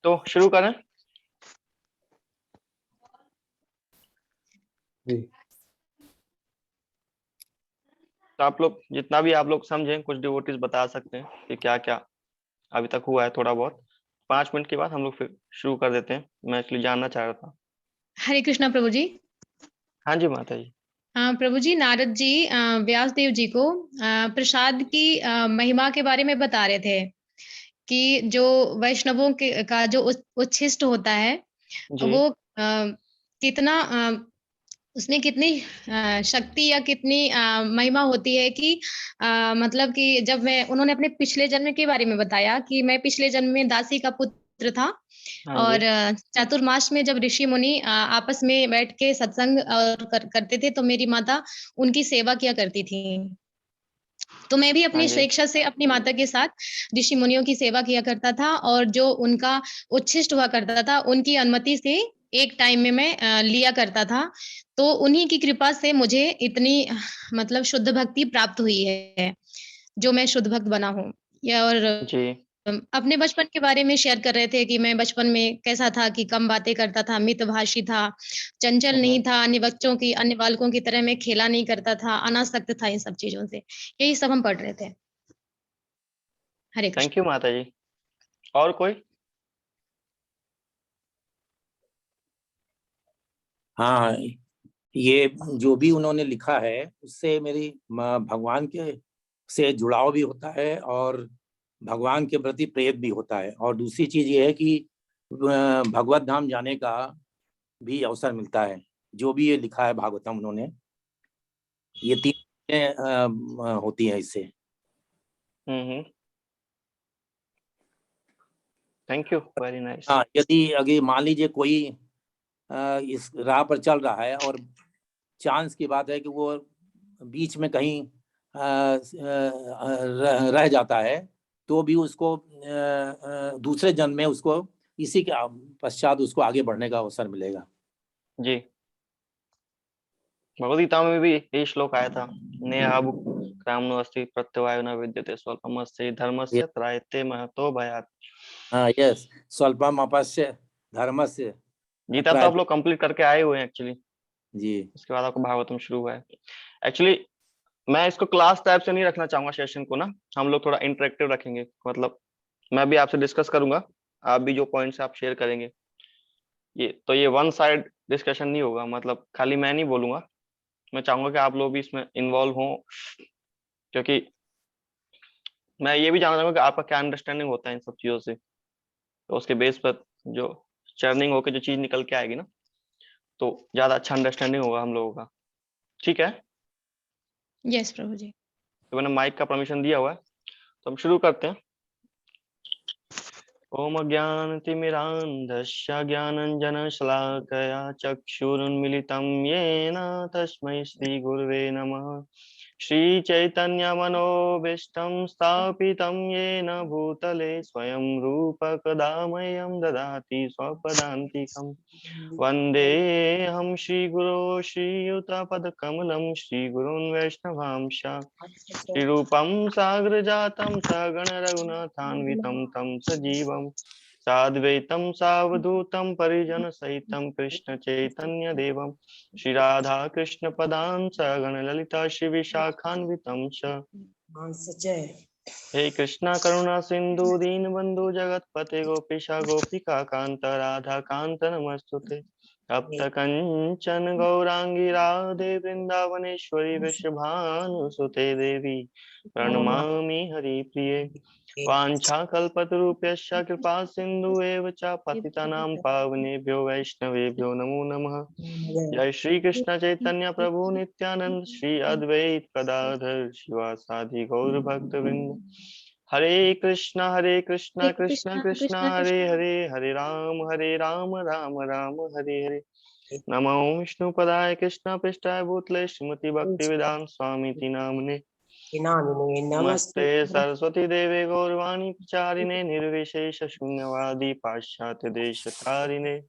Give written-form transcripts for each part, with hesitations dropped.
तो शुरू करें। जी। तो आप लोग जितना भी आप लोग समझें, कुछ डिवोटीज बता सकते हैं कि क्या क्या अभी तक हुआ है, थोड़ा बहुत। 5 मिनट के बाद हम लोग फिर शुरू कर देते हैं। मैं एक्चुअली जानना चाह रहा था। हरे कृष्णा प्रभु जी। हाँ जी माता जी। प्रभु जी, नारद जी व्यास देव जी को प्रसाद की महिमा के बारे में बता रहे थे कि जो वैष्णवों के का जो उच्छिष्ट होता है जी वो कितना उसमें कितनी शक्ति या कितनी महिमा होती है कि मतलब कि जब मैं उन्होंने अपने पिछले जन्म के बारे में बताया कि मैं पिछले जन्म में दासी का पुत्र था। हाँ और जी चातुर्मास में जब ऋषि मुनि आपस में बैठ के सत्संग और करते थे तो मेरी माता उनकी सेवा किया करती थी। तो मैं भी हाँ अपनी जी स्वेच्छा से अपनी माता के साथ ऋषि मुनियों की सेवा किया करता था और जो उनका उच्छिष्ट हुआ करता था उनकी अनुमति से एक टाइम में मैं लिया करता था। तो उन्हीं की कृपा से मुझे इतनी मतलब शुद्ध भक्ति प्राप्त हुई है, जो मैं शुद्ध भक्त बना हूँ। या और जी अपने बचपन के बारे में शेयर कर रहे थे कि मैं बचपन में कैसा था कि कम बातें करता था, मितभाषी था, चंचल हम्म। नहीं था, अन्य बच्चों की अन्य बालकों की तरह मैं खेला नहीं करता था, अनासक्त था इन सब चीजों से। यही सब हम पढ़ रहे थे। हरे थैंक कृष्ण। यू माता जी। और कोई? हाँ, ये जो भी उन्होंने लिखा है उससे मेरी भगवान के से जुड़ाव भी होता है और भगवान के प्रति प्रेम भी होता है। और दूसरी चीज ये है कि भगवत धाम जाने का भी अवसर मिलता है। जो भी ये लिखा है भागवतम उन्होंने, ये 3 चीजें होती है इससे। Hmm. Thank you, very nice. हाँ, यदि अगर मान लीजिए कोई इस राह पर चल रहा है और चांस की बात है कि वो बीच में कहीं रह जाता है, तो भी उसको दूसरे जन्म में उसको इसी के पश्चात उसको आगे बढ़ने का अवसर मिलेगा। जी, भगवद गीता में भी यही श्लोक आया था। नेहाबु क्रामनो अस्ति प्रत्यवायो न विद्यते स्वल्पमस्य धर्मस्य त्रायते महतो भयात्। हाँ, यस, स्वल्पम अपश्य धर्मस्य गीता तो आप त्रायते। लोग कंप्लीट करके आए हुए हैं एक्चुअली। जी उसके बाद आपको भागवतम शुरू हुआ है। एक्चुअली मैं इसको क्लास टाइप से नहीं रखना चाहूंगा सेशन को ना। हम लोग थोड़ा इंटरेक्टिव रखेंगे। मतलब मैं भी आपसे डिस्कस करूंगा, आप भी जो पॉइंट्स आप शेयर करेंगे। ये वन साइड डिस्कशन नहीं होगा। मतलब खाली मैं नहीं बोलूंगा, मैं चाहूंगा कि आप लोग भी इसमें इन्वॉल्व हों। क्योंकि मैं ये भी जानना चाहूंगा कि आपका क्या अंडरस्टैंडिंग होता है इन सब चीजों से। तो उसके बेस पर जो चर्निंग होकर जो चीज निकल के आएगी ना, तो ज्यादा अच्छा अंडरस्टैंडिंग होगा हम लोगों का। ठीक है, यस प्रभु जी। तो मैंने माइक का परमिशन दिया हुआ है, तो हम शुरू करते हैं। ओम ज्ञानतिमिरान्धस्य ज्ञानञ्जनशलाकया चक्षुरुन्मिलितं येन तस्मै श्रीगुरुवे नमः। श्रीचैतन्यमनोभीष्टं स्थापितं येन भूतले स्वयं रूप कदा मह्यं ददाति स्वपदान्तिकम्। वन्देऽहं श्रीगुरो श्रीयुतपदकमलं श्रीगुरून् वैष्णवांश श्रीरूपं साग्रजातं सहगण रघुनाथान्वितं तं सजीवं साद्वैतं सावधूतं परिजनसहितं कृष्ण चैतन्य देवं श्री राधा कृष्ण पदां सहगण ललिता श्री विशाखान्वितं च। हे कृष्णा करुणा सिंधु दीनबंधु जगतपते गोपीशा गोपिका कांत राधा कांत नमस्तुते। तप्त कंचन गौरांगी राधे वृंदावनेश्वरी वृषभानुसुते देवी प्रणमामि हरिप्रिये। वाञ्छाकल्पतरुभ्यश्च कृपा सिन्धु एव च पतितानां पावनेभ्यो वैष्णवेभ्यो नमो नमः। जय श्री कृष्ण चैतन्य प्रभु नित्यानंद श्री अद्वैत गदाधर शिवासादि गौर भक्त वृंद। हरे कृष्णा कृष्ण कृष्णा कृष्ण कृष्णा हरे कृष्णा। हरे हरे राम राम राम हरे हरे। नमो विष्णुपदाय कृष्ण पृष्ठाय भूतले श्रीमती भक्ति वेदांत स्वामी नामने। नमस्ते सरस्वती देवे गौरवाणी प्रचारिणे निर्विशेष शून्यवादी पाश्चात्य देश तारिणे।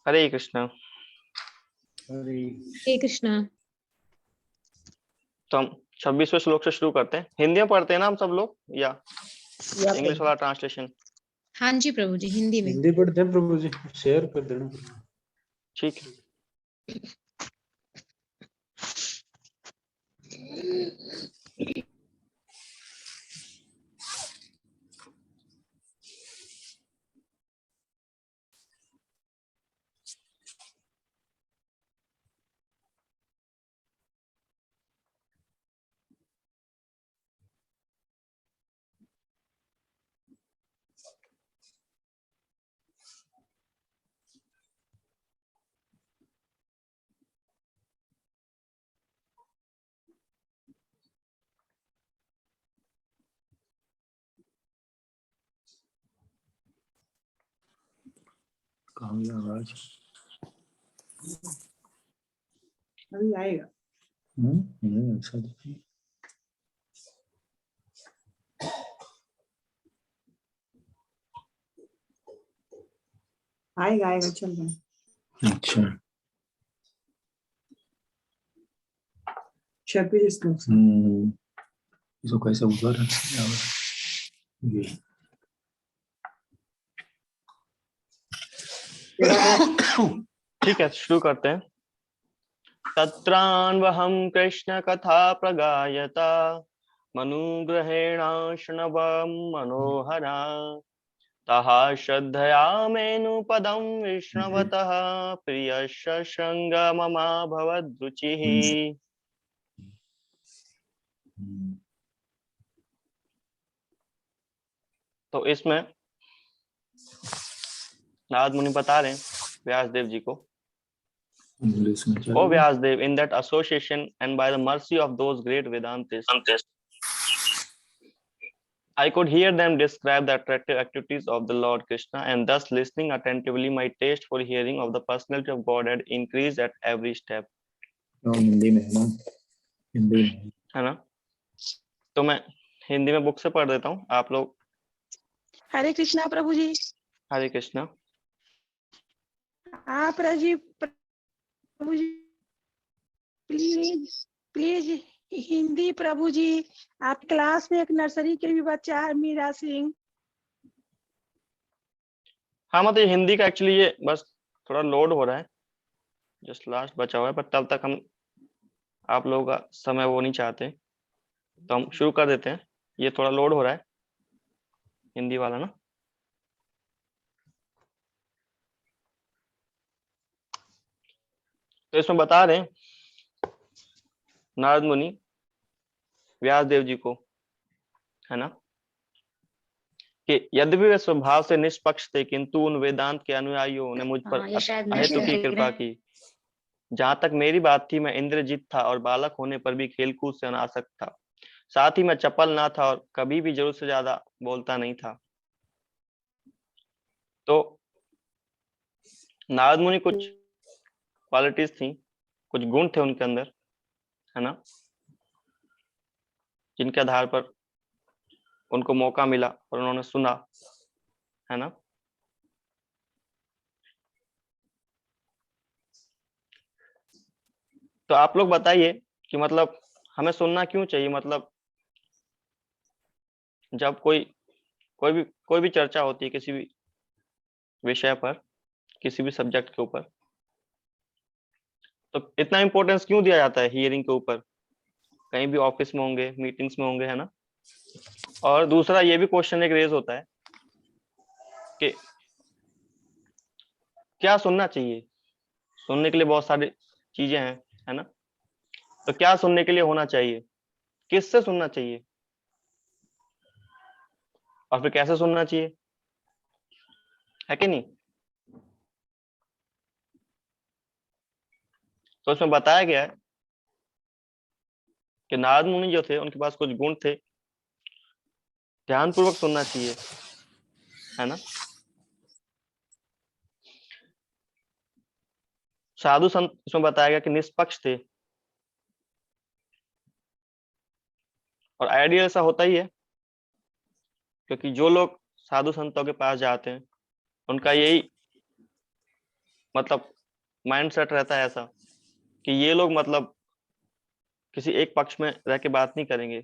हरे कृष्णा। हरे कृष्णा। तो हम 26वें श्लोक से शुरू करते हैं। हिंदी में पढ़ते हैं ना हम सब लोग, या इंग्लिश वाला ट्रांसलेशन? हाँ जी प्रभु जी, हिंदी में। हिंदी पढ़ते हैं प्रभु जी, शेयर कर देना। ठीक है। कहाँ गया आवाज? अभी आएगा। अच्छा देखिए। आएगा आएगा, चल रहा है। अच्छा। 26 श्लोक से। इसको कैसे उधर ये ठीक है, शुरू करते हैं। तत्रान्वहं कृष्ण कथा प्रगायता मनुग्रहेणाश्नवं मनोहरा तः श्रद्धया मेनुपदं विष्णवतः प्रियस्य सङ्गममाभवद्रुचिः। तो इसमें नारद मुनि बता रहे हैं व्यासदेव जी को, इंग्लिश में O Vyasdev, in that association and by the mercy of those great Vedantists, I could hear them describe the attractive activities of the Lord Krishna, and thus listening attentively, my taste for hearing of the personality of Godhead increased at every step. Hindi में है ना, हिंदी में है ना? तो मैं हिंदी में book से पढ़ देता हूँ, आप लोग। हरे कृष्णा प्रभु जी। हरे कृष्णा। आप राजीव प्रभु जी, प्लीज प्लीज हिंदी प्रभु जी। आप क्लास में एक नर्सरी के भी बच्चा है, मीरा सिंह। हाँ मतलब हिंदी का एक्चुअली ये बस थोड़ा लोड हो रहा है, जस्ट लास्ट बचा हुआ है, पर तब तक हम आप लोगों का समय वो नहीं चाहते, तो हम शुरू कर देते हैं। ये थोड़ा लोड हो रहा है हिंदी वाला ना। तो इसमें बता रहे हैं नारद मुनि व्यासदेव जी को, है ना, कि यद्यपि वे स्वभाव से निष्पक्ष थे, किंतु उन वेदांत के अनुयायियों ने मुझ पर अहेतुकी कृपा की। जहां तक मेरी बात थी, मैं इंद्रजित था और बालक होने पर भी खेलकूद से अनासक्त था। साथ ही मैं चपल ना था और कभी भी जरूरत से ज्यादा बोलता नहीं था। तो नारद मुनि कुछ क्वालिटीज थी, कुछ गुण थे उनके अंदर, है ना, जिनके आधार पर उनको मौका मिला और उन्होंने सुना, है ना। तो आप लोग बताइए कि मतलब हमें सुनना क्यों चाहिए? मतलब जब कोई भी चर्चा होती है किसी भी विषय पर, किसी भी सब्जेक्ट के ऊपर, तो इतना इम्पोर्टेंस क्यों दिया जाता है हियरिंग के ऊपर? कहीं भी ऑफिस में होंगे, मीटिंग्स में होंगे, है ना। और दूसरा ये भी क्वेश्चन एक रेज होता है कि क्या सुनना चाहिए? सुनने के लिए बहुत सारी चीजें हैं, है ना। तो क्या सुनने के लिए होना चाहिए? किससे सुनना चाहिए? और फिर कैसे सुनना चाहिए, है कि नहीं? तो इसमें बताया गया है कि नारद मुनि जो थे उनके पास कुछ गुण थे। ध्यानपूर्वक सुनना चाहिए, है ना। साधु संत इसमें बताया गया कि निष्पक्ष थे, और आइडियल ऐसा होता ही है, क्योंकि जो लोग साधु संतों के पास जाते हैं उनका यही मतलब माइंडसेट रहता है ऐसा कि ये लोग मतलब किसी एक पक्ष में रह के बात नहीं करेंगे,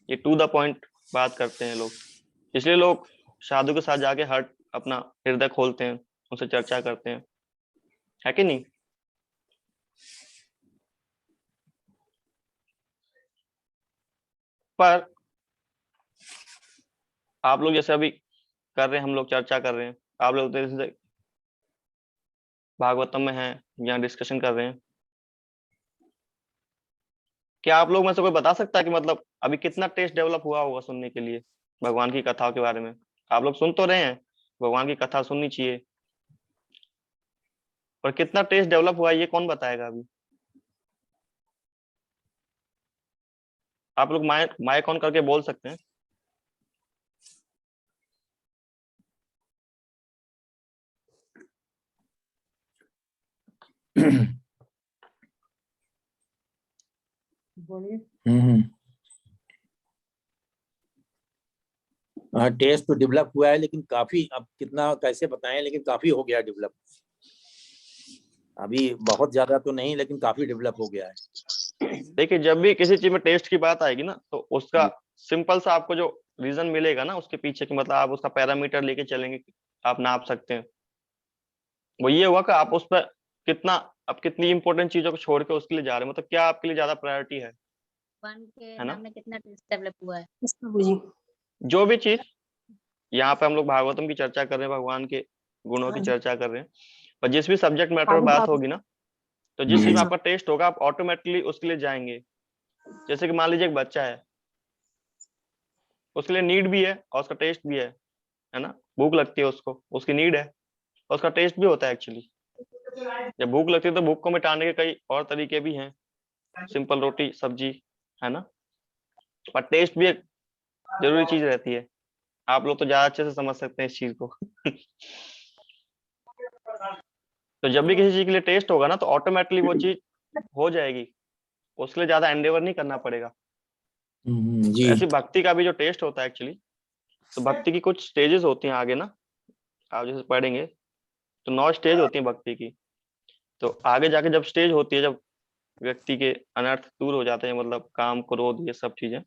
ये टू द पॉइंट बात करते हैं लोग। इसलिए लोग साधु के साथ जाके हर्ट अपना हृदय खोलते हैं, उनसे चर्चा करते हैं, है कि नहीं? पर आप लोग जैसे अभी कर रहे हैं, हम लोग चर्चा कर रहे हैं, आप लोग तो जैसे भागवतम में हैं या डिस्कशन कर रहे हैं, क्या आप लोग में से कोई बता सकता है कि मतलब अभी कितना टेस्ट डेवलप हुआ होगा सुनने के लिए भगवान की कथाओं के बारे में? आप लोग सुन तो रहे हैं, भगवान की कथा सुननी चाहिए, पर कितना टेस्ट डेवलप हुआ ये कौन बताएगा अभी? आप लोग माइक ऑन करके बोल सकते हैं। बोलिए। हाँ, टेस्ट तो डेवलप हुआ है, लेकिन काफी, अब कितना कैसे बताएं, लेकिन काफी हो गया डेवलप। अभी बहुत ज्यादा तो नहीं, लेकिन काफी डेवलप हो गया है। देखिए, जब भी किसी चीज में टेस्ट की बात आएगी ना, तो उसका सिंपल सा आपको जो रीजन मिलेगा ना उसके पीछे की, मतलब आप उसका पैरामीटर लेके चलेंगे, आप नाप सकते हैं। वो ये हुआ कि आप उस पर कितना, अब कितनी इंपॉर्टेंट चीजों को छोड़ के उसके लिए जा रहे हैं, मतलब क्या आपके लिए ज्यादा प्रायोरिटी है ना? नाम में कितना टेस्ट डेवलप हुआ है। जो भी चीज यहाँ पे हम लोग भागवतम की चर्चा कर रहे हैं, भगवान के गुणों की चर्चा कर रहे हैं, पर जिस भी सब्जेक्ट मैटर पर बात होगी ना, तो जिस चीज में आपका टेस्ट होगा आप ऑटोमेटिकली उसके लिए जाएंगे। जैसे कि मान लीजिए एक बच्चा है, उसके लिए नीड भी है और उसका टेस्ट भी है ना? भूख लगती है उसको, उसकी नीड है और उसका टेस्ट भी होता है एक्चुअली। जब भूख लगती है तो भूख को मिटाने के कई और तरीके भी हैं, सिंपल रोटी सब्जी, है ना? पर टेस्ट भी एक जरूरी चीज रहती है। आप लोग तो ज्यादा अच्छे से समझ सकते हैं इस चीज को। तो जब भी किसी चीज के लिए टेस्ट होगा ना, तो ऑटोमेटिकली वो चीज हो जाएगी, उसके लिए ज्यादा एंडेवर नहीं करना पड़ेगा। जी। ऐसी भक्ति का भी जो टेस्ट होता है एक्चुअली, तो भक्ति की कुछ स्टेजेस होती हैं आगे ना, आप जैसे पढ़ेंगे तो 9 स्टेज होती हैं भक्ति की। तो आगे जाके जब स्टेज होती है, जब व्यक्ति के अनर्थ दूर हो जाते हैं, मतलब काम क्रोध ये सब चीजें,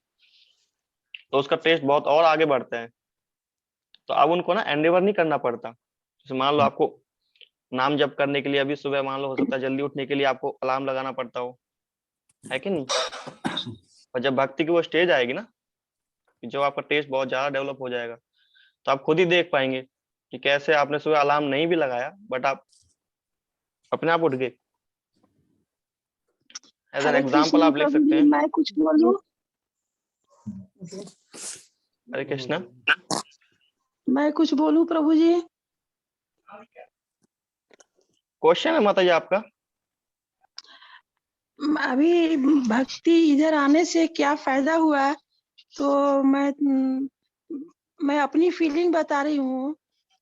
तो उसका टेस्ट बहुत और आगे बढ़ता है। तो अब उनको ना एंडेवर नहीं करना पड़ता। जैसे मान लो आपको नाम जप करने के लिए अभी सुबह, मान लो हो सकता है जल्दी उठने के लिए आपको अलार्म लगाना पड़ता हो, है कि नहीं? और जब भक्ति की वो स्टेज आएगी ना, जब आपका टेस्ट बहुत ज्यादा डेवलप हो जाएगा, तो आप खुद ही देख पाएंगे कि कैसे आपने सुबह अलार्म नहीं भी लगाया, बट आप अपने आप उठ गए। As an Hare example Krishna आप लिख प्रभु सकते जी, हैं। मैं कुछ बोलूं? हरे कृष्णा। मैं कुछ बोलूं प्रभु जी? क्वेश्चन है माता जी आपका? अभी भक्ति इधर आने से क्या फायदा हुआ, तो मैं अपनी फीलिंग बता रही हूँ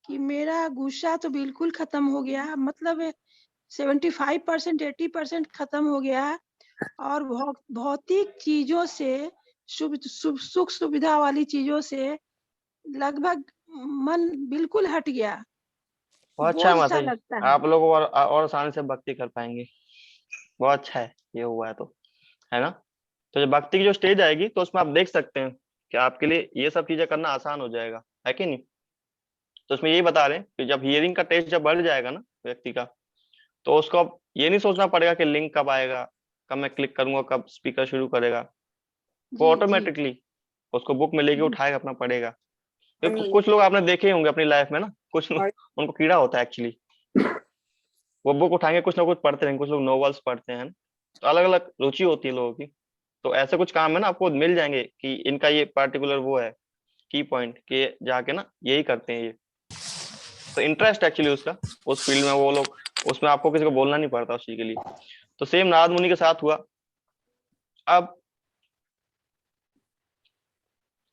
कि मेरा गुस्सा तो बिल्कुल खत्म हो गया, मतलब 75% 80% खत्म हो गया, और भौतिक चीजों से, सुख सुविधा वाली चीजों से लगभग मन बिल्कुल हट गया। बहुत अच्छा है बोझ सा माता जी, लगता है। आप लोग और आसानी से भक्ति कर पाएंगे। बहुत अच्छा है ये हुआ है तो, है ना? तो जब भक्ति की जो स्टेज आएगी, तो उसमें आप देख सकते हैं कि आपके लिए ये सब चीजें करना आसान हो जाएगा, है कि नहीं? तो उसमें यही बता रहे हैं कि जब हियरिंग का टेस्ट जब बढ़ जाएगा ना व्यक्ति का, तो उसको अब ये नहीं सोचना पड़ेगा कि लिंक कब आएगा, कब मैं क्लिक करूंगा, कब स्पीकर शुरू करेगा। वो जी जी ऑटोमेटिकली उसको बुक में लेके जी उठाएगा, अपना पढ़ेगा। क्योंकि कुछ लोग आपने देखे होंगे अपनी लाइफ में ना, कुछ लोग उनको कीड़ा होता है एक्चुअली, वो बुक उठाएंगे कुछ ना कुछ पढ़ते रहेंगे। कुछ लोग नॉवेल्स पढ़ते हैं, तो अलग अलग रुचि होती है लोगों की। तो ऐसे कुछ काम है ना, आपको मिल जाएंगे कि इनका ये पर्टिकुलर वो है की पॉइंट के, जाके ना यही करते हैं ये। तो इंटरेस्ट एक्चुअली उसका उस फील्ड में, वो लोग उसमें, आपको किसी को बोलना नहीं पड़ता उस चीज के लिए। तो सेम नारद मुनि के साथ हुआ। अब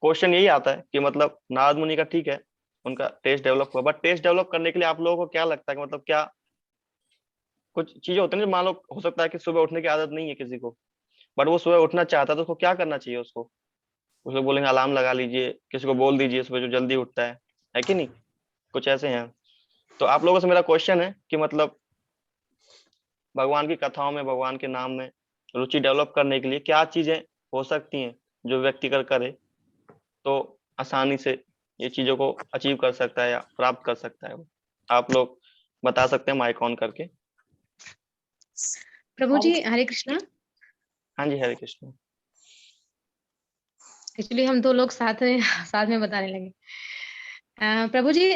क्वेश्चन यही आता है कि मतलब नारद मुनि का ठीक है, उनका टेस्ट डेवलप हुआ, बट टेस्ट डेवलप करने के लिए आप लोगों को क्या लगता है कि मतलब क्या कुछ चीजें होती है ना, मान लो हो सकता है कि सुबह उठने की आदत नहीं है किसी को, बट वो सुबह उठना चाहता है, तो उसको क्या करना चाहिए? उसको कुछ लोग बोलेंगे अलार्म लगा लीजिए, किसी को बोल दीजिए सुबह जो जल्दी उठता है कि नहीं? कुछ ऐसे हैं। तो आप लोगों से मेरा क्वेश्चन है कि मतलब भगवान की कथाओं में, भगवान के नाम में रुचि डेवलप करने के लिए क्या चीजें हो सकती हैं जो व्यक्ति कर करे तो आसानी से ये चीजों को अचीव कर सकता है या प्राप्त कर सकता है वो? आप लोग बता सकते हैं माइक ऑन करके। प्रभु जी हरे कृष्णा। हाँ जी, हरे कृष्ण। एक्चुअली हम दो लोग साथ में बताने लगे। प्रभु जी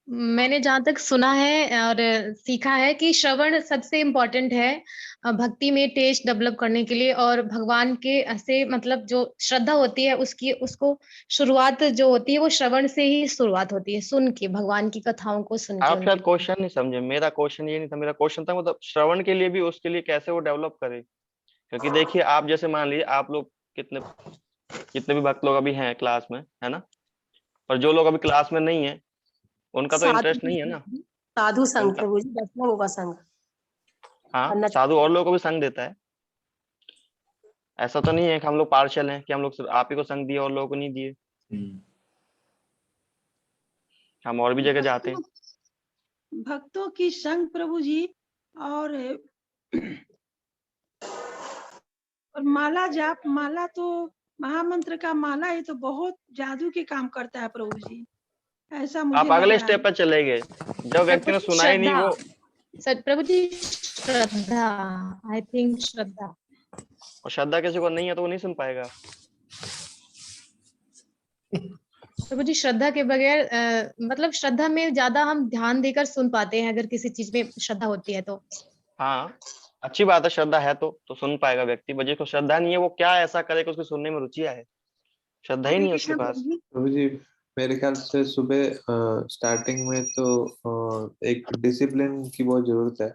मैंने जहाँ तक सुना है और सीखा है कि श्रवण सबसे इम्पोर्टेंट है भक्ति में टेस्ट डेवलप करने के लिए, और भगवान के से मतलब जो श्रद्धा होती है उसको शुरुआत जो होती है वो श्रवण से ही शुरुआत होती है, सुन के भगवान की कथाओं को सुन के। आप शायद क्वेश्चन नहीं समझे, मेरा क्वेश्चन ये नहीं था। मेरा क्वेश्चन था मतलब श्रवण के लिए भी उसके लिए कैसे वो डेवलप करे, क्योंकि देखिए आप जैसे मान लीजिए आप लोग कितने भी भक्त लोग अभी हैं क्लास में, है ना, पर जो लोग अभी क्लास में नहीं है उनका तो इंटरेस्ट नहीं है ना। साधु संघ उनका प्रभु जी, वैष्णवों का संघ। हाँ, साधु और लोगों को भी संग देता है। ऐसा तो नहीं है कि हम लोग पार्शियल हैं कि हम लोग सिर्फ आप ही को संग दिए और लोगों को नहीं दिए। हम और भी जगह जाते हैं। भक्तों की संग प्रभु जी, और माला जाप, माला तो महामंत्र का माला है तो बहुत जादू के काम करता है प्रभु जी, ऐसा मुझे आप लग अगले रहा स्टेप पर चले गए। जो व्यक्ति ने सुना ही नहीं वो प्रभु जी श्रद्धा, आई थिंक श्रद्धा, और श्रद्धा किसी को नहीं है तो वो नहीं सुन पाएगा। प्रभु जी श्रद्धा के बगैर मतलब श्रद्धा में ज्यादा हम ध्यान देकर सुन पाते हैं अगर किसी चीज में श्रद्धा होती है तो। हाँ, अच्छी बात है, श्रद्धा है तो सुन पाएगा व्यक्ति। बजे को श्रद्धा नहीं है वो क्या ऐसा करे कि उसको सुनने में रुचि आए, श्रद्धा ही नहीं है उसके पास। प्रभु जी मेरे ख्याल से सुबह स्टार्टिंग में तो एक डिसिप्लिन की बहुत जरूरत है।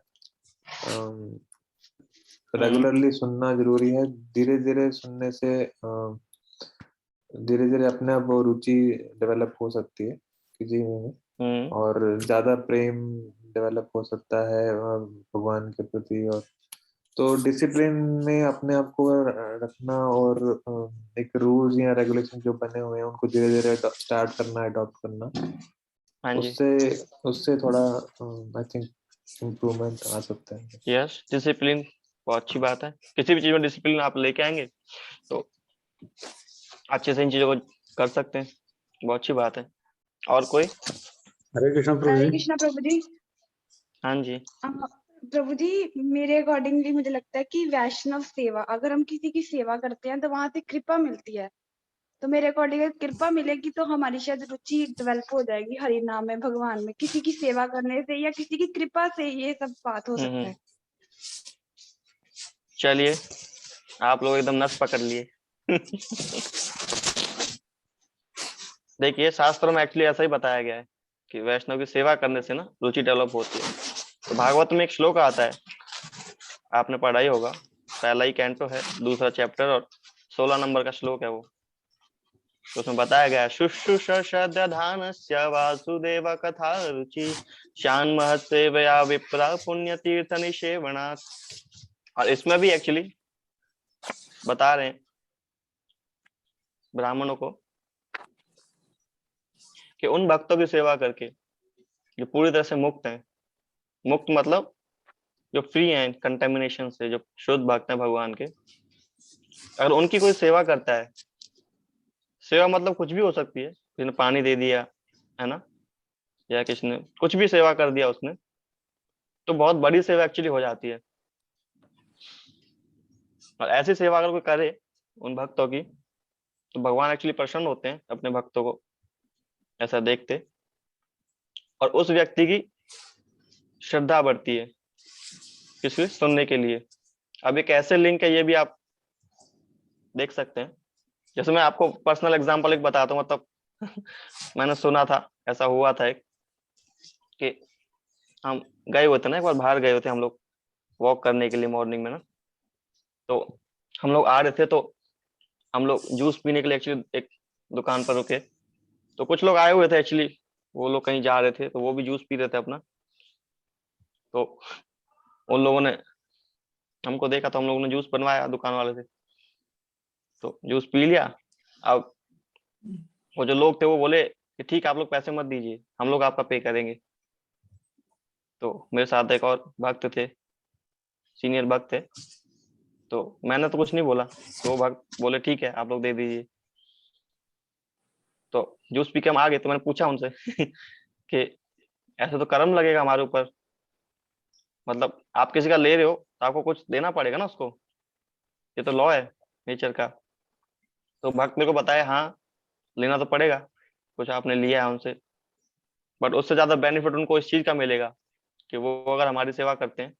रेगुलरली सुनना जरूरी है। धीरे धीरे सुनने से धीरे धीरे अपने आप वो रुचि डेवलप हो सकती है किसी में, और ज्यादा प्रेम डेवलप हो सकता है भगवान के प्रति। और तो डिसिप्लिन में अपने आप को रखना और एक रूल्स या रेगुलेशन जो बने हुए हैं उनको धीरे धीरे स्टार्ट करना, अडॉप्ट करना, उससे थोड़ा आई थिंक इम्प्रूवमेंट आ सकता है। यस, डिसिप्लिन बहुत अच्छी बात है। किसी भी चीज में डिसिप्लिन आप लेके आएंगे तो अच्छे से इन चीजों को कर सकते हैं, बहुत अच्छी बात है। और कोई? हरे कृष्ण प्रभु जी। हरे कृष्णा प्रभु जी। हाँ जी प्रभु जी, मेरे अकॉर्डिंगली मुझे लगता है कि वैष्णव सेवा, अगर हम किसी की सेवा करते हैं तो वहां से कृपा मिलती है। तो मेरे अकॉर्डिंग कृपा मिलेगी तो हमारी शायद रुचि डेवलप हो जाएगी हरि नाम में, भगवान में, किसी की सेवा करने से या किसी की कृपा से ये सब बात हो सकता है। चलिए, आप लोग एकदम नस पकड़ लिए। देखिए शास्त्रों में एक्चुअली ऐसा ही बताया गया है कि वैष्णव की सेवा करने से ना रुचि डेवलप होती है। तो भागवत में एक श्लोक आता है, आपने पढ़ा ही होगा, पहला ही कैंटो है, दूसरा चैप्टर और 16 नंबर का श्लोक है वो। तो उसमें बताया गया है शुश्रूषधानस्य वासुदेव कथा रुचि शान महत सेवया विप्रा पुण्य तीर्थ निषेवणात्। और इसमें भी एक्चुअली बता रहे हैं ब्राह्मणों को कि उन भक्तों की सेवा करके जो पूरी तरह से मुक्त हैं, मुक्त मतलब जो फ्री हैं कंटेमिनेशन से, जो शुद्ध भक्त हैं भगवान के, अगर उनकी कोई सेवा करता है, सेवा मतलब कुछ भी हो सकती है, किसी ने पानी दे दिया है ना, या किसी ने कुछ भी सेवा कर दिया उसने, तो बहुत बड़ी सेवा एक्चुअली हो जाती है। और ऐसी सेवा अगर कोई करे उन भक्तों की तो भगवान एक्चुअली प्रसन्न होते हैं अपने भक्तों को ऐसा देखते, और उस व्यक्ति की श्रद्धा बढ़ती है किसी सुनने के लिए। अब एक ऐसे लिंक है, ये भी आप देख सकते हैं। जैसे मैं आपको पर्सनल एग्जांपल एक बताता हूँ, मतलब मैंने सुना था, ऐसा हुआ था एक कि हम गए हुए थे ना, एक बार बाहर गए हुए थे हम लोग वॉक करने के लिए मॉर्निंग में ना, तो हम लोग आ रहे थे, तो हम लोग जूस पीने के लिए एक्चुअली एक दुकान पर रुके। तो कुछ लोग आए हुए थे एक्चुअली, वो लोग कहीं जा रहे थे तो वो भी जूस पी रहे थे अपना। तो उन लोगों ने हमको देखा तो हम लोगों ने जूस बनवाया दुकान वाले से, तो जूस पी लिया। अब वो जो लोग थे वो बोले कि ठीक आप लोग पैसे मत दीजिए, हम लोग आपका पे करेंगे। तो मेरे साथ एक और भक्त थे, सीनियर भक्त थे, तो मैंने तो कुछ नहीं बोला, तो भक्त बोले ठीक है आप लोग दे दीजिए। तो जूस पी के हम आ गए, तो मैंने पूछा उनसे कि ऐसे तो कर्म लगेगा हमारे ऊपर, मतलब आप किसी का ले रहे हो तो आपको कुछ देना पड़ेगा ना उसको, ये तो लॉ है नेचर का। तो भक्त मेरे को बताया हाँ लेना तो पड़ेगा, कुछ आपने लिया है उनसे, बट उससे ज्यादा बेनिफिट उनको इस चीज का मिलेगा कि वो अगर हमारी सेवा करते हैं,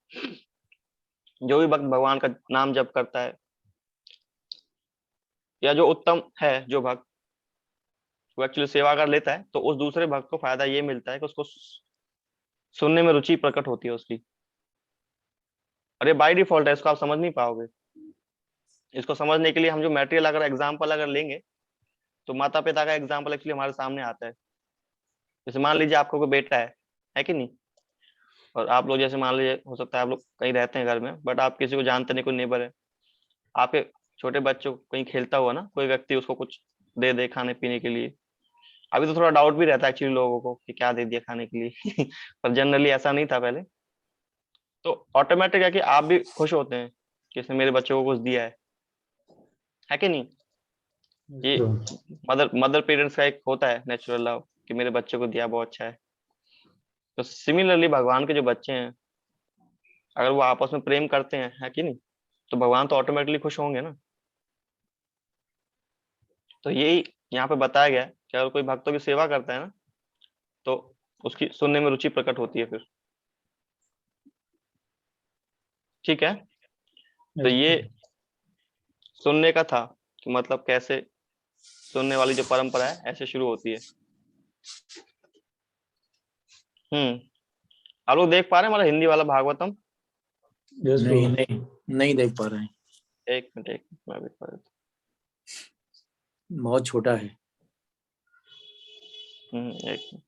जो भी भक्त भगवान का नाम जप करता है, या जो उत्तम है जो भक्त वो एक्चुअली सेवा कर लेता है, तो उस दूसरे भक्त को फायदा ये मिलता है कि उसको सुनने में रुचि प्रकट होती है उसकी। अरे बाय डिफॉल्ट है, इसको आप समझ नहीं पाओगे। इसको समझने के लिए हम जो मटेरियल अगर एग्जाम्पल अगर लेंगे, तो माता पिता का एग्जाम्पल एक्चुअली हमारे सामने आता है। जैसे मान लीजिए आपको कोई बेटा है कि नहीं, और आप लोग जैसे मान लीजिए हो सकता है आप लोग कहीं रहते हैं घर में, बट आप किसी को जानते नहीं, कोई नेबर है, आपके छोटे बच्चों को कहीं खेलता हुआ ना कोई व्यक्ति उसको कुछ दे दे खाने पीने के लिए। अभी तो थोड़ा डाउट भी रहता है एक्चुअली लोगों को कि क्या दे दिया खाने के लिए पर जनरली ऐसा नहीं था पहले। तो ऑटोमेटिक है कि आप भी खुश होते हैं कि इसने मेरे बच्चों को कुछ दिया है कि नहीं। ये मदर पेरेंट्स का एक होता है नेचुरल लव कि मेरे बच्चे को दिया, बहुत अच्छा है। तो सिमिलरली भगवान के जो बच्चे हैं, अगर वो आपस में प्रेम करते हैं, है कि नहीं, तो भगवान तो ऑटोमेटिकली खुश होंगे ना। तो यही यहाँ पे बताया गया है कि अगर कोई भक्तों की सेवा करता है ना, तो उसकी सुनने में रुचि प्रकट होती है फिर। ठीक है, तो ये सुनने का था कि मतलब कैसे सुनने वाली जो परंपरा है ऐसे शुरू होती है। आप लोग देख पा रहे हैं हमारा हिंदी वाला भागवतम? नहीं देख पा रहे हैं। एक मिनट मैं भी पढ़ देता बहुत छोटा है। एक मिनट।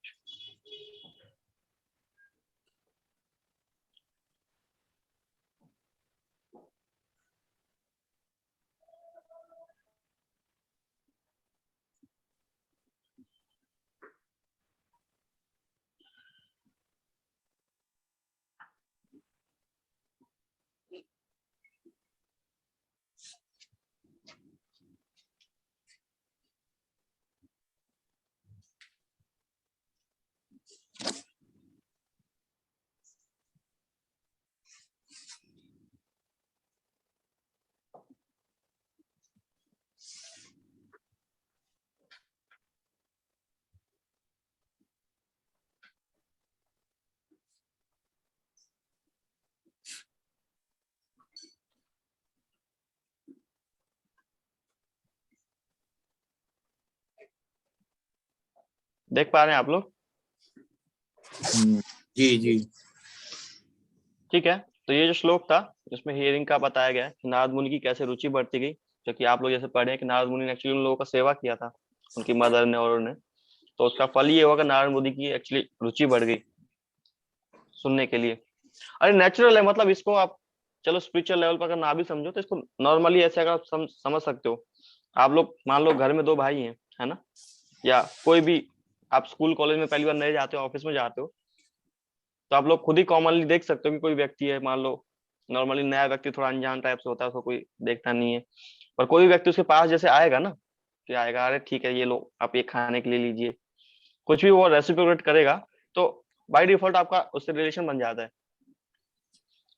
देख पा रहे हैं आप लोग? जी जी ठीक है, तो ये जो श्लोक था इसमें हियरिंग का बताया गया है कि नारद मुनि की कैसे रुचि बढ़ती गई, जो कि आप लोग जैसे पढ़े हैं कि नारद मुनि ने एक्चुअली उन लोगों का सेवा किया था, उनकी मदर ने और उन्होंने, तो उसका फल ये होगा नारद मुनि की एक्चुअली रुचि बढ़ गई सुनने के लिए। अरे नेचुरल है, मतलब इसको आप चलो स्पिरिचुअल लेवल पर अगर ना भी समझो तो इसको नॉर्मली ऐसे अगर आप समझ सकते हो। आप लोग मान लो घर में दो भाई हैं, है ना, या कोई भी आप स्कूल कॉलेज में पहली बार नए जाते हो, ऑफिस में जाते हो, तो आप लोग खुद ही कॉमनली देख सकते हो कि कोई व्यक्ति है, मान लो नॉर्मली नया व्यक्ति थोड़ा अनजान टाइप से होता है, उसको कोई देखता नहीं है, पर कोई भी व्यक्ति उसके पास जैसे आएगा ना कि आएगा, अरे ठीक है ये लो आप ये खाने के लिए लीजिए, कुछ भी वो रेसिप्रोकेट करेगा, तो बाय डिफॉल्ट आपका उससे रिलेशन बन जाता है।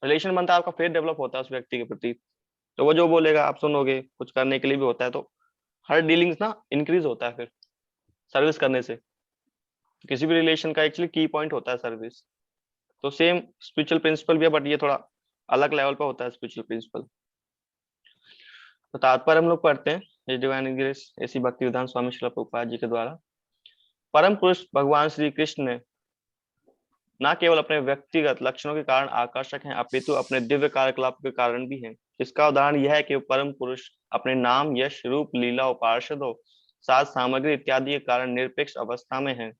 रिलेशन बनता है, आपका फेथ डेवलप होता है उस व्यक्ति के प्रति, तो वो जो बोलेगा आप सुनोगे, कुछ करने के लिए भी होता है, तो हर डीलिंग्स ना इंक्रीज होता है फिर सर्विस करने से। किसी भी रिलेशन का एक्चुअली की पॉइंट होता है सर्विस। तो सेम स्पिरिचुअल प्रिंसिपल भी है, बट ये थोड़ा अलग लेवल पर होता है स्पिरिचुअल प्रिंसिपल। तो तात्पर्य हम लोग पढ़ते हैं ये डिवाइन ग्रेस ऐसी भक्ति विधान स्वामी श्रील प्रभुपाद जी के द्वारा। परम पुरुष भगवान श्री कृष्ण ने न केवल अपने व्यक्तिगत लक्षणों के कारण आकर्षक हैं, अपितु अपने दिव्य कार्यकलाप के कारण भी हैं। इसका उदाहरण यह है कि परम पुरुष अपने नाम, यश, रूप, लीला, पार्षदों, साज सामग्री इत्यादि के कारण निरपेक्ष अवस्था में हैं।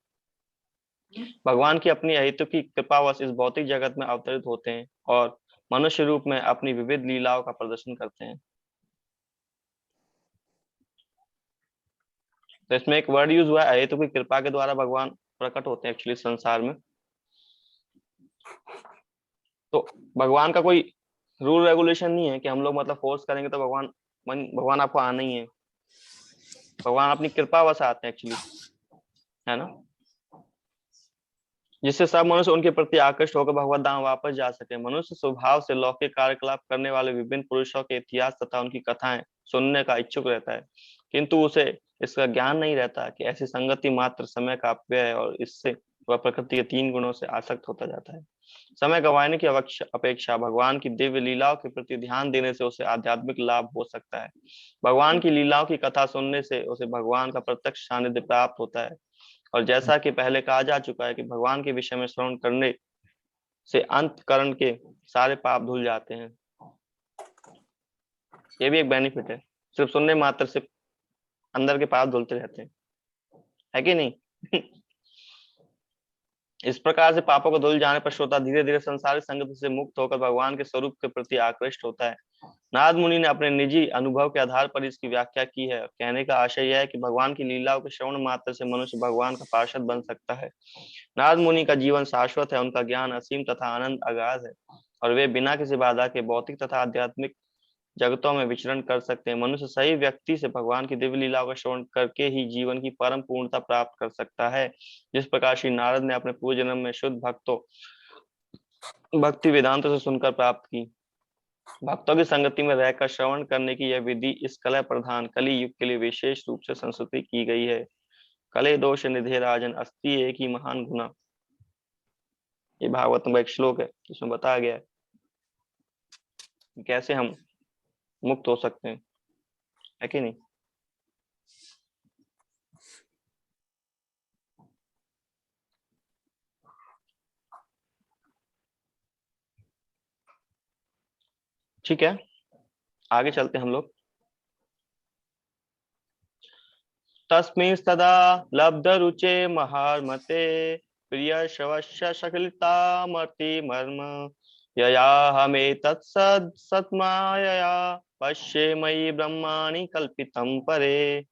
भगवान की अपनी अहेतु की कृपावश इस भौतिक जगत में अवतरित होते हैं और मनुष्य रूप में अपनी विविध लीलाओं का प्रदर्शन करते हैं। तो इसमें एक वर्ड यूज हुआ है, अहेतु की कृपा के द्वारा भगवान प्रकट होते हैं एक्चुअली संसार में। तो भगवान का कोई रूल रेगुलेशन नहीं है कि हम लोग मतलब फोर्स करेंगे तो भगवान आपको आना ही है। भगवान अपनी कृपा बस आते हैं एक्चुअली, है ना, जिससे सब मनुष्य उनके प्रति आकृष्ट होकर भगवत धाम वापस जा सके। मनुष्य स्वभाव से लौकिक कार्यकलाप करने वाले विभिन्न पुरुषों के इतिहास तथा उनकी कथाएं सुनने का इच्छुक रहता है, किंतु उसे इसका ज्ञान नहीं रहता कि ऐसी संगति मात्र समय का अपव्यय है और इससे वह प्रकृति के 3 गुणों से आसक्त होता जाता है। समय गंवाने की अपेक्षा भगवान की दिव्य लीलाओं के प्रति ध्यान देने से उसे आध्यात्मिक लाभ हो सकता है। भगवान की लीलाओं की कथा सुनने से उसे भगवान का प्रत्यक्ष सानिध्य प्राप्त होता है, और जैसा कि पहले कहा जा चुका है कि भगवान के विषय में श्रवण करने से अंतकरण के सारे पाप धुल जाते हैं। ये भी एक बेनिफिट है, सिर्फ सुनने मात्र से अंदर के पाप धुलते रहते हैं, है कि नहीं? इस प्रकार से पापों को धुल जाने पर श्रोता धीरे धीरे संसारिक संगति से मुक्त होकर भगवान के स्वरूप के प्रति आकृष्ट होता है। नारद मुनि ने अपने निजी अनुभव के आधार पर इसकी व्याख्या की है। कहने का आशय यह है कि भगवान की लीलाओं के श्रवण मात्र से मनुष्य भगवान का पार्षद बन सकता है। नारद मुनि का जीवन शाश्वत है, उनका ज्ञान असीम तथा आनंद अगाध है, और वे बिना किसी बाधा के भौतिक तथा आध्यात्मिक जगतों में विचरण कर सकते हैं। मनुष्य सही व्यक्ति से भगवान की दिव्य लीलाओं का श्रवण करके ही जीवन की परम पूर्णता प्राप्त कर सकता है। जिस प्रकार श्री नारद ने अपने पूर्व जन्म में शुद्ध भक्ति वेदांत से सुनकर प्राप्त की। भक्तों की संगति में रहकर श्रवण करने की यह विधि इस कलह प्रधान कली युग के लिए विशेष रूप से संस्तुति की गई है। कले दोष निधे राजन अस्ति एक ही महान गुना, ये भागवत में एक श्लोक है, इसमें बताया गया है कैसे हम मुक्त हो सकते हैं, है कि नहीं? ठीक है, आगे चलते हैं हम लोग। तस्मिंस्तदा लब्ध रुचे महार्मते प्रिय शवस्य सकिलतामर्ति मर्म यया हमें तत्सद सत्मायया पश्ये मयि ब्रह्माणि कल्पितम परे।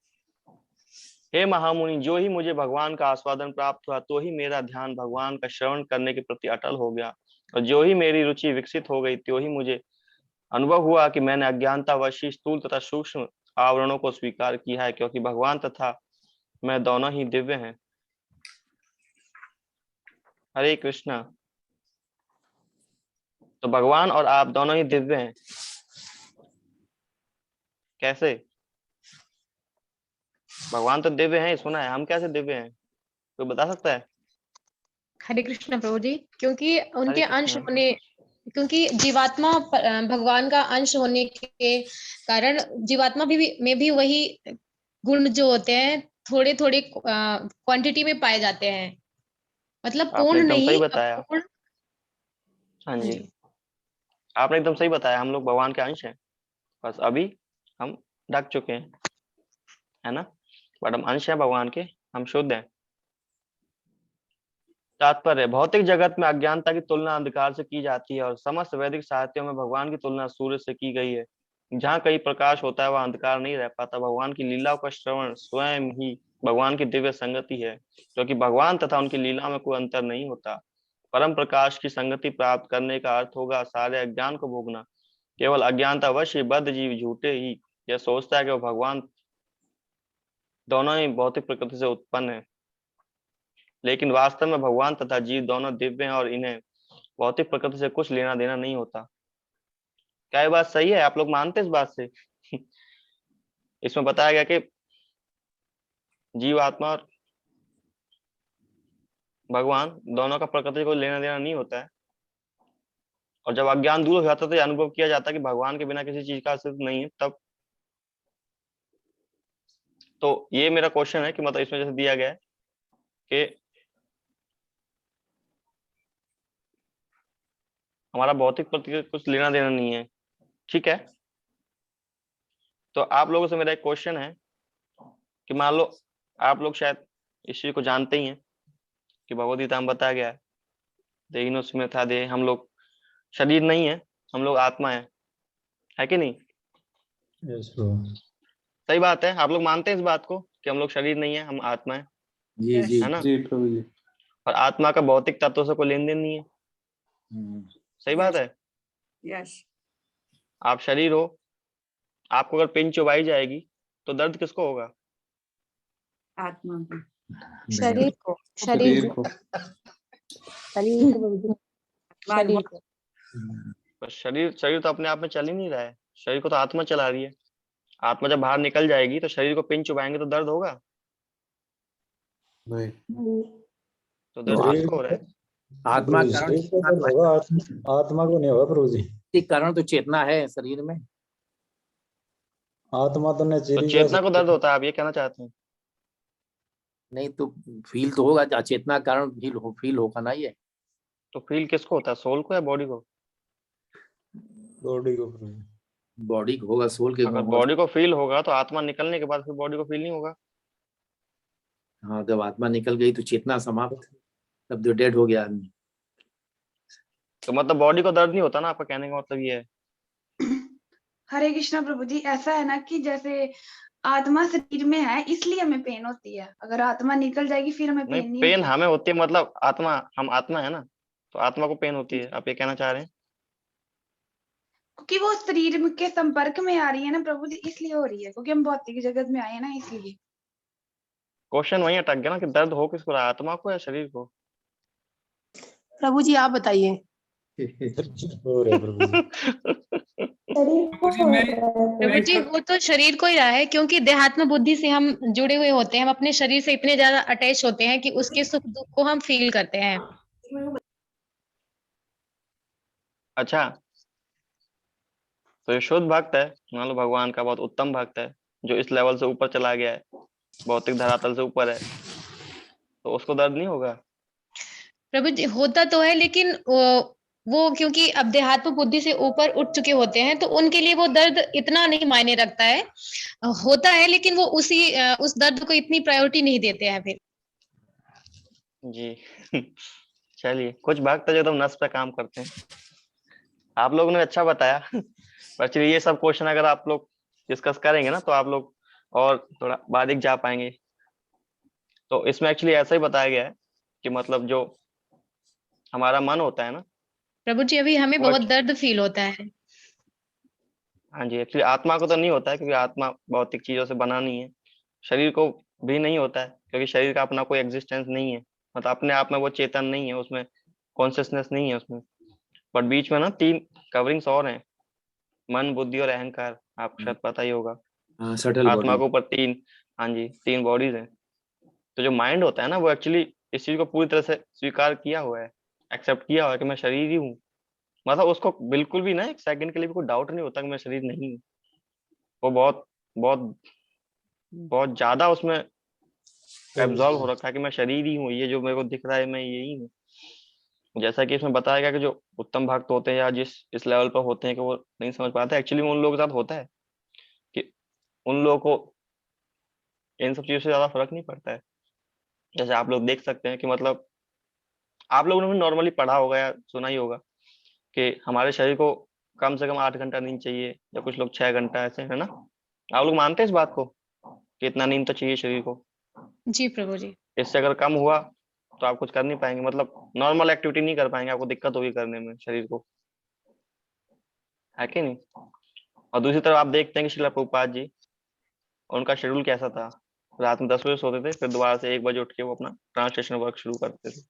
हे महामुनि, जो ही मुझे भगवान का आस्वादन प्राप्त हुआ तो ही मेरा ध्यान भगवान का श्रवण करने के प्रति अटल हो गया, और जो ही मेरी रुचि विकसित हो गई तो ही मुझे अनुभव हुआ कि मैंने अज्ञानतावश स्थूल तथा सूक्ष्म आवरणों को स्वीकार किया है, क्योंकि भगवान तथा मैं दोनों ही दिव्य हैं। हरे कृष्णा। तो भगवान और आप दोनों ही दिव्य हैं। कैसे? भगवान तो दिव्य हैं, सुना है, हम कैसे दिव्य हैं? कोई बता सकता है? हरे कृष्ण प्रभु जी, क्योंकि उनके अंश होने, क्योंकि जीवात्मा भगवान का अंश होने के कारण जीवात्मा में भी वही गुण जो होते हैं थोड़े थोड़े क्वांटिटी में पाए जाते हैं, मतलब पूर्ण नहीं। सही बताया। हाँ जी, आपने एकदम सही बताया, हम लोग भगवान के अंश हैं, बस अभी हम ढक चुके हैं, है ना, बट हम अंश हैं भगवान के, हम शुद्ध हैं। तात्पर्य, भौतिक जगत में अज्ञानता की तुलना अंधकार से की जाती है और समस्त वैदिक साहित्यों में भगवान की तुलना सूर्य से की गई है। जहाँ कहीं प्रकाश होता है वह अंधकार नहीं रह पाता। भगवान की लीलाओं का श्रवण स्वयं ही भगवान की दिव्य संगति है, क्योंकि भगवान तथा उनकी लीला में कोई अंतर नहीं होता। परम प्रकाश की संगति प्राप्त करने का अर्थ होगा सारे अज्ञान को भोगना। केवल अज्ञानतावश ही बद्ध जीव झूठे ही यह सोचता है कि वो भगवान दोनों ही भौतिक प्रकृति से उत्पन्न है, लेकिन वास्तव में भगवान तथा जीव दोनों दिव्य हैं और इन्हें भौतिक प्रकृति से कुछ लेना देना नहीं होता। क्या ये बात सही है? आप लोग मानते हैं इस बात से? इसमें बताया गया कि जीव आत्मा और भगवान दोनों का प्रकृति को लेना देना नहीं होता है, और जब अज्ञान दूर हो जाता है तो अनुभव किया जाता है कि भगवान के बिना किसी चीज का अस्तित्व नहीं है। तब तो ये मेरा क्वेश्चन है कि मतलब इसमें जैसे दिया गया है कि हमारा भौतिक प्रति कुछ लेना देना नहीं है, ठीक है। तो आप लोगों से मेरा एक क्वेश्चन है कि मान लो आप लोग शायद इस चीज को जानते ही हैं कि भगवद गीता में बताया गया है, देहिनो स्मृता दे, हम लोग शरीर नहीं है, हम लोग आत्मा है कि नहीं? सही बात है, आप लोग मानते हैं इस बात को कि हम लोग शरीर नहीं है, हम आत्मा है? जी जी, है ना? जी प्रभु जी। और आत्मा का भौतिक तत्वों से कोई लेन देन नहीं है, सही बात है? यस। आप शरीर हो, आपको अगर पिन चुभाई जाएगी तो दर्द किसको होगा? आत्मा को। शरीर को शरीर को शरीर को शरीर को पर शरीर शरीर तो अपने आप में चल ही नहीं रहा है, शरीर को तो आत्मा चला रही है। आत्मा जब बाहर निकल जाएगी तो शरीर को पिन चुभाएंगे तो दर्द होगा? नहीं, तो दर्द शरीर किसको हो रहा है? आत्मा कारण शरीर को दर्द होगा, आत्मा को नहीं होगा प्रभु जी। कारण तो चेतना है शरीर में। आत्मा तो तो नचेरी चेतना को दर्द होता है, आप ये कहना चाहते हैं? नहीं तो फील तो होगा, अचेतना कारण फील होगा ना ये। तो फील किसको होता है, सोल को या बॉडी को? बॉडी को प्रभु जी। बॉडी को होगा, सोल के अगर बॉडी को फील होगा तो आत्मा निकलने के बाद फिर बॉडी को फील नहीं होगा। हाँ, जब आत्मा निकल गई तो चेतना समाप्त, तब तो डेड हो गया आदमी। तो मतलब बॉडी को दर्द नहीं होता ना, आपका कहने का मतलब ये है? हरे कृष्णा प्रभु जी, ऐसा है ना कि जैसे आत्मा शरीर में है इसलिए हमें पेन होती है, अगर आत्मा निकल जाएगी फिर हमें पेन नहीं, नहीं पेन होती। हमें होती है, मतलब आत्मा, हम आत्मा है ना, तो आत्मा को पेन होती है, आप ये कहना चाह रहे हैं? क्योंकि वो शरीर के संपर्क में आ रही है ना प्रभु जी, इसलिए हो रही है, क्योंकि हम भौतिक जगत में आए हैं ना, इसलिए। क्वेश्चन वही अटक गया ना कि दर्द हो किसको रहा है, आत्मा को या शरीर को? प्रभु जी आप बताइए। हो रहा है प्रभु जी। प्रभु जी वो तो शरीर को ही रहा है, क्योंकि देहात्म बुद्धि से हम जुड़े हुए होते हैं, हम अपने शरीर से इतने ज्यादा अटैच होते हैं कि उसके सुख दुख को हम फील करते हैं। अच्छा, तो ये शुद्ध भक्त है, मान लो भगवान का बहुत उत्तम भक्त है, जो इस लेवल से ऊपर चला गया है, भौतिक धरातल से ऊपर है, तो उसको दर्द नहीं होगा? प्रभु जी होता तो है, लेकिन वो क्योंकि अब देहात्म बुद्धि से ऊपर उठ चुके होते हैं तो उनके लिए वो दर्द इतना नहीं मायने रखता है। होता है लेकिन वो उस दर्द को इतनी प्रायोरिटी नहीं देते हैं फिर। जी चलिए, कुछ भक्त है जो एकदम नस पे काम करते हैं। आप लोगों ने अच्छा बताया पर चलिए, ये सब क्वेश्चन अगर आप लोग डिस्कस करेंगे ना तो आप लोग और थोड़ा बारीक जा पाएंगे। तो इसमें एक्चुअली ऐसा ही बताया गया है कि मतलब जो हमारा मन होता है ना, प्रभु जी अभी हमें वो बहुत दर्द फील होता है। हाँ जी, एक्चुअली आत्मा को तो नहीं होता है क्योंकि आत्मा भौतिक चीजों से बना नहीं है। शरीर को भी नहीं होता है क्योंकि शरीर का अपना कोई एग्जिस्टेंस नहीं है, मतलब अपने आप में वो चेतन नहीं है, उसमें कॉन्शियसनेस नहीं है उसमें। बट बीच में ना 3 कवरिंग्स और हैं, मन, बुद्धि और अहंकार, आपको शायद पता ही होगा। सटल आत्मा बॉडी। के ऊपर 3, हाँ जी, 3 बॉडीज हैं। तो जो माइंड होता है ना, वो एक्चुअली इस चीज को पूरी तरह से स्वीकार किया हुआ है, एक्सेप्ट किया हुआ है कि मैं शरीर ही हूँ। मतलब उसको बिल्कुल भी ना एक सेकंड के लिए भी कोई डाउट नहीं होता कि मैं शरीर नहीं हूँ। वो बहुत बहुत बहुत ज्यादा उसमें एब्जॉर्व हो रखा है कि मैं शरीर ही हूँ, ये जो मेरे को दिख रहा है मैं यही हूँ। जैसा कि इसमें बताया गया कि जो उत्तम भक्त होते हैं या जिस इस लेवल पर होते हैं कि वो नहीं समझ पाते, एक्चुअली उन लोगों के साथ होता है कि उन लोगों को इन सब चीजों से ज्यादा फर्क नहीं पड़ता है। जैसे आप लोग देख सकते हैं कि मतलब आप लोगों ने भी नॉर्मली पढ़ा होगा या सुना ही होगा कि हमारे शरीर को कम से कम 8 घंटा नींद चाहिए, या कुछ लोग 6 घंटा, ऐसे है ना? आप लोग मानते हैं इस बात को कि इतना नींद तो चाहिए शरीर को? जी प्रभु जी। इससे अगर कम हुआ तो आप कुछ कर नहीं पाएंगे, मतलब नॉर्मल एक्टिविटी नहीं कर पाएंगे, आपको दिक्कत होगी करने में शरीर को, है कि नहीं? और दूसरी तरफ आप देखते हैं कि श्रील प्रभुपाद जी, उनका शेड्यूल कैसा था, रात में 10 बजे सोते थे, फिर दोबारा से 1 बजे उठ के वो अपना ट्रांसलेशन वर्क शुरू करते थे।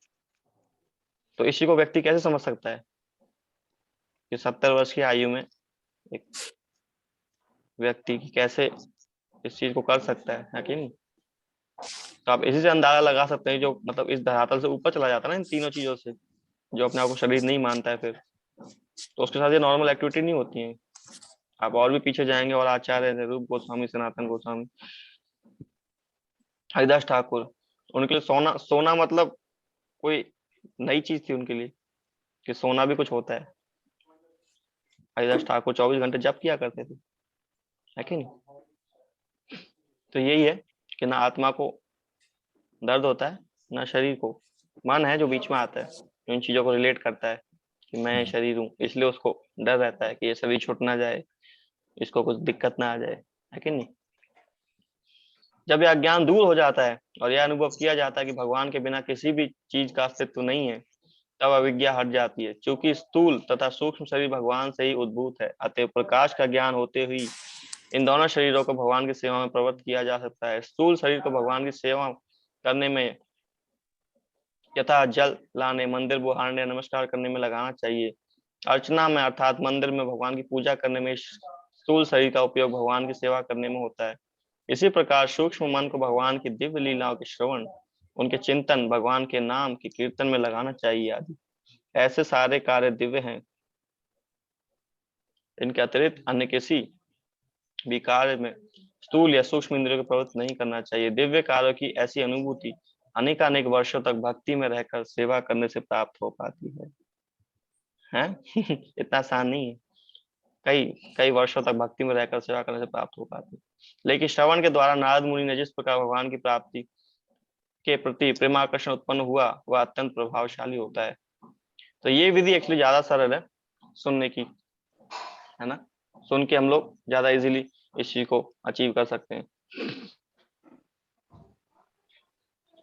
तो इसी को व्यक्ति कैसे समझ सकता है कि 70 वर्ष की आयु में एक व्यक्ति की कैसे इस चीज को कर सकता है कि नहीं? तो आप इसी से अंदाजा लगा सकते हैं, जो मतलब इस धरातल से ऊपर चला जाता है ना इन तीनों चीजों से, जो अपने आप को शरीर नहीं मानता है, फिर तो उसके साथ ये नॉर्मल एक्टिविटी नहीं होती है। आप और भी पीछे जाएंगे और आचार्य रूप गोस्वामी, सनातन गोस्वामी, हरिदास ठाकुर, उनके लिए सोना मतलब कोई नई चीज थी उनके लिए कि सोना भी कुछ होता है। हरिदास ठाकुर 24 घंटे जप किया करते थे, है कि नहीं? तो यही है कि ना आत्मा को दर्द होता है ना शरीर को, मन है जो बीच में आता है, जो इन चीजों को रिलेट करता है कि मैं शरीर हूँ, इसलिए उसको डर रहता है कि ये शरीर छूट ना जाए, इसको कुछ दिक्कत ना आ जाए, है कि नहीं? जब यह अज्ञान दूर हो जाता है और यह अनुभव किया जाता है कि भगवान के बिना किसी भी चीज का अस्तित्व नहीं है, तब अविज्ञा हट जाती है। चूंकि स्थूल तथा सूक्ष्म शरीर भगवान से ही उद्भूत है, अतः प्रकाश का ज्ञान होते हुए इन दोनों शरीरों को भगवान की सेवा में प्रवृत्त किया जा सकता है। स्थूल शरीर को भगवान की सेवा करने में यथा जल लाने, मंदिर बुहारने, नमस्कार करने में लगाना चाहिए। अर्चना में अर्थात मंदिर में भगवान की पूजा करने में स्थूल शरीर का उपयोग भगवान की सेवा करने में होता है। इसी प्रकार सूक्ष्म मन को भगवान की दिव्य लीलाओं के श्रवण, उनके चिंतन, भगवान के नाम के कीर्तन में लगाना चाहिए आदि। ऐसे सारे कार्य दिव्य हैं। इनके अतिरिक्त अन्य किसी भी कार्य में स्थूल या सूक्ष्म इंद्रियों को प्रवृत्त नहीं करना चाहिए। दिव्य कार्यों की ऐसी अनुभूति अनेकानेक वर्षों तक भक्ति में रहकर सेवा करने से प्राप्त हो पाती है। इतना आसान नहीं है, कई वर्षों तक भक्ति में रहकर सेवा करने से प्राप्त हो पाती है। लेकिन श्रवण के द्वारा नारद मुनि ने जिस प्रकार भगवान की प्राप्ति के प्रति प्रेमाकर्षण उत्पन्न हुआ, वह अत्यंत प्रभावशाली होता है। तो ये विधि एक्चुअली ज्यादा सरल है सुनने की, है ना। सुन के हम लोग ज्यादा इजीली इस चीज को अचीव कर सकते हैं।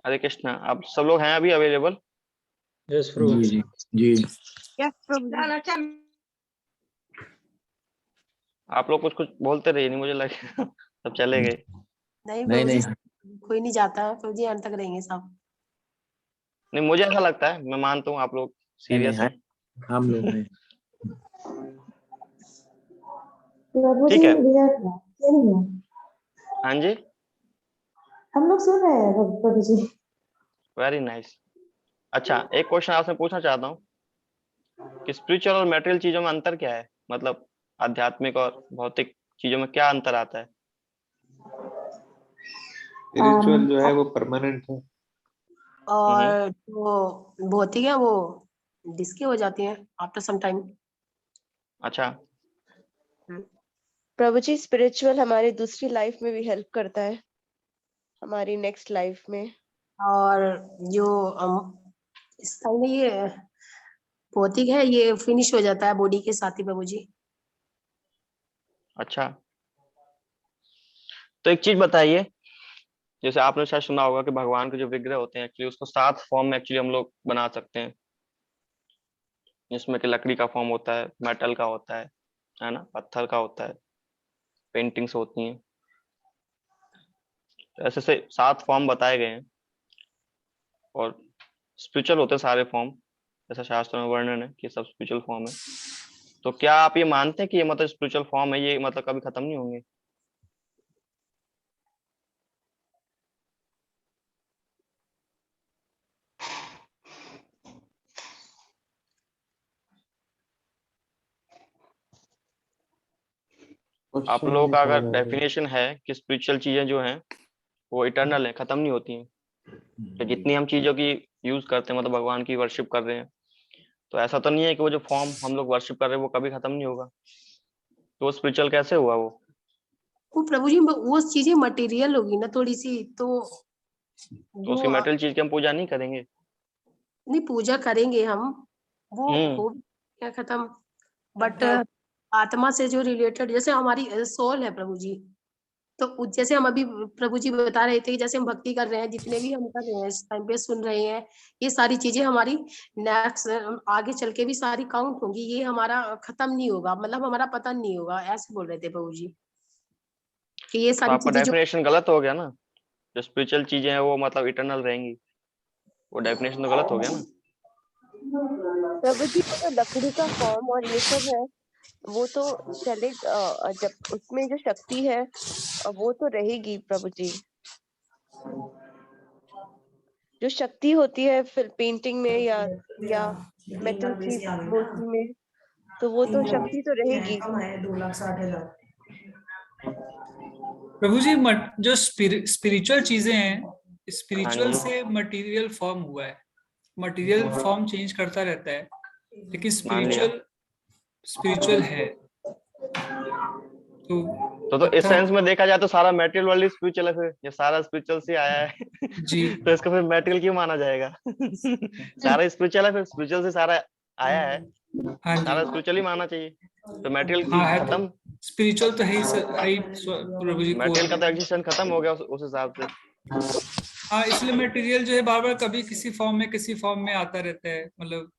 हरे कृष्णा। आप सब लोग हैं अभी अवेलेबल? यस प्रभु जी जी। यस प्रभु। आप लोग कुछ बोलते रहिए, नहीं मुझे लगे सब चले गए। नहीं, कोई नहीं जाता प्रभु जी, अंत तक रहेंगे सब। नहीं, मुझे ऐसा लगता है, मैं मानता हूँ आप लोग सीरियस हैं। हम लोग हैं। ठीक है। हाँ जी, हम लोग सुन रहे हैं प्रभु जी। Very nice. अच्छा, एक क्वेश्चन आपसे पूछना चाहता हूँ कि स्पिरिचुअल और मटेरियल चीजों में अंतर क्या है? मतलब आध्यात्मिक और भौतिक चीजों में क्या अंतर आता है? स्पिरिचुअल जो है वो परमानेंट है, और वो भौतिक है वो डिस्के हो जाती हैं आफ्टर सम टाइम। अच्छा, प्रभु जी स्पिरिचुअल हमारी दूसरी लाइफ में भी हेल्प करता है, हमारी नेक्स्ट लाइफ में। और जो इस टाइम में ये भौतिक है, ये फिनिश हो जाता है बॉडी के साथ ही प्रभु जी। अच्छा, तो एक चीज बताइए, जैसे आपने शायद सुना होगा कि भगवान के जो विग्रह होते हैं एक्चुअली उसको 7 फॉर्म में एक्चुअली हम लोग बना सकते हैं, जिसमें कि लकड़ी का फॉर्म होता है, मेटल का होता है ना, पत्थर का होता है, पेंटिंग्स होती हैं। तो ऐसे से 7 फॉर्म बताए गए हैं और स्पिरिचुअल होते हैं सारे फॉर्म, जैसा शास्त्रों में वर्णन है कि सब स्पिरिचुअल फॉर्म है। तो क्या आप ये मानते हैं कि ये मतलब स्पिरिचुअल फॉर्म है, ये मतलब कभी खत्म नहीं होंगे? आप लोगों का अगर डेफिनेशन है कि स्पिरिचुअल चीजें जो हैं वो इटर्नल है, खत्म नहीं होती हैं, तो जितनी हम चीजों की यूज करते हैं मतलब भगवान की वर्शिप कर रहे हैं, तो ऐसा तो नहीं है कि वो जो फॉर्म हम लोग वर्शिप कर रहे हैं वो कभी खत्म नहीं होगा? तो वो स्पिरिचुअल कैसे हुआ? वो प्रभु जी वो चीजें मटेरियल होगी ना थोड़ी सी, तो उसकी मटेरियल चीज की हम पूजा नहीं करेंगे? नहीं, पूजा करेंगे हम, वो हो क्या खत्म, बट आत्मा से जो रिलेटेड, जैसे हमारी सोल है प्रभु जी, तो जैसे हम अभी प्रभु जी बता रहे थे कि जैसे हम भक्ति कर रहे हैं, जितने भी हम कर रहे हैं इस टाइम पे सुन रहे हैं, ये सारी चीजें हमारी नेक्स्ट आगे चल के भी सारी काउंट होंगी, ये हमारा खत्म नहीं होगा, मतलब हमारा पतन नहीं होगा, ऐसे बोल रहे थे प्रभु जी कि ये सारी चीजें। डेफिनेशन गलत हो गया ना, जो स्पिरिचुअल चीजें हैं वो मतलब इटर्नल रहेंगी, वो डेफिनेशन तो गलत हो गया ना। प्रभु जी तो लकड़ी का फॉर्म और ये सब है, वो तो चले, जब उसमें जो शक्ति है वो तो रहेगी प्रभु जी। जो शक्ति होती है फिर पेंटिंग में या मेटल की मूर्ति में, तो वो तो शक्ति तो रहेगी। 2,60,000 प्रभु जी जो स्पिरिचुअल चीजें हैं, स्पिरिचुअल से मटेरियल फॉर्म हुआ है, मटेरियल फॉर्म चेंज करता रहता है, लेकिन स्पिरिचुअल है। तो इस सेंस में देखा जाए तो सारा मटेरियल वर्ल्ड स्पिरिचुअल है, फिर ये सारा स्पिरिचुअल से आया है जी। तो इसको फिर मटेरियल क्यों माना जाएगा? सारा स्पिरिचुअल है, फिर स्पिरिचुअल से सारा आया है, सारा स्पिरिचुअली माना चाहिए। तो मटेरियल खत्म, स्पिरिचुअल तो है ही प्रभु जी, मटेरियल का तो एग्जिस्टेंस खत्म हो गया उस हिसाब से। हाँ, इसलिए मटेरियल जो है बार बार कभी किसी फॉर्म में आता रहता है, मतलब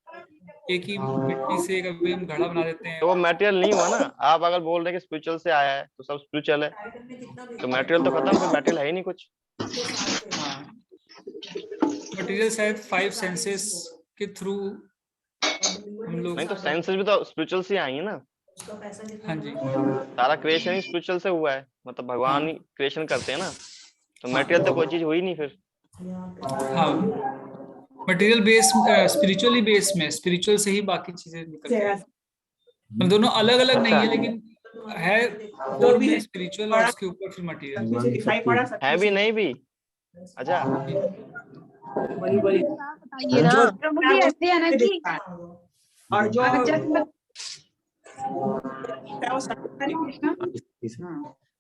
एक ही मिट्टी से कभी हम घड़ा बना देते हैं। तो वो मटेरियल नहीं हुआ ना। आप अगर बोल रहे हैं कि स्पिरिचुअल से आया है तो सब स्पिरिचुअल है, तो मटेरियल तो खत्म, फिर मटेरियल है ही नहीं कुछ। मटेरियल शायद 5 सेंसेस के थ्रू हम लोग। नहीं तो सेंसेस भी तो स्पिरिचुअल से आई है ना। हाँ जी, सारा क्रिएशन ही स्पिरिचुअल से हुआ है, मतलब भगवान ही क्रिएशन करते हैं ना, तो मटेरियल तो कोई चीज हुई नहीं फिर। हाँ, मटेरियल बेस स्पिरिचुअली बेस में, स्पिरिचुअल से ही बाकी चीजें निकलती हैं। हम दोनों अलग अलग नहीं है, लेकिन है कोर में स्पिरिचुअल और उसके ऊपर फिर मटेरियल है भी नहीं भी। अच्छा, बताइए ना प्रभु जी, ऐसे है ना कि और जो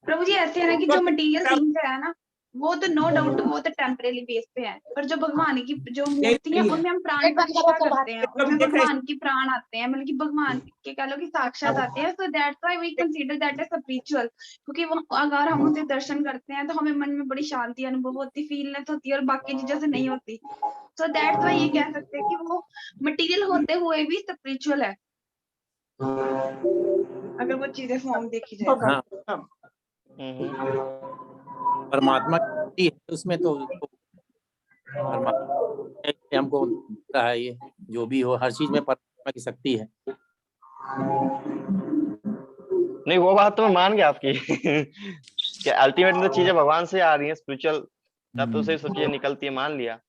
प्रभु जी ऐसे है ना कि जो मटेरियल थिंग्स है ना, वो तो नो डाउट वो तो टेम्परेरी बेस पे है, पर जो भगवान की जो मूर्ति है उनमें हम प्राण प्रतिष्ठा करते हैं, उसमें भगवान की प्राण आते हैं, मतलब कि भगवान के कह लो कि साक्षात आते हैं। So that's why we consider that as spiritual, क्योंकि वो अगर हम उनसे दर्शन करते हैं तो हमें मन में बड़ी शांति अनुभव होती, फीलनेस होती है, और बाकी चीजों से नहीं होती। सो दैट्स व्हाई ये कह सकते हैं कि वो मटेरियल होते हुए भी स्पिरिचुअल है, अगर वो चीजें फॉर्म देखी जाए। परमात्मा की है उसमें, तो परमात्मा हमको दिखता है, ये जो भी हो हर चीज में परमात्मा की शक्ति है। नहीं वो बात तो मैं मान गया आपकी कि अल्टीमेटली तो चीजें भगवान से आ रही हैं, स्पिरिचुअल तत्व से सब चीजें निकलती है, मान लिया।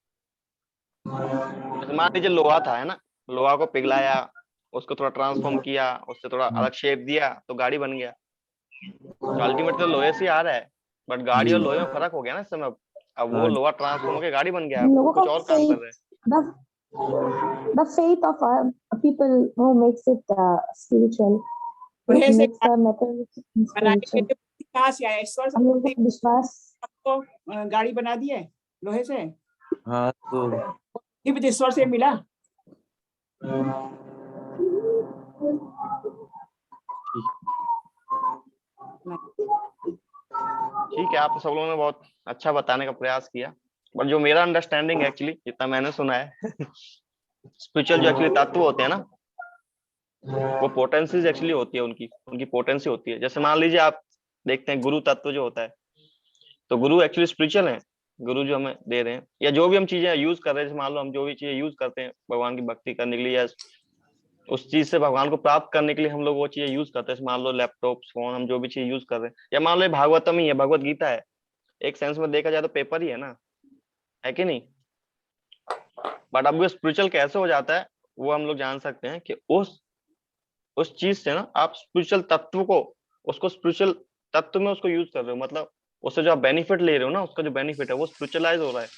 मान लीजिए लोहा था, है ना, लोहा को पिघलाया, उसको थोड़ा ट्रांसफॉर्म किया, उससे थोड़ा अलग शेप दिया तो गाड़ी बन गया। तो अल्टीमेटली तो लोहे से आ रहा है, बट गाड़ी और लोहे में फर्क हो गया ना इस समय। अब वो लोहा ट्रांसफॉर्म होकर गाड़ी बन गया, वो कुछ और काम कर रहे हैं। The faith of people who makes it spiritual, लोहे से makes the metal spiritual. कहाँ से आया? ईश्वर हम लोग का विश्वास आपको गाड़ी बना दी है लोहे से। हाँ, तो ये भी ईश्वर से मिला। ठीक है, आप सब लोगों ने बहुत अच्छा बताने का प्रयास किया, बट जो मेरा अंडरस्टैंडिंग एक्चुअली जितना मैंने सुना है स्पिरिचुअल जो एक्चुअली तत्व होते हैं ना, वो पोटेंसीज एक्चुअली होती है, उनकी पोटेंसी होती है। जैसे मान लीजिए आप देखते हैं गुरु तत्व जो होता है, तो गुरु एक्चुअली स्पिरिचुअल है। गुरु जो हमें दे रहे हैं या जो भी हम चीजें यूज कर रहे हैं, जैसे मान लो हम जो भी चीजें यूज करते हैं भगवान की भक्ति करने के लिए या उस चीज से भगवान को प्राप्त करने के लिए हम लोग वो चीजें यूज करते हैं। मान लो लैपटॉप, फोन, हम जो भी चीज यूज कर रहे हैं, या मान लो भागवतम ही है, भगवत गीता है, एक सेंस में देखा जाए तो पेपर ही है ना, है कि नहीं। बट अब वो स्पिरिचुअल कैसे हो जाता है वो हम लोग जान सकते हैं कि उस चीज से ना आप स्पिरिचुअल तत्व को, उसको स्पिरिचुअल तत्व में उसको यूज कर रहे हो, मतलब उससे जो आप बेनिफिट ले रहे हो ना, उसका जो बेनिफिट है वो स्पिरिचुअलाइज हो रहा है।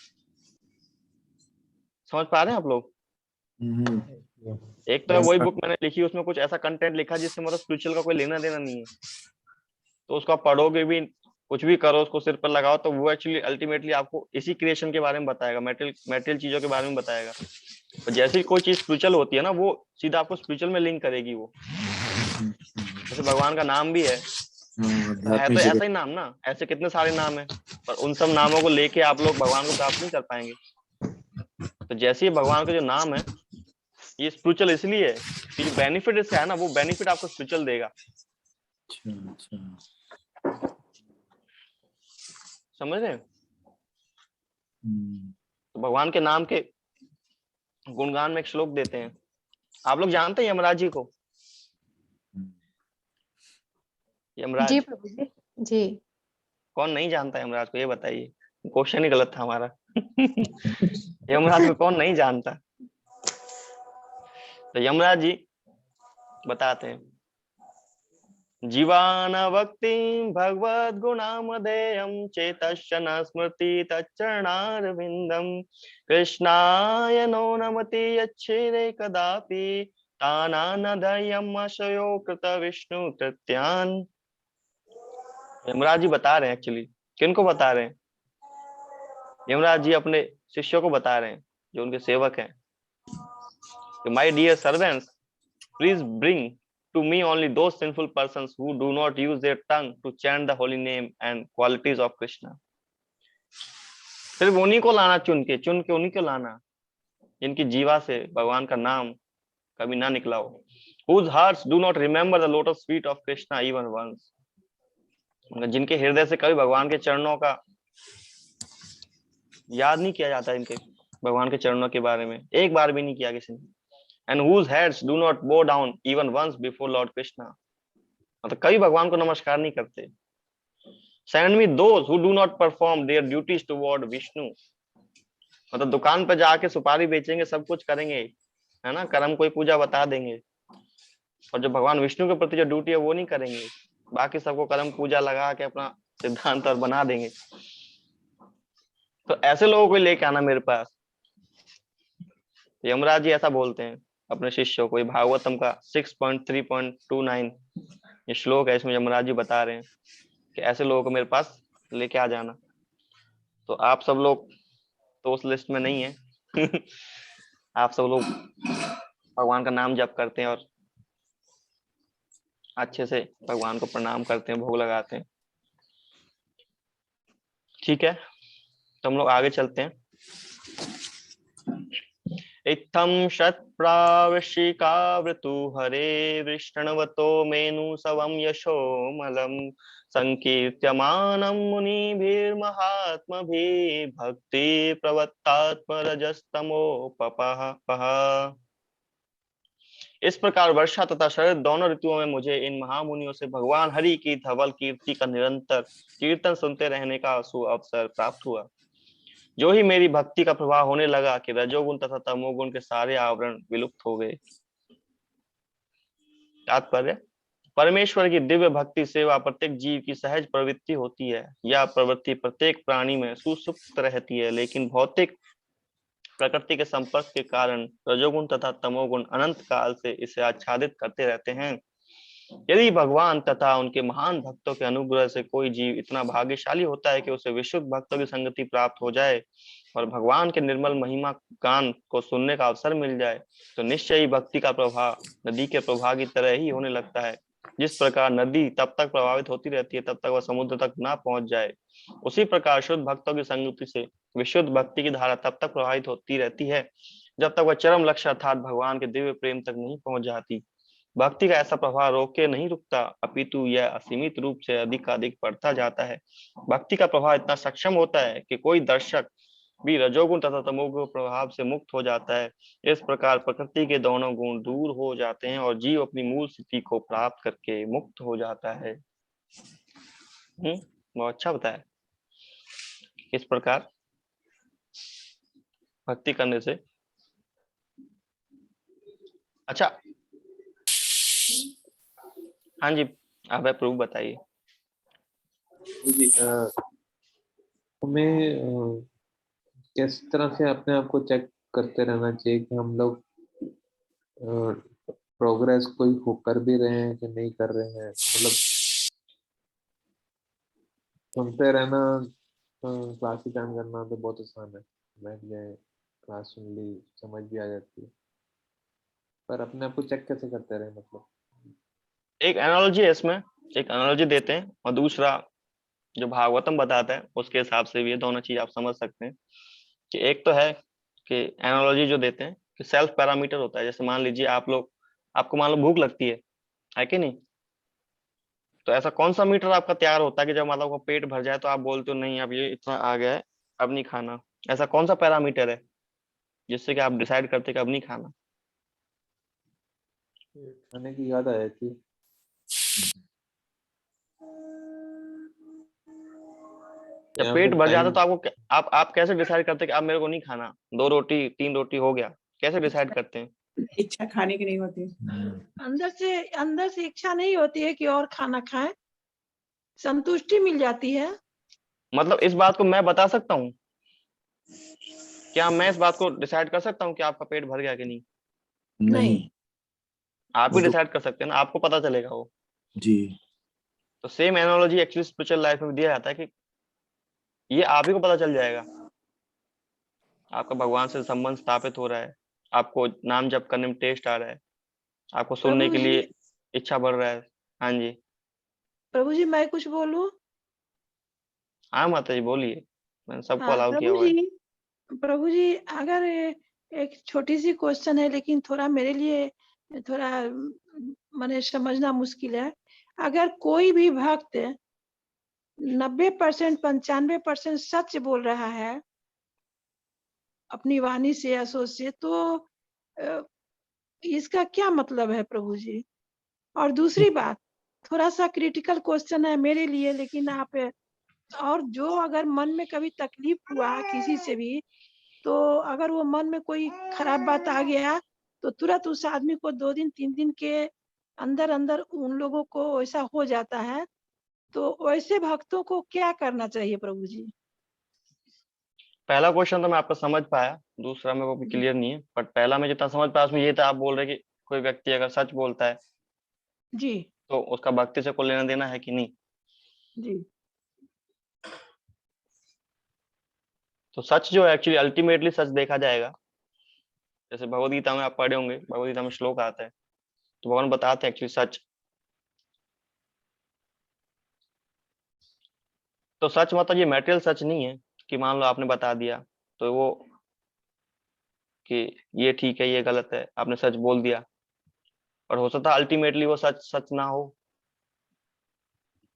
समझ पा रहे हैं आप लोग? एक तो वही बुक मैंने लिखी, उसमें कुछ ऐसा कंटेंट लिखा जिससे मतलब स्पिरिचुअल का कोई लेना देना नहीं है, तो उसको आप पढ़ोगे भी, कुछ भी करो, उसको सिर पर लगाओ, तो वो एक्चुअली अल्टीमेटली आपको इसी क्रिएशन के बारे में बताएगा, मेटेरियल चीजों के बारे में बताएगा। तो जैसे ही कोई चीज स्पिरिचुअल होती है ना, वो सीधा आपको स्पिरिचुअल में लिंक करेगी। वो जैसे भगवान का नाम भी है तो ऐसा ही नाम ना, ऐसे कितने सारे नाम है, पर उन सब नामों को लेके आप लोग भगवान को प्राप्त नहीं कर पाएंगे। तो जैसे ही भगवान का जो नाम है ये स्पिरिचुअल इसलिए है कि जो बेनिफिट इससे है ना, वो बेनिफिट आपको स्पिरिचुअल देगा। समझ रहे हैं? तो भगवान के नाम के गुणगान में एक श्लोक देते हैं, आप लोग जानते हैं यमराज जी को? यमराज जी प्रभु जी। जी कौन नहीं जानता है यमराज को, ये बताइए, क्वेश्चन ही गलत था हमारा यमराज को कौन नहीं जानता? तो यमराज जी बताते हैं, जीवान भक्ति भगवद गुणामधेयम चेतस्य न स्मृति तच्चरणारविंदम कृष्णाय नो नमति यच्छेदे कदापि तानानदयम अशयो कृत विष्णु कृत्यान। यमराज जी बता रहे हैं, एक्चुअली किनको बता रहे हैं? यमराज जी अपने शिष्यों को बता रहे हैं जो उनके सेवक हैं, my dear servants, please bring to me only those sinful persons who do not use their tongue to chant the holy name and qualities of Krishna. सिर्फ उन्हीं को लाना, चुन के उन्हीं को लाना जिनकी जीवा से भगवान का नाम कभी ना निकला हो। Whose hearts do not remember the lotus feet of Krishna even once, जिनके हृदय से कभी भगवान के चरणों का याद नहीं किया जाता, इनके भगवान के चरणों के बारे में एक बार भी नहीं किया किसी ने। And whose heads do not bow down even once before Lord Krishna, मतलब कभी भगवान को नमस्कार नहीं करते। Send me those who do not perform their duties toward Vishnu, मतलब दुकान पर जाके सुपारी बेचेंगे, सब कुछ करेंगे, है ना, कर्म कोई पूजा बता देंगे, और जो भगवान विष्णु के प्रति जो ड्यूटी है वो नहीं करेंगे, बाकी सबको कर्म पूजा लगा के अपना सिद्धांत और बना देंगे। तो ऐसे लोगों को लेके आना मेरे पास। यमराज जी ऐसा बोलते हैं अपने शिष्यों को। ये भागवतम का 6.3.29 ये श्लोक है, इसमें यमराज जी बता रहे हैं कि ऐसे लोगों को मेरे पास लेके आ जाना। तो आप सब लोग तो उस लिस्ट में नहीं है आप सब लोग भगवान का नाम जप करते हैं और अच्छे से भगवान को प्रणाम करते हैं, भोग लगाते हैं। ठीक है, तो हम लोग आगे चलते हैं। इत्थं शतप्रावशिकावृतु हरे वृष्णवतो मेनु सवं यशोमलं संकीर्त्यमानं मुनिभिर्महात्मभिः भक्ति प्रवत्तात्मरजस्तमोपपः। इस प्रकार वर्षा तथा शरद दोनों ऋतुओं में मुझे इन महामुनियों से भगवान हरि की धवल कीर्ति का निरंतर कीर्तन सुनते रहने का सुअवसर प्राप्त हुआ। जो ही मेरी भक्ति का प्रभाव होने लगा कि रजोगुण तथा तमोगुण के सारे आवरण विलुप्त हो गए। तात्पर्य, परमेश्वर की दिव्य भक्ति सेवा प्रत्येक जीव की सहज प्रवृत्ति होती है। यह प्रवृत्ति प्रत्येक प्राणी में सुसुप्त रहती है, लेकिन भौतिक प्रकृति के संपर्क के कारण रजोगुण तथा तमोगुण अनंत काल से इसे आच्छादित करते रहते हैं। यदि भगवान तथा उनके महान भक्तों के अनुग्रह से कोई जीव इतना भाग्यशाली होता है कि उसे विशुद्ध भक्तों की संगति प्राप्त हो जाए और भगवान के निर्मल महिमा गान को सुनने का अवसर मिल जाए, तो निश्चय ही भक्ति का प्रवाह नदी के प्रवाह की तरह ही होने लगता है। जिस प्रकार नदी तब तक प्रभावित होती रहती है तब तक वह समुद्र तक ना पहुंच जाए, उसी प्रकार शुद्ध भक्तों की संगति से विशुद्ध भक्ति की धारा तब तक प्रभावित होती रहती है जब तक वह चरम लक्ष्य अर्थात भगवान के दिव्य प्रेम तक नहीं पहुंच जाती। भक्ति का ऐसा प्रभाव रोके नहीं रुकता, अपितु यह असीमित रूप से अधिक बढ़ता जाता है। भक्ति का प्रभाव इतना सक्षम होता है कि कोई दर्शक भी रजोगुण तथा तमोगुण प्रभाव से मुक्त हो जाता है। इस प्रकार प्रकृति के दोनों गुण दूर हो जाते हैं और जीव अपनी मूल स्थिति को प्राप्त करके मुक्त हो जाता है। बहुत अच्छा बताया। इस प्रकार भक्ति करने से अच्छा। हाँ जी, आप प्रूफ बताइए। हमें किस तरह से अपने आप को चेक करते रहना चाहिए कि हम लोग प्रोग्रेस कोई कर भी रहे हैं कि नहीं कर रहे हैं। मतलब सुनते रहना, क्लास अटेंड करना तो बहुत आसान है, बैठ गए क्लास सुन ली, समझ भी आ जाती है, पर अपने आप को चेक कैसे करते रहे? मतलब एक एनालॉजी है इसमें, एक एनालॉजी देते हैं और दूसरा जो भागवतम बताता है उसके हिसाब से भी ये दोनों चीज आप समझ सकते हैं कि एक तो है कि एनालॉजी जो देते हैं कि सेल्फ पैरामीटर होता है। जैसे मान लीजिए आपको मान लो भूख लगती है कि नहीं, तो ऐसा कौन सा मीटर आपका तैयार होता है कि जब मतलब आपका पेट भर जाए तो आप बोलते हो नहीं अब ये इतना आ गया है, अब नहीं खाना। ऐसा कौन सा पैरामीटर है जिससे कि आप डिसाइड करते कि अब नहीं खाना? खाने की याद आ जाती है। जब पेट भर जाता तो आपको आप कैसे डिसाइड करते कि अब मेरे को नहीं खाना, 2 रोटी 3 रोटी हो गया, कैसे डिसाइड करते हैं? इच्छा खाने की नहीं होती, अंदर से इच्छा नहीं होती है कि और खाना खाएं, संतुष्टि मिल जाती है। मतलब इस बात को मैं बता सकता हूँ? क्या मैं इस बात को डिसाइड कर सकता हूँ कि आपका पेट भर गया कि नहीं? नहीं, आप भी डिसाइड कर सकते हैं ना, आपको पता चलेगा वो जी। तो same analogy actually spiritual life में दिया जाता है कि ये आप ही को पता चल जाएगा। आपका भगवान से संबंध स्थापित हो रहा है, आपको नाम जप करने में टेस्ट आ रहा है, आपको सुनने के लिए इच्छा बढ़ रहा है। हाँ जी प्रभु जी, मैं कुछ बोलूं? हाँ माता जी बोलिए, मैंने सबको हाँ, अलाउ किया हुआ है। प्रभु जी अगर एक छोटी सी क्वेश्चन है लेकिन थोड़ा मेरे लिए थोड़ा माने समझना मुश्किल है। अगर कोई भी भक्त 90% 95% सच बोल रहा है अपनी वाणी से या सोच से, तो इसका क्या मतलब है प्रभु जी? और दूसरी बात, थोड़ा सा क्रिटिकल क्वेश्चन है मेरे लिए, लेकिन आप और जो अगर मन में कभी तकलीफ हुआ किसी से भी, तो अगर वो मन में कोई खराब बात आ गया तो तुरंत उस आदमी को 2 दिन 3 दिन के अंदर अंदर उन लोगों को ऐसा हो जाता है, तो वैसे भक्तों को क्या करना चाहिए प्रभु जी? पहला क्वेश्चन तो मैं आपका समझ पाया, दूसरा मेरे को भी क्लियर नहीं है, बट पहला मैं जितना समझ पाया उसमें ये था, आप बोल रहे कि कोई व्यक्ति अगर सच बोलता है जी तो उसका भक्ति से कोई लेना देना है कि नहीं। जी तो सच जो है एक्चुअली अल्टीमेटली सच देखा जाएगा। जैसे भगवद गीता में आप पढ़े होंगे, भगवद गीता में श्लोक आता है तो भगवान बताते हैं एक्चुअली सच। तो सच मतलब ये मैटेरियल सच नहीं है कि मान लो आपने बता दिया तो वो कि ये ठीक है ये गलत है, आपने सच बोल दिया, और हो सकता है अल्टीमेटली वो सच सच ना हो।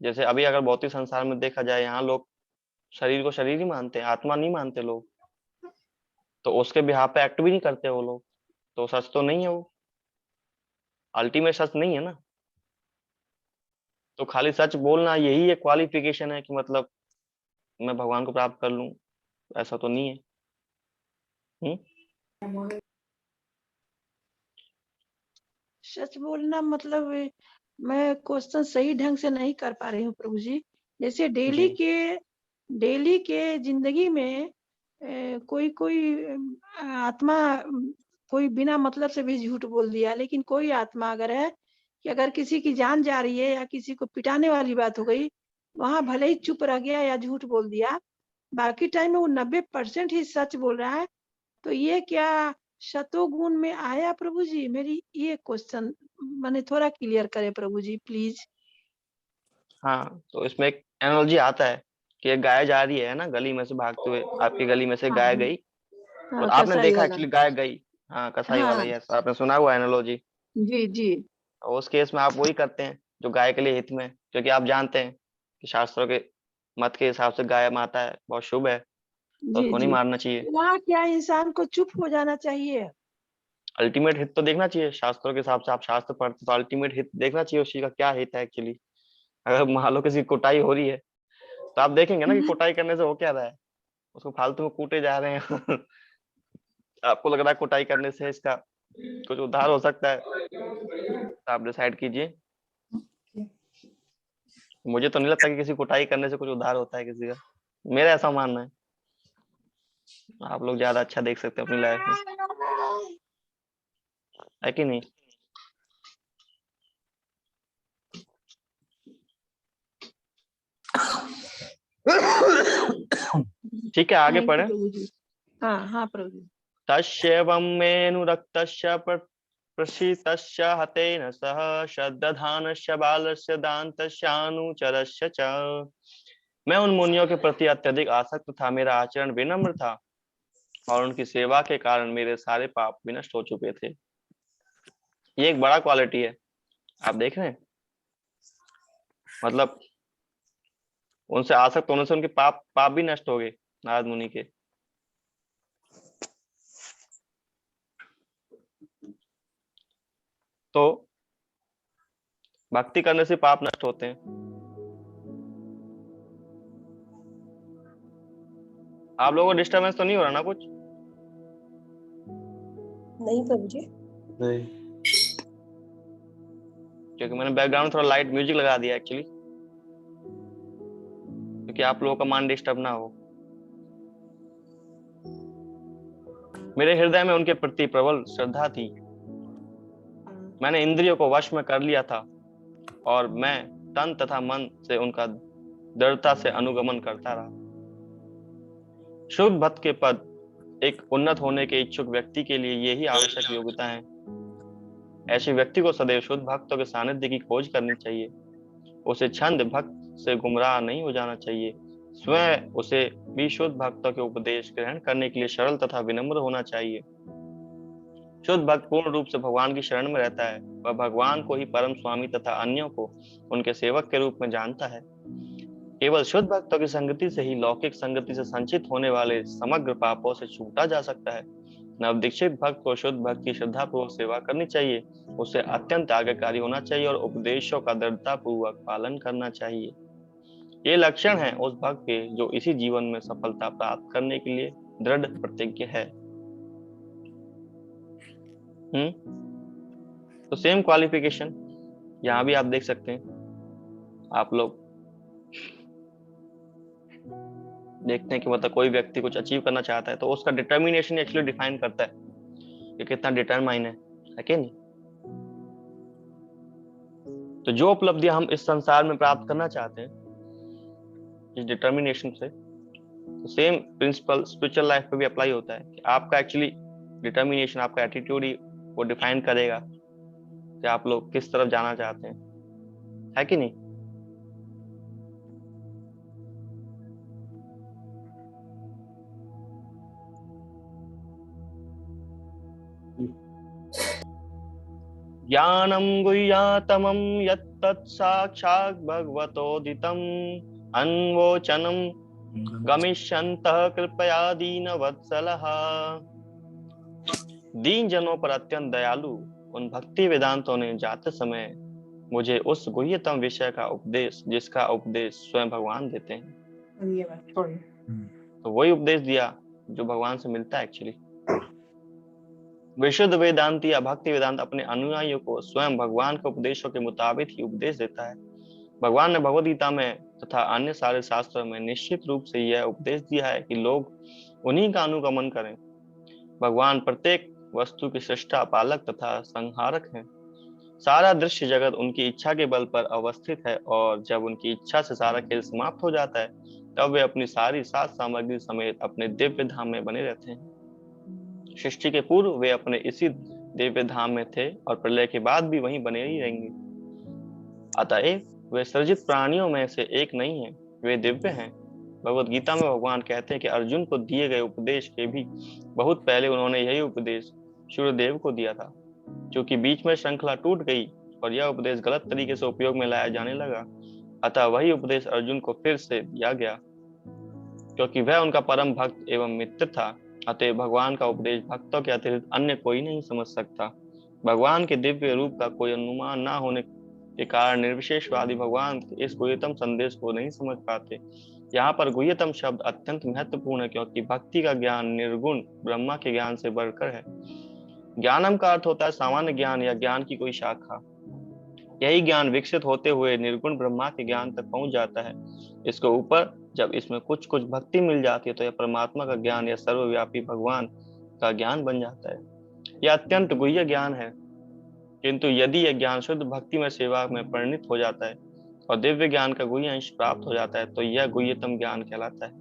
जैसे अभी अगर भौतिक संसार में देखा जाए, यहाँ लोग शरीर को शरीर ही मानते हैं, आत्मा नहीं मानते लोग, तो उसके बिहाफ पे एक्ट भी नहीं करते वो लोग, तो सच तो नहीं है वो, अल्टीमेट सच नहीं है ना। तो खाली सच बोलना यही एक क्वालिफिकेशन है कि मतलब मैं भगवान को प्राप्त कर लूं, ऐसा तो नहीं है। सच बोलना मतलब मैं क्वेश्चन सही ढंग से नहीं कर पा रही हूँ प्रभु जी। जैसे डेली के जिंदगी में कोई कोई आत्मा कोई बिना मतलब से भी झूठ बोल दिया, लेकिन कोई आत्मा अगर है कि अगर किसी की जान जा रही है या किसी को पिटाने वाली बात हो गई, वहां भले ही चुप रह गया या झूठ बोल दिया, बाकी टाइम में वो 90% ही सच बोल रहा है, तो ये क्या शतोगुण में आया प्रभु जी? मेरी ये क्वेश्चन मैंने थोड़ा क्लियर करे प्रभु जी प्लीज। हाँ, तो इसमें एक एनालॉजी आता है कि एक गाय जा रही है ना गली में से भागते हुए, आपकी गली में से गाय गई और आपने देखा एक्चुअली गाय गई, हाँ कसाई वाला, यस आपने सुना हुआ एनालॉजी। जी जी। उस केस में आप वही करते हैं जो गाय के लिए हित में, क्योंकि आप जानते हैं कि शास्त्रों के मत के हिसाब से गाय माता है, बहुत शुभ है, तो जी उसको नहीं जी। मारना चाहिए। वहाँ क्या इंसान को चुप हो जाना चाहिए? अल्टीमेट हित तो देखना चाहिए, शास्त्रों के हिसाब से आप शास्त्र पढ़ते तो अल्टीमेट हित देखना चाहिए उसी का क्या हित है एक्चुअली। अगर मान लो किसी की कुटाई हो रही है तो आप देखेंगे ना कि कुटाई करने से हो क्या रहा है, उसको फालतू में कूटे जा रहे हैं आपको लग रहा है कुटाई करने से इसका कुछ उद्धार हो सकता है, तो आप डिसाइड कीजिए। मुझे तो नहीं लगता कि किसी कुटाई करने से कुछ उद्धार होता है किसी का, मेरा ऐसा मानना है। आप लोग ज्यादा अच्छा देख सकते हैं अपनी लाइफ में, है कि नहीं? ठीक है, आगे पढ़े। हाँ हाँ प्रभु जी। तस्यैवं मेऽनुरक्तस्य प्रसीतस्य हतेन सह श्रद्धानस्य बालस्य दान्तस्यानुचरस्य च। मैं उन मुनियों के प्रति अत्यधिक आसक्त था, मेरा आचरण विनम्र था और उनकी सेवा के कारण मेरे सारे पाप विनष्ट हो चुके थे। ये एक बड़ा क्वालिटी है, आप देख रहे हैं, मतलब उनसे आसक्त होने से उनके पाप भी नष्ट हो गए नारद मुनि के। तो भक्ति करने से पाप नष्ट होते हैं। आप लोगों को डिस्टरबेंस तो नहीं हो रहा ना कुछ? नहीं प्रभु जी। नहीं, क्योंकि मैंने बैकग्राउंड थोड़ा लाइट म्यूजिक लगा दिया एक्चुअली, क्योंकि आप लोगों का मन डिस्टर्ब ना हो। मेरे हृदय में उनके प्रति प्रबल श्रद्धा थी, मैंने इंद्रियों को वश में कर लिया था और मैं तन तथा मन से उनका दृढ़ता से अनुगमन करता रहा। शुद्ध भक्त के पद एक उन्नत होने के इच्छुक व्यक्ति के लिए यही आवश्यक योग्यता है। ऐसे व्यक्ति को सदैव शुद्ध भक्तों के सानिध्य की खोज करनी चाहिए, उसे छंद भक्त से गुमराह नहीं हो जाना चाहिए, स्वयं उसे भी शुद्ध भक्तों के उपदेश ग्रहण करने के लिए सरल तथा विनम्र होना चाहिए। शुद्ध भक्त पूर्ण रूप से भगवान की शरण में रहता है। वह भगवान को ही परम स्वामी तथा अन्यों को उनके सेवक के रूप में जानता है। केवल शुद्ध भक्तों की संगति से ही लौकिक संगति से संचित होने वाले समग्र पापों से छूटा जा सकता है। नवदीक्षित भक्त को शुद्ध भक्त की श्रद्धा पूर्वक सेवा करनी चाहिए, उसे अत्यंत आज्ञाकारी होना चाहिए और उपदेशों का दृढ़ता पूर्वक पालन करना चाहिए। ये लक्षण है उस भक्त के जो इसी जीवन में सफलता प्राप्त करने के लिए दृढ़ प्रतिज्ञ है। तो सेम क्वालिफिकेशन यहाँ भी आप देख सकते हैं। आप लोग देखते हैं कि मतलब कोई व्यक्ति कुछ अचीव करना चाहता है तो उसका डिटर्मिनेशन एक्चुअली डिफाइन करता है कि कितना डिटरमाइन है कि नहीं। तो जो उपलब्धियां हम इस संसार में प्राप्त करना चाहते हैं इस डिटर्मिनेशन से, तो सेम प्रिंसिपल स्पिरिचुअल लाइफ पे भी अप्लाई होता है कि आपका एक्चुअली डिटर्मिनेशन, आपका एटीट्यूड ही वो डिफाइन करेगा कि आप लोग किस तरफ जाना चाहते हैं, है कि नहीं। ज्ञानम गुह्यतमं यत्तत् साक्षात् भगवतोदितम् अन्वोचनम गमिष्यन्तः कृपया दीन वत्सलः। दीन जनों पर अत्यंत दयालु उन भक्ति वेदांतों ने जाते समय मुझे उस गुह्यतम विषय का उपदेश, जिसका उपदेश स्वयं भगवान देते हैं, तो वही उपदेश दिया जो भगवान से मिलता है एक्चुअली। विशुद्ध वेदांती या भक्ति वेदांत अपने अनुयायियों को स्वयं भगवान के उपदेशों के मुताबिक ही उपदेश देता है। भगवान ने भगवद गीता में तथा अन्य सारे शास्त्रों में निश्चित रूप से यह उपदेश दिया है कि लोग उन्हीं का अनुगमन करें। भगवान प्रत्येक वस्तु की सृष्टा, पालक तथा संहारक हैं। सारा दृश्य जगत उनकी इच्छा के बल पर अवस्थित है और जब उनकी इच्छा से सारा खेल समाप्त हो जाता है तब वे अपनी सारी सात सामग्री समेत अपने दिव्य धाम में बने रहते हैं। सृष्टि के पूर्व वे अपने इसी दिव्य धाम में थे और प्रलय के बाद भी वहीं बने ही रहेंगे। अतएव वे सृजित प्राणियों में से एक नहीं है, वे दिव्य हैं। भगवद गीता में भगवान कहते हैं कि अर्जुन को दिए गए उपदेश के भी बहुत पहले उन्होंने यही उपदेश सूर्यदेव को दिया था। क्योंकि बीच में श्रृंखला टूट गई और यह उपदेश गलत तरीके से उपयोग में लाया जाने लगा, अतः वही उपदेश अर्जुन को फिर से दिया गया। क्योंकि वह उनका परम भक्त एवं मित्र था, अतः भगवान का उपदेश भक्तों के अतिरिक्त अन्य कोई नहीं समझ सकता। भगवान के दिव्य रूप का कोई अनुमान न होने के कारण निर्विशेषवादी भगवान के इस गुह्यतम संदेश को नहीं समझ पाते। यहाँ पर गुह्यतम शब्द अत्यंत महत्वपूर्ण है, क्योंकि भक्ति का ज्ञान निर्गुण ब्रह्मा के ज्ञान से बढ़कर है। ज्ञानम का अर्थ होता है सामान्य ज्ञान या ज्ञान की कोई शाखा। यही ज्ञान विकसित होते हुए निर्गुण ब्रह्मा के ज्ञान तक पहुंच जाता है। इसके ऊपर जब इसमें कुछ कुछ भक्ति मिल जाती है तो यह परमात्मा का ज्ञान या सर्वव्यापी भगवान का ज्ञान बन जाता है। यह अत्यंत गुह्य ज्ञान है, किंतु यदि यह ज्ञान शुद्ध भक्ति में सेवा में परिणित हो जाता है और दिव्य ज्ञान का गुह्य अंश प्राप्त हो जाता है तो यह गुह्यतम ज्ञान कहलाता है।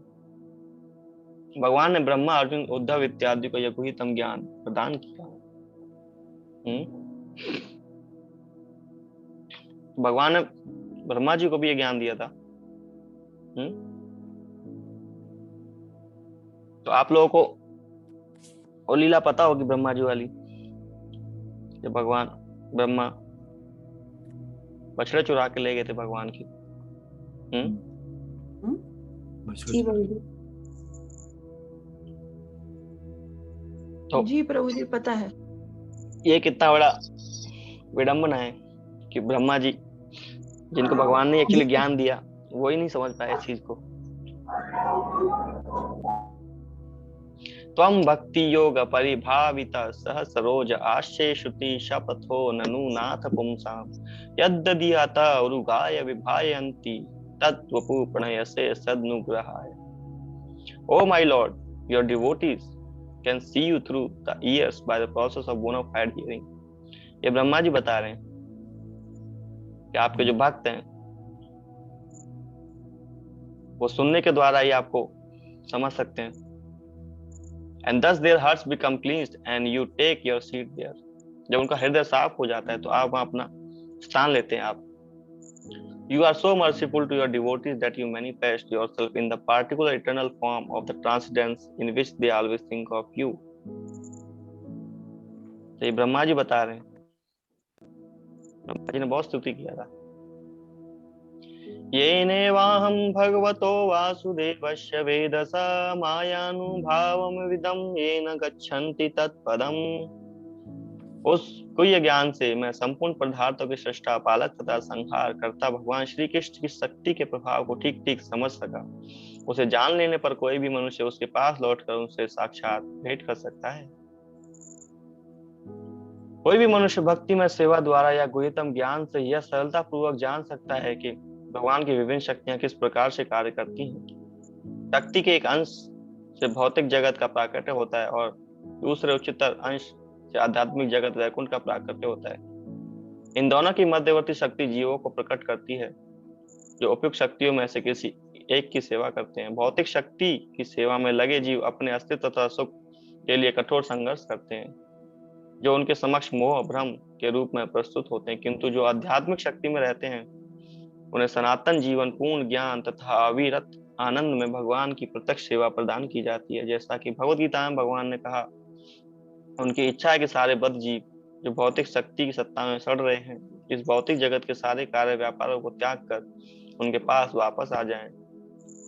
भगवान ने ब्रह्मा, अर्जुन, उद्धव इत्यादि को यह गुह्यतम ज्ञान प्रदान किया। भगवान ने ब्रह्मा जी को भी यह ज्ञान दिया था। तो आप लोगों को वो लीला पता होगी ब्रह्मा जी वाली, जब भगवान ब्रह्मा बछड़े चुरा के ले गए थे भगवान की। तो जी प्रभु जी पता है। ये कितना बड़ा विडंबना है कि ब्रह्मा जी, जिनको भगवान ने एक्चुअली ज्ञान दिया, वो ही नहीं समझ पाए इस चीज को। त्वं भक्ति योग परिभाविता सहस्रोज आश्चे श्रुति शपथो ननु नाथ पुंसाम यद्ददियाता उरुगाय विभायन्ति तत्वपु प्रणयसे सदनुग्रहाय। O my Lord, your devotees can see you through the ears by the process of bona fide hearing. ये ब्रह्मा जी बता रहे हैं कि आपके जो भक्त हैं वो सुनने के द्वारा ही आपको समझ सकते हैं। And thus their hearts become cleansed and you take your seat there. जब उनका हृदय साफ हो जाता है तो आप वहां अपना स्थान लेते हैं। आप You are so merciful to your devotees that you manifest yourself in the particular eternal form of the transcendence in which they always think of you. तो ये ब्रह्मा जी बता रहे हैं, ब्रह्मा जी ने बहुत स्तुति किया था। येनेवाहं भगवतो वासुदेवस्य वेदसा मायानुभावमिदं येन गच्छन्ति तत्पदम्। उस गुह्य ज्ञान से मैं संपूर्ण पदार्थों के सृष्टा, पालक तथा संहार करता भगवान श्री कृष्ण की शक्ति के प्रभाव को ठीक ठीक समझ सका। उसे जान लेने पर कोई भी मनुष्य उसके पास लौटकर उनसे साक्षात भेंट कर सकता है। कोई भी मनुष्य भक्ति में सेवा द्वारा या गुह्यतम ज्ञान से यह सरलता पूर्वक जान सकता है कि भगवान की विभिन्न शक्तियां किस प्रकार से कार्य करती हैं। शक्ति के एक अंश से भौतिक जगत का प्राकट्य होता है और दूसरे उच्चतर अंश से आध्यात्मिक जगत वैकुंठ का प्राकट्य होता है। इन दोनों की मध्यवर्ती शक्ति जीवों को प्रकट करती है जो उपयुक्त शक्तियों में से किसी एक की सेवा करते हैं। भौतिक शक्ति की सेवा में लगे जीव अपने अस्तित्व तथा सुख के लिए कठोर संघर्ष करते हैं जो उनके समक्ष मोह भ्रम के रूप में प्रस्तुत होते हैं, किंतु जो आध्यात्मिक शक्ति में रहते हैं उन्हें सनातन जीवन, पूर्ण ज्ञान तथा अविरत आनंद में भगवान की प्रत्यक्ष सेवा प्रदान की जाती है। जैसा कि भगवद गीता में भगवान ने कहा, उनकी इच्छा है कि सारे बद्ध जीव जो भौतिक शक्ति की सत्ता में सड़ रहे हैं इस भौतिक जगत के सारे कार्य व्यापारों को त्याग कर उनके पास वापस आ जाएं।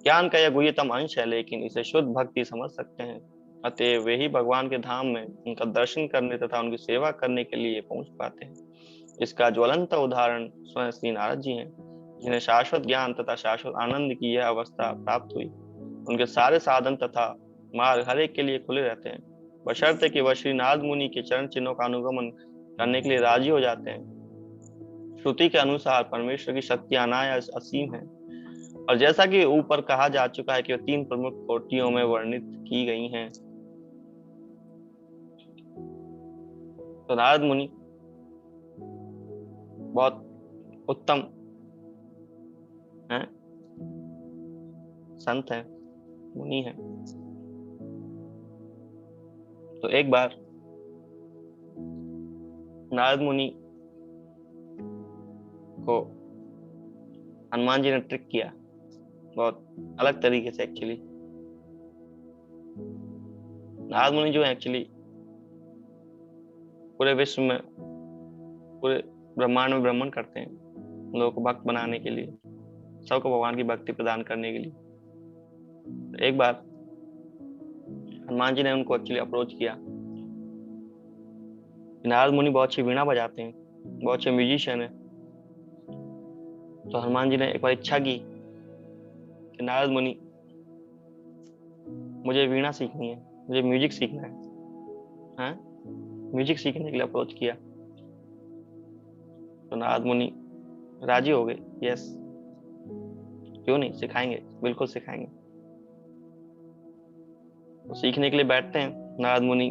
ज्ञान का यह गुह्यतम अंश है, लेकिन इसे शुद्ध भक्ति समझ सकते हैं। अतएव वे ही भगवान के धाम में उनका दर्शन करने तथा उनकी सेवा करने के लिए पहुंच पाते हैं। इसका ज्वलंत उदाहरण स्वयं श्री नारद जी हैं, जिन्हें शाश्वत ज्ञान तथा शाश्वत आनंद की यह अवस्था प्राप्त हुई। उनके सारे साधन तथा मार्ग हर एक के लिए खुले रहते हैं, बशर्ते कि वह श्री नारद मुनि के चरण चिन्हों का अनुगमन करने के लिए राजी हो जाते हैं। श्रुति के अनुसार परमेश्वर की शक्ति अनायास असीम है और जैसा कि ऊपर कहा जा चुका है कि वह 3 प्रमुख कोटियों में वर्णित की गई हैं। तो नारद मुनि बहुत उत्तम हैं, संत हैं, मुनि हैं। तो एक बार नारद मुनि को हनुमान जी ने ट्रिक किया, बहुत अलग तरीके से। एक्चुअली नारद मुनि जो है एक्चुअली पूरे विश्व में, पूरे ब्रह्मांड में भ्रमण करते हैं लोगों को भक्त बनाने के लिए, सबको भगवान की भक्ति प्रदान करने के लिए। एक बार हनुमान जी ने उनको एक्चुअली अप्रोच किया। नारद मुनि बहुत अच्छी वीणा बजाते हैं, बहुत अच्छे म्यूजिशियन है। तो हनुमान जी ने एक बार इच्छा की कि नारद मुनि मुझे वीणा सीखनी है, मुझे म्यूजिक सीखना है। हाँ, म्यूजिक सीखने के लिए अप्रोच किया। तो नारद मुनि राजी हो गए, यस क्यों नहीं, सिखाएंगे, बिल्कुल सिखाएंगे। तो सीखने के लिए बैठते हैं। नारद मुनि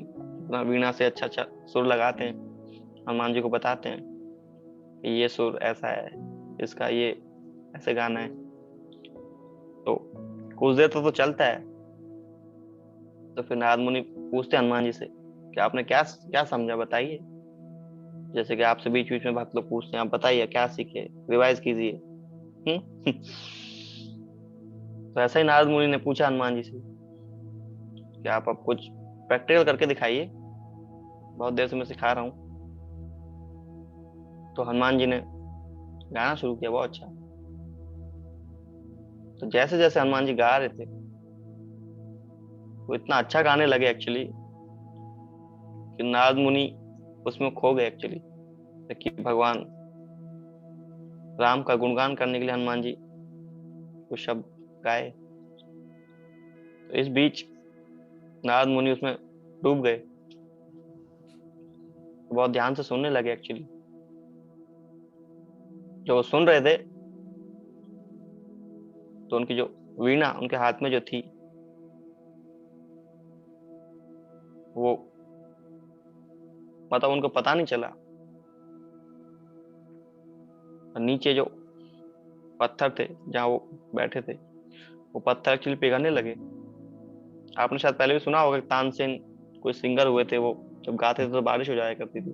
वीणा से अच्छा अच्छा सुर लगाते हैं, हनुमान जी को बताते हैं कि ये सुर ऐसा है, इसका ये ऐसे गाना है। तो कुछ देर तो चलता है। तो फिर नारद मुनि पूछते हनुमान जी से कि आपने क्या क्या समझा, बताइए। जैसे कि आपसे बीच बीच में भक्त लोग पूछते हैं, आप बताइए क्या सीखे, रिवाइज कीजिए। तो ऐसा ही नारद मुनि ने पूछा हनुमान जी से कि आप अब कुछ प्रैक्टिकल करके दिखाइए, बहुत देर से मैं सिखा रहा हूँ। तो हनुमान जी ने गाना शुरू किया, बहुत अच्छा। तो जैसे जैसे हनुमान जी गा रहे थे वो इतना अच्छा गाने लगे एक्चुअली कि नारद मुनि उसमें खो गए एक्चुअली। कि भगवान राम का गुणगान करने के लिए हनुमान जी कुछ शब्द गाए। तो इस बीच नारद मुनि उसमें डूब गए, बहुत ध्यान से सुनने लगे एक्चुअली। जो वो सुन रहे थे तो उनकी जो वीणा उनके हाथ में जो थी वो मतलब उनको पता नहीं चला। नीचे जो पत्थर थे जहां वो बैठे थे वो पत्थर एक्चुअली पिघलने लगे। आपने शायद पहले भी सुना होगा कि तानसेन कोई सिंगर हुए थे, वो जब गाते थे तो बारिश हो जाया करती थी।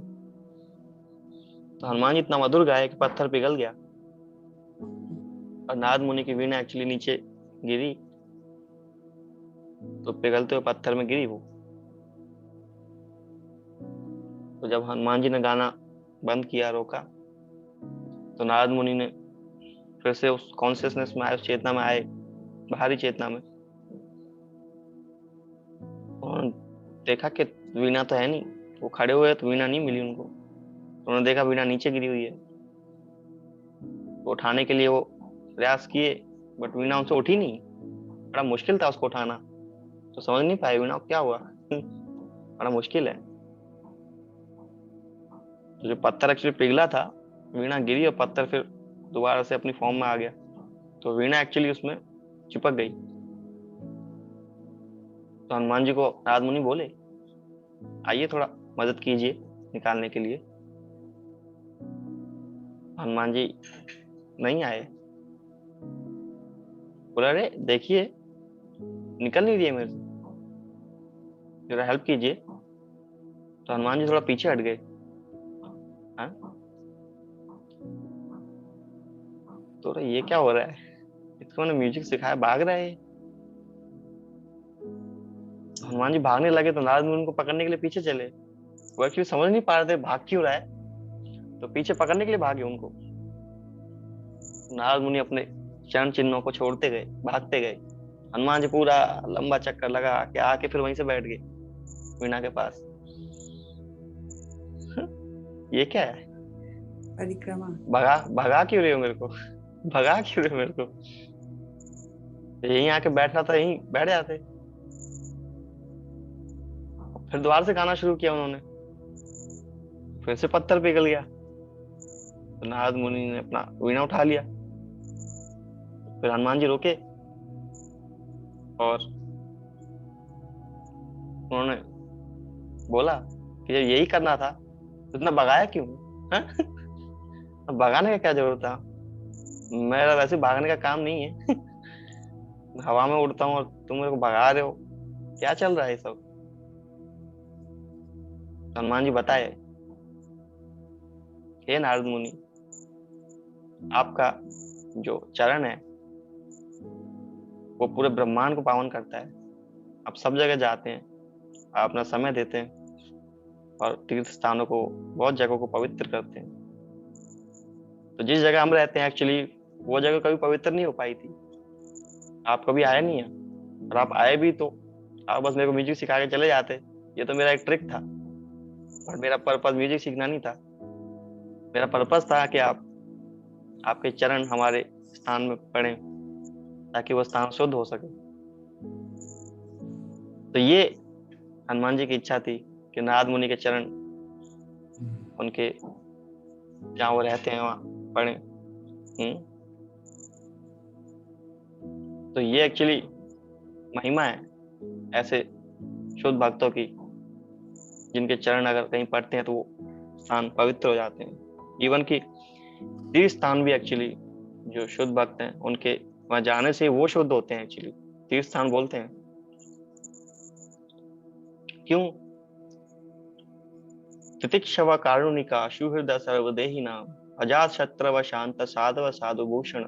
तो हनुमान जी इतना मधुर गाए कि पत्थर पिघल गया और नारद मुनि की वीणा एक्चुअली नीचे गिरी, तो पिघलते हुए पत्थर में गिरी वो। तो जब हनुमान जी ने गाना बंद किया, रोका, तो नारद मुनि ने फिर से उस कॉन्शियसनेस में आए, उस चेतना में आए, बाहरी चेतना में, और देखा कि वीणा तो है नहीं। वो खड़े हुए तो वीणा नहीं मिली उनको। उन्होंने देखा वीणा नीचे गिरी हुई है। तो उठाने के लिए वो प्रयास किए, बट वीणा उनसे उठी नहीं। बड़ा मुश्किल था उसको उठाना, तो समझ नहीं पाए वीणा क्या हुआ। बड़ा मुश्किल है। तो जो पत्थर एक्चुअली पिघला था, वीणा गिरी और पत्थर फिर दोबारा से अपनी फॉर्म में आ गया। तो वीणा एक्चुअली उसमें चिपक गई। तो हनुमान जी को नारद मुनि बोले, आइए थोड़ा मदद कीजिए निकालने के लिए। हनुमान जी नहीं आए। बोला, अरे देखिए निकल नहीं रही है मेरे से, जरा हेल्प कीजिए। तो हनुमान जी थोड़ा पीछे हट गए। हाँ, तो ये क्या हो रहा है, इसको मैंने म्यूजिक सिखाया, भाग रहा है। हनुमान जी भागने लगे तो नारद मुनि उनको पकड़ने के लिए पीछे चले। वो एक्चुअली समझ नहीं पा रहे थे भाग क्यों रहा है, तो पीछे पकड़ने के लिए भागे उनको। नारद मुनि अपने चरण चिन्हों को छोड़ते गए, भागते गए। हनुमान जी पूरा लंबा चक्कर लगा के आके फिर वहीं से बैठ गए वीणा के पास। ये क्या है, परिक्रमा। भगा क्यों रहे हो मेरे को, भगा क्यों रहे हो मेरे को। यहीं आके बैठना था, यहीं बैठ जाते। फिर दोबारा से गाना शुरू किया उन्होंने, फिर से पत्थर पिघल गया। तो नारद मुनि ने अपना वीणा उठा लिया। फिर हनुमान जी रोके और उन्होंने बोला कि जब यही करना था तो इतना भगाया क्यों। अब भगाने का क्या जरूरत था, मेरा वैसे भागने का काम नहीं है। हवा में उड़ता हूँ और तुम मेरे को भगा रहे हो, क्या चल रहा है सब। हनुमान जी बताए, हे नारद मुनि, आपका जो चरण है वो पूरे ब्रह्मांड को पावन करता है। आप सब जगह जाते हैं, आप अपना समय देते हैं और तीर्थ स्थानों को, बहुत जगहों को पवित्र करते हैं। तो जिस जगह हम रहते हैं एक्चुअली वो जगह कभी पवित्र नहीं हो पाई थी। आप कभी आए नहीं है, और आप आए भी तो आप बस मेरे को म्यूजिक सिखा के चले जाते। ये तो मेरा एक ट्रिक था, और मेरा पर्पस म्यूजिक सीखना नहीं था। मेरा पर्पस था कि आपके चरण हमारे स्थान में पड़े, ताकि वो स्थान शुद्ध हो सके। तो ये हनुमान जी की इच्छा थी कि नारद मुनि के चरण उनके जहाँ वो रहते हैं वहां पड़े। तो ये एक्चुअली महिमा है ऐसे शुद्ध भक्तों की, जिनके चरण अगर कहीं पड़ते हैं तो वो स्थान पवित्र हो जाते हैं। इवन कि तीर्थ स्थान भी एक्चुअली जो शुद्ध भक्त हैं उनके वहां जाने से वो शुद्ध होते हैं। एक्चुअली तीर्थ स्थान बोलते हैं, क्यों? तितिक्षव कारुणिका सुहृद सर्वदेहि नाम अजात शत्रव शांत साधव साधु Bhushan.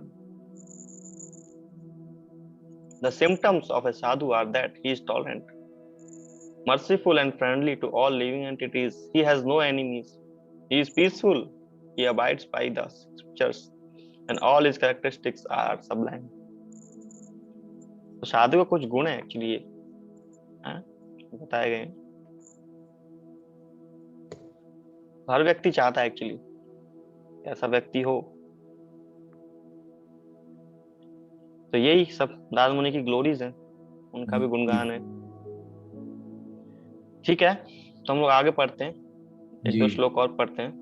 The symptoms of a sadhu are that he is tolerant, merciful and friendly to all living entities. He has no enemies. He is peaceful. He abides by the scriptures, and all his characteristics are sublime. तो साधु का कुछ गुण है actually ये बताए गए। हर व्यक्ति चाहता है एक्चुअली ऐसा व्यक्ति हो। तो यही सब नारद मुनि की ग्लोरीज हैं, उनका भी गुणगान है। ठीक है, तो हम लोग आगे पढ़ते हैं, एक दो श्लोक और पढ़ते हैं।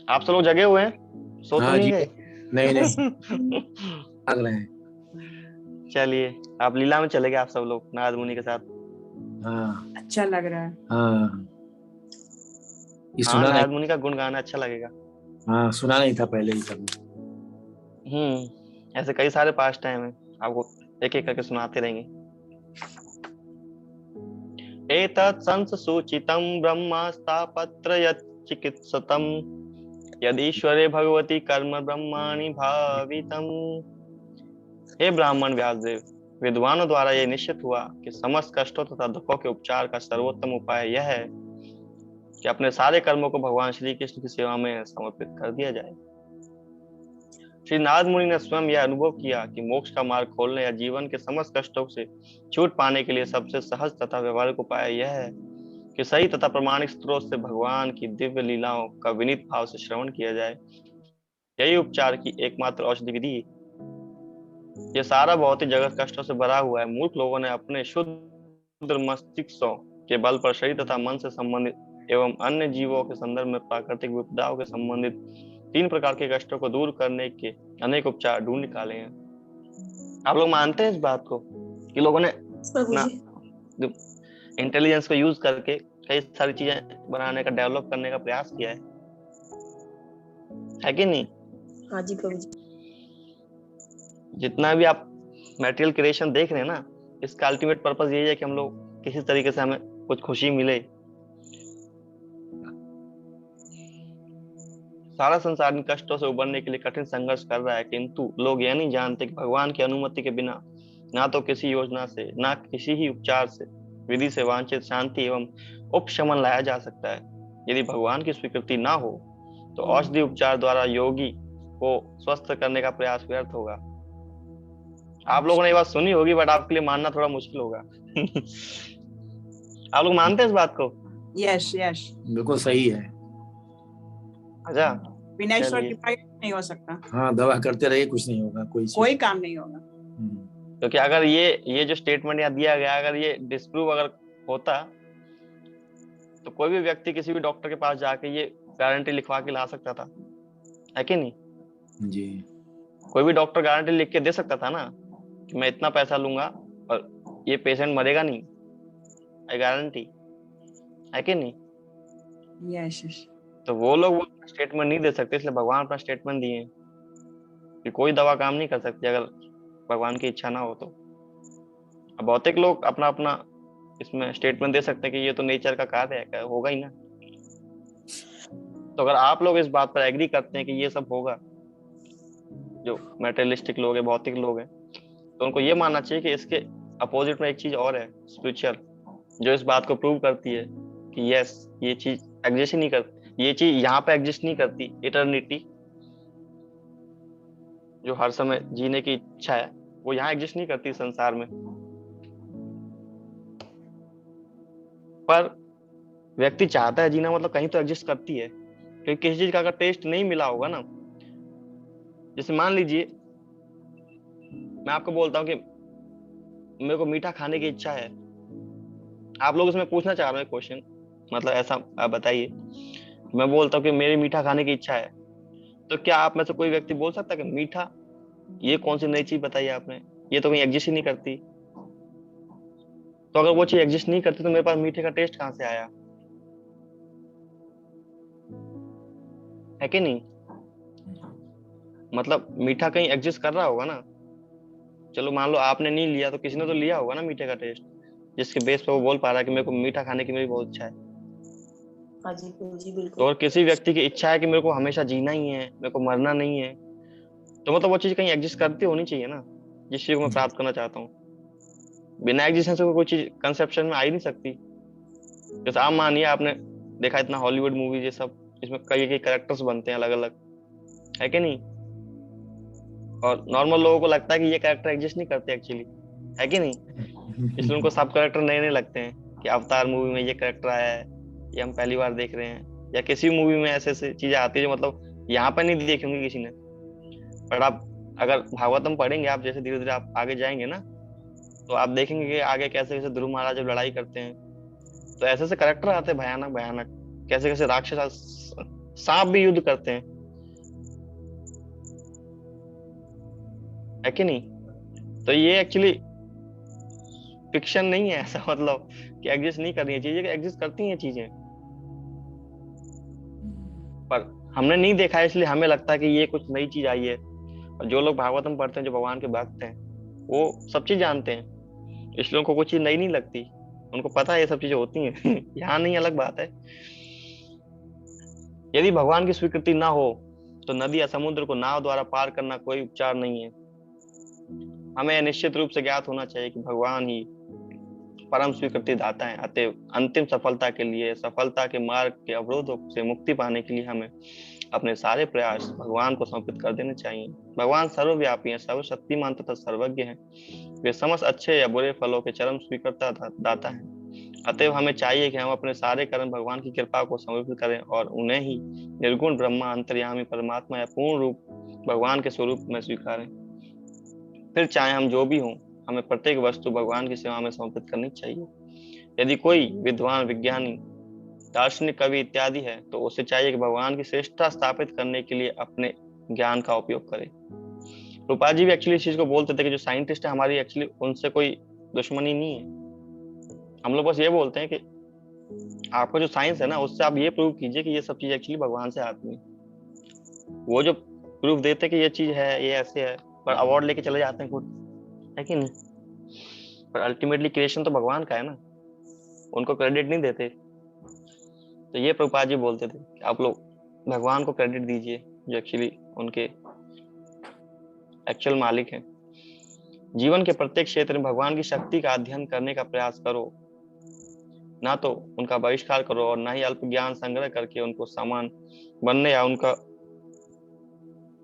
आप सब लोग जगे हुए हैं, सो तो नहीं गए? नहीं भाग रहे हैं। चलिए, आप लीला में चले गए आप सब लोग नारद मुनि के साथ। हाँ, अच्छा लग रहा है। हाँ, ये हाँ, सुना नारद नहीं। मुनि का गुण गाना अच्छा लगेगा। हाँ, सुना नहीं था पहले ही सब। ऐसे कई सारे पास टाइम है, आपको एक एक करके सुनाते रहेंगे। एतत् संसूचितं ब्रह्मस्तापत्र यच्चिकित्सतं यदीश्वरे भगवती कर्म ब्रह्माणि भावितम्। हे ब्राह्मण व्यासदेव, विद्वानों द्वारा यह निश्चित हुआ कि समस्त कष्टों तथा दुखों के उपचार का सर्वोत्तम उपाय यह है कि अपने सारे कर्मों को भगवान श्री कृष्ण की सेवा में समर्पित कर दिया जाए। श्री नारद मुनि ने स्वयं यह अनुभव किया कि मोक्ष का मार्ग खोलने या जीवन के समस्त कष्टों से छूट पाने के लिए सबसे सहज तथा व्यवहारिक उपाय यह है कि सही तथा प्रमाणिक स्रोत से भगवान की दिव्य लीलाओं का विनीत भाव से श्रवण किया जाए। यही उपचार की एकमात्र औषधि विधि। यह सारा भौतिक जगत कष्टों से भरा हुआ है। मूर्ख लोगों ने अपने शुद्ध मस्तिष्कों के बल पर शरीर तथा मन से संबंधित एवं अन्य जीवों के संदर्भ में प्राकृतिक विपदाओं के संबंधित 3 प्रकार के कष्टों को दूर करने के अनेक उपचार ढूंढ निकाले हैं। आप लोग मानते हैं इस बात को कि लोगों ने इंटेलिजेंस को यूज करके कई सारी चीजें बनाने का, डेवलप करने का प्रयास किया है कि नहीं? हाँ जी प्रभु जी। जितना भी आप मटेरियल क्रिएशन देख रहे हैं ना, इसका अल्टीमेट पर्पस यही है कि हम लोग किसी तरीके से हमें कुछ खुशी मिले। सारा संसार इन कष्टों से उबरने के लिए कठिन संघर्ष कर रहा है, किंतु लोग यह नहीं जानते कि भगवान की अनुमति के बिना ना तो किसी योजना से, ना किसी ही उपचार से विधि से वांछित शांति एवं उपशमन लाया जा सकता है। यदि भगवान की स्वीकृति ना हो तो औषधि उपचार द्वारा योगी को स्वस्थ करने का प्रयास व्यर्थ होगा। आप लोगों ने ये बात सुनी होगी, बट आपके लिए मानना थोड़ा मुश्किल होगा। आप लोग मानते हैं इस बात को? यस यस, बिल्कुल सही है। अच्छा, बिना ईश्वर कृपा के नहीं हो सकता। हाँ, दवा करते रहिए, कुछ नहीं होगा, कोई काम नहीं होगा। क्योंकि अगर ये जो स्टेटमेंट यहाँ दिया गया, अगर ये डिस्प्रूव अगर होता तो कोई भी व्यक्ति किसी भी डॉक्टर के पास जाके ये गारंटी लिखवा के ला सकता था, है कि नहीं जी? कोई भी डॉक्टर गारंटी लिख के दे सकता था ना कि मैं इतना पैसा लूंगा और ये पेशेंट मरेगा नहीं, आई गारंटी, है कि नहीं? यस। तो वो लोग वो स्टेटमेंट नहीं दे सकते, इसलिए भगवान अपना स्टेटमेंट दिए कि कोई दवा काम नहीं कर सकती अगर भगवान की इच्छा ना हो तो। अब भौतिक लोग अपना अपना इसमें स्टेटमेंट दे सकते हैं कि ये तो नेचर का कार्य है, होगा ही ना। तो अगर आप लोग इस बात पर एग्री करते हैं कि ये सब होगा, जो मटेरियलिस्टिक लोग हैं, भौतिक लोग हैं, तो उनको ये मानना चाहिए कि इसके अपोजिट में एक चीज और है, स्पिरिचुअल, जो इस बात को प्रूव करती है कि यस, ये चीज एग्जिस्ट ही नहीं करती, ये चीज यहाँ पे एग्जिस्ट नहीं करती। इटर्निटी, जो हर समय जीने की इच्छा है, वो यहाँ एग्जिस्ट नहीं करती संसार में। पर व्यक्ति चाहता है जीना, मतलब कहीं तो एग्जिस्ट करती है, क्योंकि किसी चीज का अगर टेस्ट नहीं मिला होगा ना, जैसे मान लीजिए मैं आपको बोलता हूँ कि मेरे को मीठा खाने की इच्छा है, आप लोग इसमें पूछना चाह रहे हैं क्वेश्चन, मतलब ऐसा आप बताइए, मैं बोलता हूँ कि मेरी मीठा खाने की इच्छा है, तो क्या आप में से कोई व्यक्ति बोल सकता है कि मीठा, ये कौन सी नई चीज बताई आपने, ये तो कहीं एग्जिस्ट ही नहीं करती। तो अगर वो चीज एग्जिस्ट नहीं करती तो मेरे पास मीठे का टेस्ट कहाँ से आया, है कि नहीं? मतलब मीठा कहीं एग्जिस्ट कर रहा होगा ना। चलो मान लो आपने नहीं लिया तो किसी ने तो लिया होगा ना मीठे का टेस्ट, जिसके बेस पे वो बोल पा रहा है कि मेरे को मीठा खाने की मेरी बहुत इच्छा है। हाँ जी बिल्कुल। तो और किसी व्यक्ति की इच्छा है कि मेरे को हमेशा जीना ही है, मेरे को मरना नहीं है, तो मतलब वो चीज कहीं एग्जिस्ट करती होनी चाहिए ना, जिस चीज को मैं प्राप्त करना चाहता हूँ। बिना एग्जिस्टेंस को कोई चीज कंसेप्शन में आ ही नहीं सकती। जैसे आप मानिए आपने देखा इतना हॉलीवुड मूवी, ये सब, इसमें कई कई कैरेक्टर्स बनते हैं अलग अलग, है कि नहीं? और नॉर्मल लोगों को लगता है कि ये कैरेक्टर एग्जिस्ट नहीं करते एक्चुअली, है कि नहीं? इसलिए उनको सब कैरेक्टर नए नए लगते हैं कि अवतार मूवी में ये कैरेक्टर आया है, ये हम पहली बार देख रहे हैं, या किसी मूवी में ऐसे ऐसे चीजें आती है जो मतलब यहाँ पर नहीं देखी होंगी किसी ने। पर आप अगर भागवतम पढ़ेंगे, आप जैसे धीरे धीरे आप आगे जाएंगे ना, तो आप देखेंगे कि आगे कैसे कैसे ध्रुव महाराज जब लड़ाई करते हैं तो ऐसे ऐसे कैरेक्टर आते हैं भयानक भयानक, कैसे कैसे राक्षस सांप भी युद्ध करते हैं, है कि नहीं? तो ये एक्चुअली फिक्शन नहीं है, ऐसा मतलब कि एग्जिस्ट नहीं करनी है चीजें, एग्जिस्ट करती हैं चीजें, पर हमने नहीं देखा है, इसलिए हमें लगता है कि ये कुछ नई चीज आई है। और जो लोग भागवतम पढ़ते हैं, जो भगवान के भक्त हैं, वो सब चीज जानते हैं, इसलिए उनको कोई चीज नई नहीं लगती, उनको पता है ये सब चीजें होती हैं। यहाँ नहीं, अलग बात है। यदि भगवान की स्वीकृति ना हो तो नदी या समुद्र को नाव द्वारा पार करना कोई उपचार नहीं है। हमें निश्चित रूप से ज्ञात होना चाहिए कि भगवान ही परम स्वीकृति दाता है। अतः अंतिम सफलता के लिए, सफलता के मार्ग के अवरोधों से मुक्ति पाने के लिए हमें अपने सारे प्रयास भगवान को समर्पित कर देने चाहिए। भगवान सर्वव्यापी हैं, सर्वशक्तिमान तथा सर्वज्ञ हैं। वे समस्त अच्छे या बुरे फलों के चरम स्वीकृता दाता हैं। अतएव हमें चाहिए कि हम अपने सारे कर्म भगवान की कृपा को समर्पित करें और उन्हें ही निर्गुण ब्रह्मा, अंतर्यामी परमात्मा या पूर्ण रूप भगवान के स्वरूप में स्वीकारें। फिर चाहे हम जो भी हों, हमें प्रत्येक वस्तु भगवान की सेवा में समर्पित करनी चाहिए। यदि कोई विद्वान, विज्ञानी, दार्शनिक, कवि इत्यादि है तो उसे चाहिए कि भगवान की श्रेष्ठता स्थापित करने के लिए अपने ज्ञान का उपयोग करे। रूपा जी भी एक्चुअली इस चीज को बोलते थे कि जो साइंटिस्ट है हमारी एक्चुअली उनसे कोई दुश्मनी नहीं है। हम लोग बस ये बोलते हैं कि आपका जो साइंस है ना उससे आप ये प्रूव कीजिए कि ये सब चीज एक्चुअली भगवान से आती है। वो जो प्रूफ देते कि ये चीज है, ये ऐसे है, पर अवार्ड लेके चले जाते हैं खुद, है कि नहीं? पर अल्टीमेटली क्रिएशन तो भगवान का है ना, उनको क्रेडिट नहीं देते। तो ये प्रभुपाद जी बोलते थे कि आप लोग भगवान को क्रेडिट दीजिए जो एक्चुअली उनके एक्चुअल मालिक हैं। जीवन के प्रत्येक क्षेत्र में भगवान की शक्ति का अध्ययन करने का प्रयास करो, ना तो उनका बहिष्कार करो और ना ही अल्प ज्ञान संग्रह करके उनको समान बनने या उनका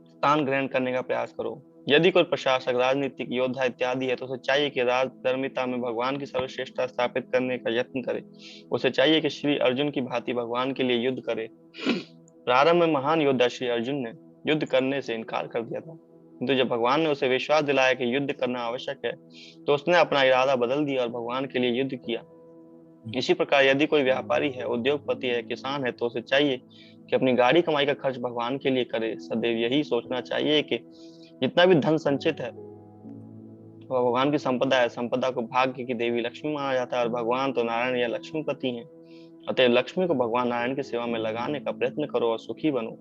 स्थान ग्रहण करने का प्रयास करो। यदि कोई प्रशासक, राजनीतिक, योद्धा इत्यादि है तो उसे चाहिए कि राजधर्मिता में भगवान की सर्वश्रेष्ठता स्थापित करने का यत्न करे। उसे चाहिए कि श्री अर्जुन की भांति भगवान के लिए युद्ध करे। प्रारंभ में महान योद्धा श्री अर्जुन ने युद्ध करने से इनकार कर दिया था, किंतु जब भगवान ने उसे विश्वास दिलाया कि युद्ध करना आवश्यक है तो उसने अपना इरादा बदल दिया और भगवान के लिए युद्ध किया। इसी प्रकार यदि कोई व्यापारी है, उद्योगपति है, किसान है तो उसे चाहिए कि अपनी गाड़ी कमाई का खर्च भगवान के लिए करे। सदैव यही सोचना चाहिए कि जितना भी धन संचित है वह भगवान की संपदा है। संपदा को भाग्य की देवी लक्ष्मी माना जाता है और भगवान तो नारायण या लक्ष्मीपति हैं। अतः लक्ष्मी को भगवान नारायण की सेवा में लगाने का प्रयत्न करो और सुखी बनो।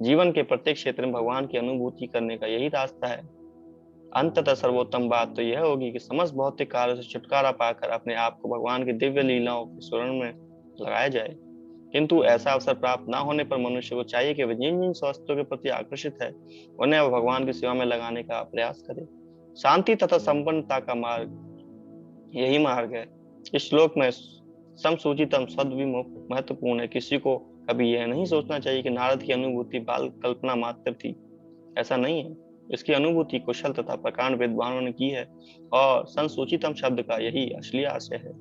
जीवन के प्रत्येक क्षेत्र में भगवान की अनुभूति करने का यही रास्ता है। अंततः सर्वोत्तम बात तो यह होगी कि समस्त भौतिक कार्यों से छुटकारा पाकर अपने आप को भगवान की दिव्य लीलाओं के स्वर्ण में लगाया जाए। किंतु ऐसा अवसर प्राप्त न होने पर मनुष्य को चाहिए कि वह जिन जिन वस्तुओं के प्रति आकर्षित है उन्हें वह भगवान की सेवा में लगाने का प्रयास करे। शांति तथा संपन्नता का मार्ग यही मार्ग है। इस श्लोक में समसूचितम शब्द भी महत्वपूर्ण है। किसी को कभी यह नहीं सोचना चाहिए कि नारद की अनुभूति बाल कल्पना मात्र थी। ऐसा नहीं है। इसकी अनुभूति कुशल तथा प्रकांड विद्वानों ने की है और संसूचितम शब्द का यही असली आशय है।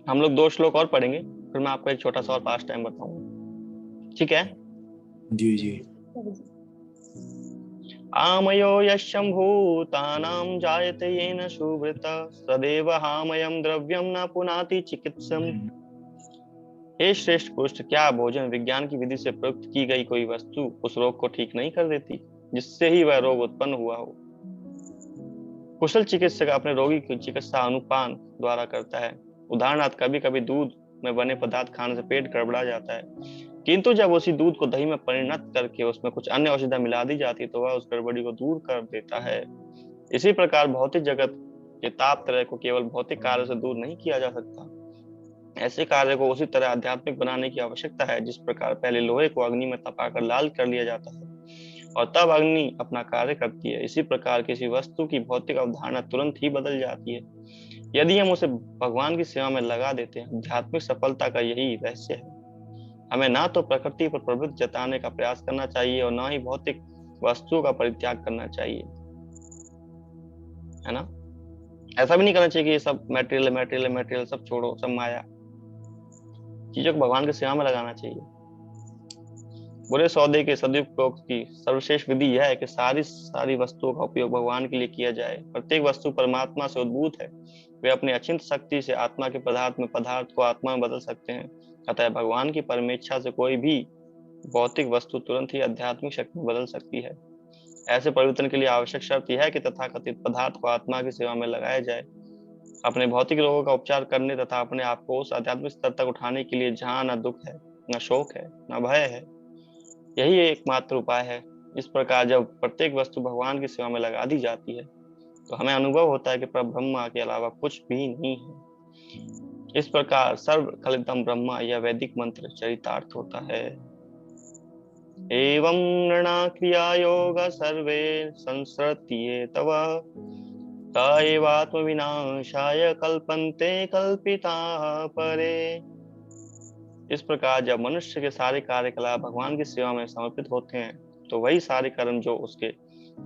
हम लोग 2 श्लोक और पढ़ेंगे, फिर मैं आपको एक छोटा सा और पास टाइम बताऊंगा, ठीक है? जी जी। आमयो यशंभूतानां जायते येन सुवृता सदैव हामयं द्रव्यं न पुनाति चिकित्सम। हे श्रेष्ठ पुरुष, क्या भोजन विज्ञान की विधि से प्रयुक्त की गई कोई वस्तु उस रोग को ठीक नहीं कर देती जिससे ही वह रोग उत्पन्न हुआ हो? कुशल चिकित्सक अपने रोगी की चिकित्सा अनुपान द्वारा करता है। उदाहरणार्थ कभी कभी दूध में बने पदार्थ खाने से पेट गड़बड़ा जाता है, किंतु जब उसी दूध को दही में परिणत करके उसमें कुछ अन्य औषधि मिला दी जाती है तो वह उस गड़बड़ी को दूर कर देता है। इसी प्रकार भौतिक जगत के ताप त्रय को केवल भौतिक कार्य से दूर नहीं किया जा सकता। ऐसे कार्य को उसी तरह आध्यात्मिक बनाने की आवश्यकता है जिस प्रकार पहले लोहे को अग्नि में तपाकर लाल कर लिया जाता है और तब अग्नि अपना कार्य करती है। इसी प्रकार किसी वस्तु की भौतिक अवधारणा तुरंत ही बदल जाती है यदि हम उसे भगवान की सेवा में लगा देते हैं। आध्यात्मिक सफलता का यही रहस्य है। हमें ना तो प्रकृति पर प्रभुत्व जताने का प्रयास करना चाहिए और ना ही भौतिक वस्तुओं का परित्याग करना चाहिए, है ना? ऐसा भी नहीं करना चाहिए कि ये सब मटेरियल सब छोड़ो, सब माया। चीजों को भगवान की सेवा में लगाना चाहिए। बुरे सौदे के सदुपयोग की सर्वश्रेष्ठ विधि यह है कि सारी वस्तुओं का उपयोग भगवान के लिए किया जाए। प्रत्येक वस्तु परमात्मा से उद्भूत है। वे अपनी अचिंत शक्ति से आत्मा के पदार्थ को आत्मा में बदल सकते हैं। अतः भगवान की परमेच्छा से कोई भी भौतिक वस्तु तुरंत ही आध्यात्मिक शक्ति में बदल सकती है। ऐसे परिवर्तन के लिए आवश्यक शर्त यह है कि तथाकथित पदार्थ को आत्मा की सेवा में लगाया जाए। अपने भौतिक रोगों का उपचार करने तथा अपने आप को उस आध्यात्मिक स्तर तक उठाने के लिए जहाँ न दुख है, न शोक है, न भय है, यही एकमात्र उपाय है। इस प्रकार जब प्रत्येक वस्तु भगवान की सेवा में लगा दी जाती है तो हमें अनुभव होता है कि ब्रह्मा के अलावा कुछ भी नहीं है। इस प्रकार सर्व खलितम ब्रह्मा यह वैदिक मंत्र चरितार्थ होता है। एवं नृणा क्रिया योग सर्वे संसृत्ये तव तयैवात्म विनाशाय कल्पन्ते कल्पिता परे। इस प्रकार जब मनुष्य के सारे कार्यकलाप भगवान की सेवा में समर्पित होते हैं तो वही सारे कर्म जो उसके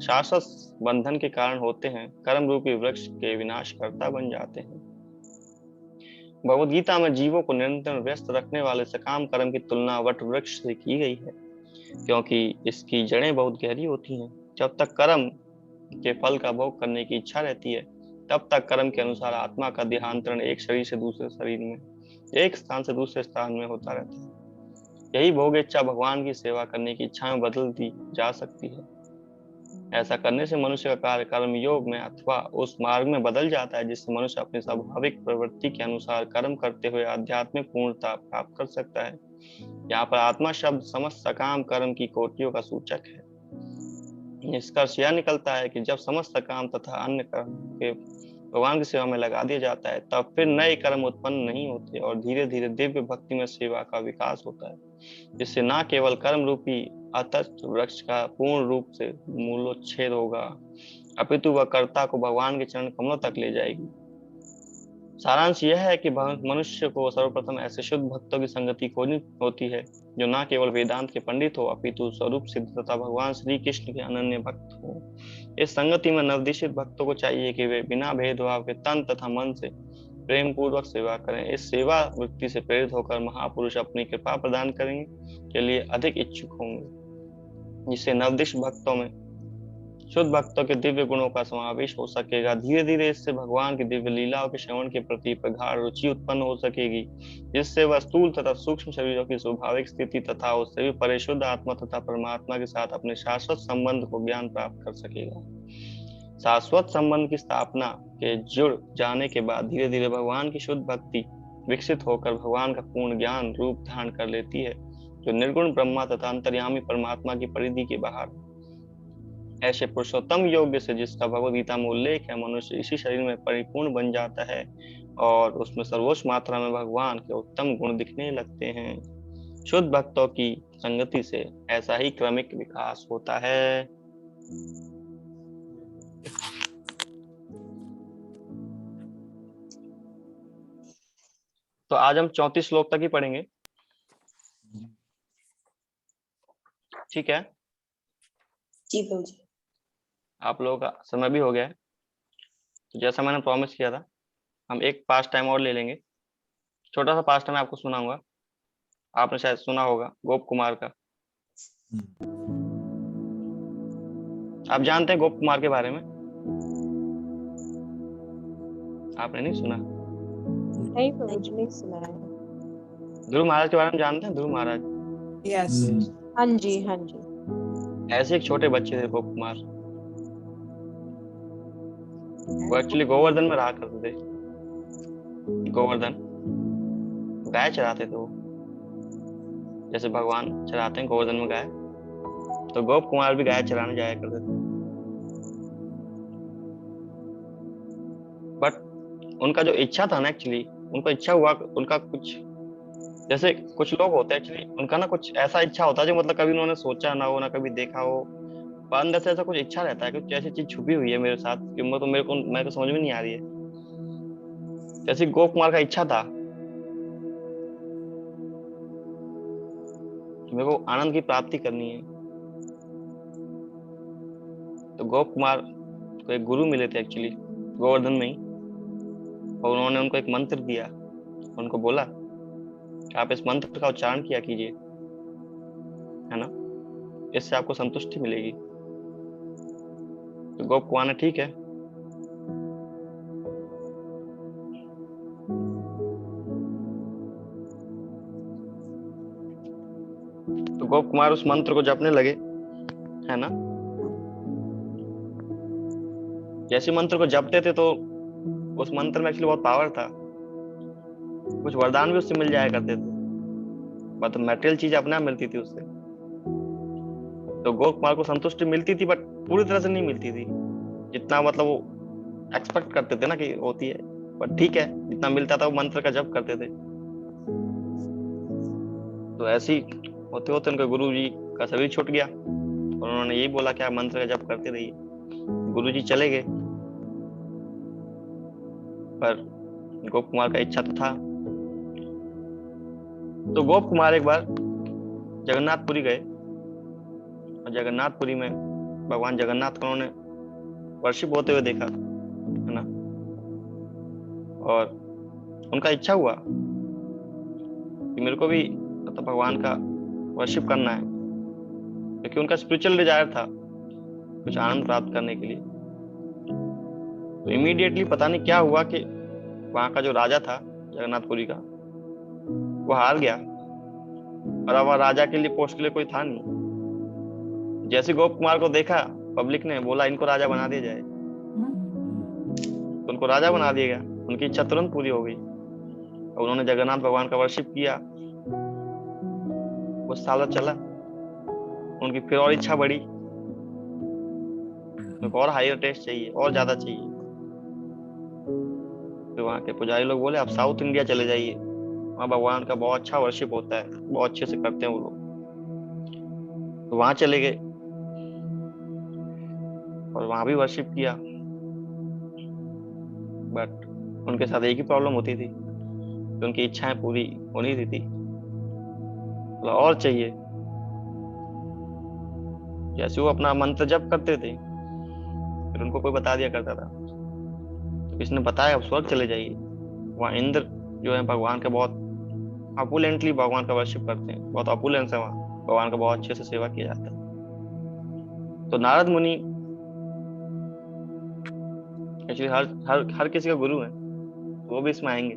शाश्वत बंधन के कारण होते हैं कर्म रूपी वृक्ष के विनाशकर्ता बन जाते हैं। भगवद गीता में जीवों को निरंतर व्यस्त रखने वाले सकाम कर्म की तुलना वट वृक्ष से की गई है, क्योंकि इसकी जड़ें बहुत गहरी होती हैं। जब तक कर्म के फल का भोग करने की इच्छा रहती है तब तक कर्म के अनुसार आत्मा का देहांतरण एक शरीर से दूसरे शरीर में, एक स्थान से दूसरे स्थान में होता रहता है। यही भोग इच्छा भगवान की सेवा करने की इच्छा में बदल दी जा सकती है। ऐसा करने से मनुष्य का कार्य कर्म योग में अथवा उस मार्ग में बदल जाता है जिससे मनुष्य अपनी स्वाभाविक प्रवृत्ति के अनुसार कर्म करते हुए आध्यात्मिक पूर्णता प्राप्त कर सकता है। यहाँ पर आत्मा शब्द समस्त सकाम कर्म की कोटियों का सूचक है। निष्कर्ष यह निकलता है कि जब समस्त काम तथा अन्य कर्म के भगवान की सेवा में लगा दिया जाता है तब फिर नए कर्म उत्पन्न नहीं होते और धीरे धीरे दिव्य भक्ति में सेवा का विकास होता है, जिससे न केवल कर्म रूपी अतच वृक्ष का पूर्ण रूप से मूलोच्छेद होगा अपितु वह कर्ता को भगवान के चरण कमलों तक ले जाएगी। सारांश यह है कि मनुष्य को सर्वप्रथम ऐसे शुद्ध भक्तों की संगति खोजनी होती है जो न केवल वेदांत के पंडित हो अपितु स्वरूप सिद्ध तथा भगवान श्री कृष्ण के अनन्य भक्त हो। इस संगति में नवदिशित भक्तों को चाहिए कि वे बिना भेदभाव के तन तथा मन से प्रेम पूर्वक सेवा करें। इस सेवा वृत्ति से प्रेरित होकर महापुरुष अपनी कृपा प्रदान करेंगे के लिए अधिक इच्छुक होंगे, जिससे नवदिश भक्तों में शुद्ध भक्तों के दिव्य गुणों का समावेश हो सकेगा। धीरे धीरे इससे भगवान की दिव्य लीलाओं के श्रवण के प्रति प्रगाढ़ रुचि उत्पन्न हो सकेगी, जिससे वह स्थूल तथा सूक्ष्म शरीरों की स्वाभाविक स्थिति तथा उससे भी परे शुद्ध आत्मा तथा परमात्मा के साथ अपने शाश्वत संबंध को ज्ञान प्राप्त कर सकेगा। शाश्वत संबंध की स्थापना के जुड़ जाने के बाद धीरे धीरे भगवान की शुद्ध भक्ति विकसित होकर भगवान का पूर्ण ज्ञान रूप धारण कर लेती है, जो निर्गुण ब्रह्मा तथा अंतर्यामी परमात्मा की परिधि के बाहर। ऐसे पुरुषोत्तम योग्य से जिसका भगवद गीता में उल्लेख है, मनुष्य इसी शरीर में परिपूर्ण बन जाता है और उसमें सर्वोच्च मात्रा में भगवान के उत्तम गुण दिखने लगते हैं। शुद्ध भक्तों की संगति से ऐसा ही क्रमिक विकास होता है। तो आज हम 34 श्लोक तक ही पढ़ेंगे, ठीक है जी प्रभु जी। आप लोगों का समय भी हो गया है, तो जैसा मैंने प्रॉमिस किया था हम एक पास टाइम और ले लेंगे। छोटा सा पास टाइम आपको सुनाऊंगा, आपने शायद सुना होगा गोप कुमार का। आप जानते हैं गोप कुमार के बारे में? आपने नहीं सुना? नहीं प्रभु जी, नहीं सुना है। ध्रुव महाराज के बारे में जानते हैं? ध्रुव महाराज, यस, हाँ जी हाँ जी। ऐसे एक छोटे बच्चे थे गोप कुमार। वो एक्चुअली गोवर्धन में रहा करते थे। गोवर्धन गाय चराते थे वो, जैसे भगवान चराते हैं गोवर्धन में गाय, तो गोप कुमार भी गाय चराने जाया करते थे। बट उनका जो इच्छा था ना, एक्चुअली उनको इच्छा हुआ, उनका कुछ जैसे कुछ लोग होते हैं एक्चुअली उनका ना कुछ ऐसा इच्छा होता है जो मतलब कभी उन्होंने सोचा ना हो, ना कभी देखा हो, पर अंदर से ऐसा कुछ इच्छा रहता है, कुछ ऐसी चीज छुपी हुई है मेरे साथ कि मेरे को समझ में नहीं आ रही है। जैसे गोप कुमार का इच्छा था कि मेरे को आनंद की प्राप्ति करनी है, तो गोप कुमार को एक गुरु मिले थे एक्चुअली गोवर्धन में ही, और उन्होंने उनको एक मंत्र दिया। उनको बोला कि आप इस मंत्र का उच्चारण किया कीजिए, है ना, इससे आपको संतुष्टि मिलेगी। तो गोप कुमार ने ठीक है, तो गोप कुमार उस मंत्र को जपने लगे, है ना। जैसे मंत्र को जपते थे तो उस मंत्र में एक्चुअली बहुत पावर था, कुछ वरदान भी उससे मिल जाया करते थे, मतलब मटेरियल चीज अपने आप मिलती थी उससे। तो गोप कुमार को संतुष्टि मिलती थी, बट पूरी तरह से नहीं मिलती थी, जितना मतलब वो एक्सपेक्ट करते थे ना कि होती है, बट ठीक है जितना मिलता था वो मंत्र का जप करते थे। तो ऐसे ही होते होते उनके गुरु जी का शरीर छूट गया और उन्होंने यही बोला कि आप मंत्र का जप करते रहिए। गुरु जी चले गए, पर गोप कुमार का इच्छा तो था। तो गोप कुमार एक बार जगन्नाथपुरी गए और जगन्नाथपुरी में भगवान जगन्नाथ को उन्होंने वर्शिप होते हुए देखा, है ना। और उनका इच्छा हुआ कि मेरे को भी मतलब भगवान का वर्शिप करना है, क्योंकि उनका स्पिरिचुअल डिजायर था कुछ आनंद प्राप्त करने के लिए। तो इमीडिएटली पता नहीं क्या हुआ कि वहां का जो राजा था जगन्नाथपुरी का, वो हार गया और अब वहाँ राजा के लिए पोस्ट के लिए कोई था नहीं। जैसे गोप कुमार को देखा पब्लिक ने बोला इनको राजा बना दिया जाए, तो उनको राजा बना दिया गया। उनकी इच्छा तुरंत पूरी हो गई और उन्होंने जगन्नाथ भगवान का वर्शिप किया। वो साल चला, उनकी फिर और इच्छा बढ़ी, उनको और हायर टेस्ट चाहिए और ज्यादा चाहिए। तो वहाँ के पुजारी लोग बोले आप साउथ इंडिया चले जाइए, वहाँ भगवान का बहुत अच्छा वर्शिप होता है, बहुत अच्छे से करते हैं वो लोग। तो वहां चले गए और वहां भी वर्शिप किया, बट उनके साथ एक ही प्रॉब्लम होती थी कि उनकी इच्छाएं पूरी हो नहीं रही थी, मतलब और चाहिए। जैसे वो अपना मंत्र जप करते थे फिर उनको कोई बता दिया करता था, तो किसने बताया आप स्वर्ग चले जाइए, वहाँ इंद्र जो है भगवान का बहुत अपुलेंटली भगवान का वर्शिप करते हैं, बहुत अपुलेंस है वहाँ, भगवान का बहुत अच्छे से सेवा किया जाता है। तो नारद मुनि एक्चुअली हर किसी का गुरु है, वो भी इसमें आएंगे।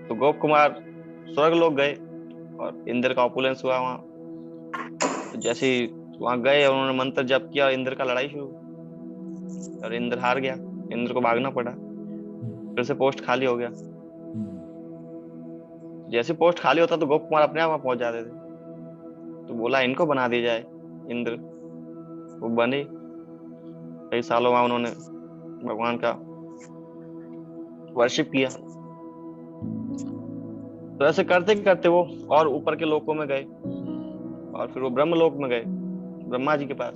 तो गोप कुमार स्वर्ग लोग गए और इंद्र का ऑपुलेंस हुआ वहाँ। तो जैसे ही वहां गए और उन्होंने मंत्र जप किया, इंद्र का लड़ाई शुरू और इंद्र हार गया, इंद्र को भागना पड़ा, फिर से पोस्ट खाली हो गया। जैसे पोस्ट खाली होता तो गोप कुमार अपने आप वहां पहुंच जाते थे। तो बोला इनको बना दिया जाए इंद्र, वो बने। कई सालों वहां उन्होंने भगवान का वर्शिप किया। तो ऐसे करते करते वो और ऊपर के लोकों में गए और फिर वो ब्रह्मलोक में गए ब्रह्मा जी के पास।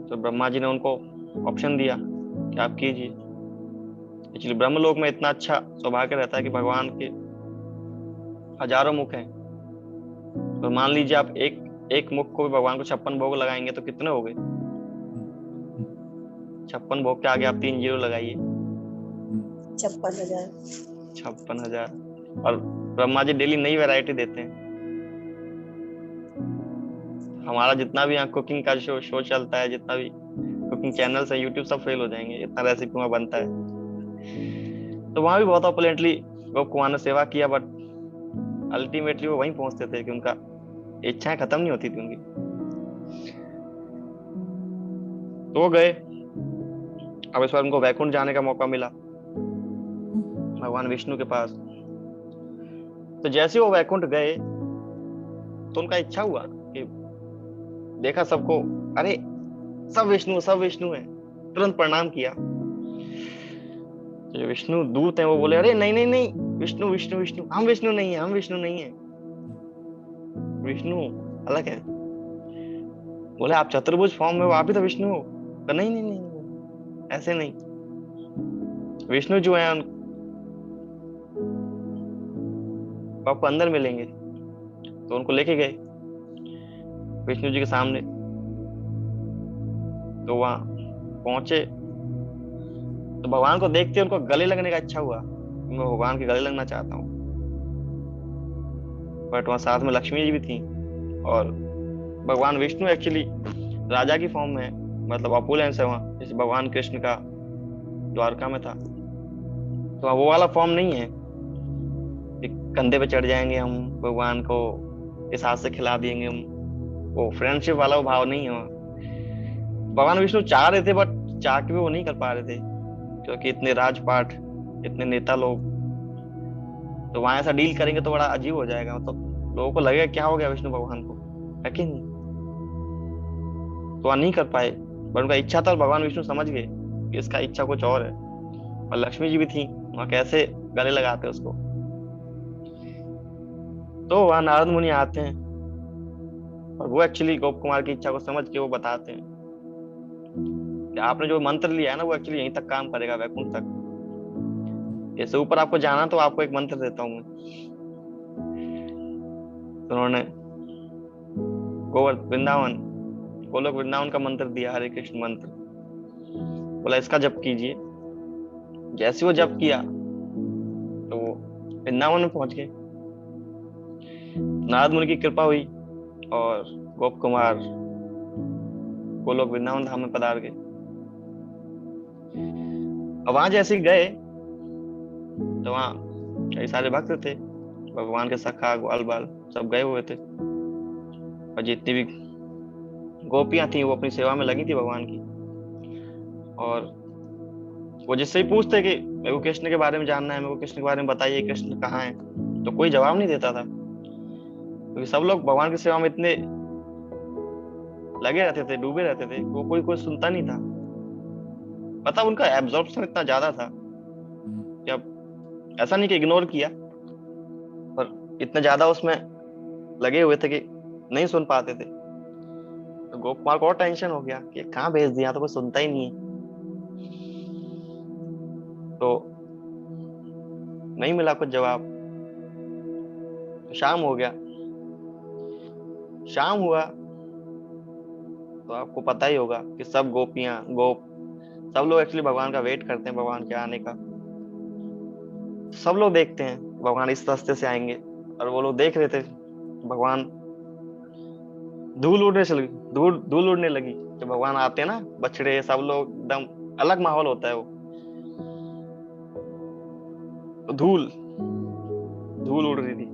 तो ब्रह्मा जी ने उनको ऑप्शन दिया कि आप कीजिए। एक्चुअली ब्रह्मलोक में इतना अच्छा सौभाग्य रहता है कि भगवान के हजारों मुख हैं। तो मान लीजिए आप एक मुख को भी भगवान को 56 भोग लगाएंगे तो कितने हो गए? 56 भोग के आगे आप 3 जीरो लगाइए, 56,000। और ब्रह्मा जी डेली नई वैरायटी देते हैं। हमारा जितना भी यहाँ कुकिंग का शो चलता है, जितना भी कुकिंग चैनल्स है यूट्यूब, सब फेल हो जाएंगे, इतना रेसिपी वहाँ बनता है। तो वहां भी बहुत ऑपुलेंटली गोप कुमार ने सेवा किया, बट अल्टीमेटली वो वहीं पहुंचते थे कि उनका इच्छाएं खत्म नहीं होती थी उनकी। तो वो गए। अब इस बार उनको वैकुंठ जाने का मौका मिला भगवान विष्णु के पास। तो जैसे वो वैकुंठ गए तो उनका इच्छा हुआ कि देखा सबको, अरे सब विष्णु है, तुरंत प्रणाम किया। जो विष्णु दूत हैं वो बोले अरे नहीं नहीं नहीं, विष्णु विष्णु विष्णु, हम विष्णु नहीं है, हम विष्णु नहीं है, विष्णु अलग है। बोले आप चतुर्भुज फॉर्म में हो, आप ही तो विष्णु हो। तो नहीं नहीं नहीं, ऐसे नहीं, विष्णु जो है आपको अंदर मिलेंगे। तो उनको लेके गए विष्णु जी के सामने। तो वहां पहुंचे तो भगवान को देखते उनको गले लगने का इच्छा हुआ, मैं भगवान के गले लगना चाहता हूँ। बट वहां साथ में लक्ष्मी जी भी थी और भगवान विष्णु एक्चुअली राजा की फॉर्म में, मतलब अपुलेंस है वहां, जैसे भगवान कृष्ण का द्वारका में था। तो वो वाला फॉर्म नहीं है कि कंधे पे चढ़ जाएंगे हम, भगवान को इस हाथ से खिला देंगे हम, वो फ्रेंडशिप वाला वो भाव नहीं है वहाँ। भगवान विष्णु चाह रहे थे बट चाह के भी वो नहीं कर पा रहे थे, क्योंकि इतने राजपाट, इतने नेता लोग, तो वहां ऐसा डील करेंगे तो बड़ा अजीब हो जाएगा। मतलब लोगों को लगेगा क्या हो गया विष्णु भगवान को, है कि नहीं। तो वहां नहीं कर पाए, पर उनका इच्छा था और भगवान विष्णु समझ गए कि इसका इच्छा कुछ और है। और लक्ष्मी जी भी थी वहां, कैसे गले लगाते उसको। तो वहां नारद मुनि आते हैं और वो एक्चुअली गोप कुमार की इच्छा को समझ के वो बताते हैं कि आपने जो मंत्र लिया है ना वो एक्चुअली यहीं तक काम करेगा, वैकुंठ तक। इससे ऊपर आपको जाना तो आपको एक मंत्र देता हूँ मैं। तो उन्होंने गोलोक वृंदावन का मंत्र दिया, हरे कृष्ण मंत्र। बोला इसका जप कीजिए। जैसे वो जप किया तो वो वृंदावन में पहुंच गए। नारद मुनि की कृपा हुई और गोप कुमार गोलोक वृंदावन धाम में पधार गए। और वहां जैसे गए तो वहां कई सारे भक्त थे, भगवान के सखा ग्वाल बाल सब गए हुए थे। और जितनी भी गोपियां थी वो अपनी सेवा में लगी थी भगवान की। और वो जिससे ही पूछते कि मेरे को कृष्ण के बारे में जानना है, मेरे को कृष्ण के बारे में बताइए, कृष्ण कहाँ है, तो कोई जवाब नहीं देता था, क्योंकि सब लोग भगवान की सेवा में इतने लगे रहते थे, डूबे रहते थे, वो कोई सुनता नहीं था। पता उनका एब्जॉर्प्शन इतना ज्यादा था कि अब ऐसा नहीं कि इग्नोर किया, पर इतना ज्यादा उसमें लगे हुए थे कि नहीं सुन पाते थे। तो गोप कुमार को और टेंशन हो गया कि कहाँ भेज दिया, तो कोई सुनता ही नहीं है। तो नहीं मिला कुछ जवाब। तो शाम हो गया। शाम हुआ तो आपको पता ही होगा कि सब गोपियां सब लोग एक्चुअली भगवान का वेट करते हैं, भगवान के आने का। सब लोग देखते हैं भगवान इस रास्ते से आएंगे, और वो लोग देख रहे थे भगवान धूल उड़ने लगी। जब भगवान आते हैं ना, बछड़े सब लोग, एकदम अलग माहौल होता है वो। तो धूल उड़ रही थी।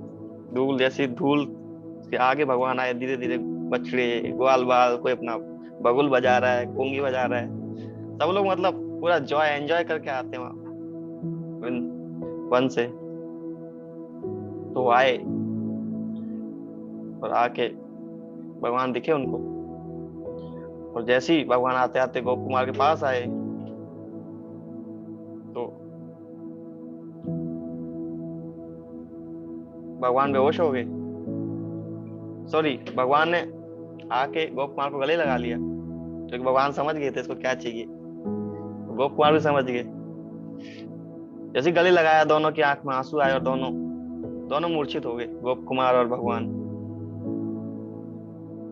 धूल जैसी धूल के आगे भगवान आए धीरे धीरे। बछड़े ग्वाल बाल, कोई अपना बगुल बजा रहा है, कुंगी बजा रहा है। सब लोग मतलब पूरा एंजॉय करके आते हैं वहां वन से। तो आए और आके भगवान दिखे उनको। और जैसे ही भगवान आते आते गोप कुमार के पास आए तो भगवान बेहोश हो गए। सॉरी, भगवान ने आके गोप कुमार को गले लगा लिया, क्योंकि भगवान समझ गए थे इसको क्या चाहिए। गोप कुमार भी समझ गए। जैसे गले लगाया, दोनों की आंख में आंसू आए और दोनों मूर्छित हो गए, गोप कुमार और भगवान।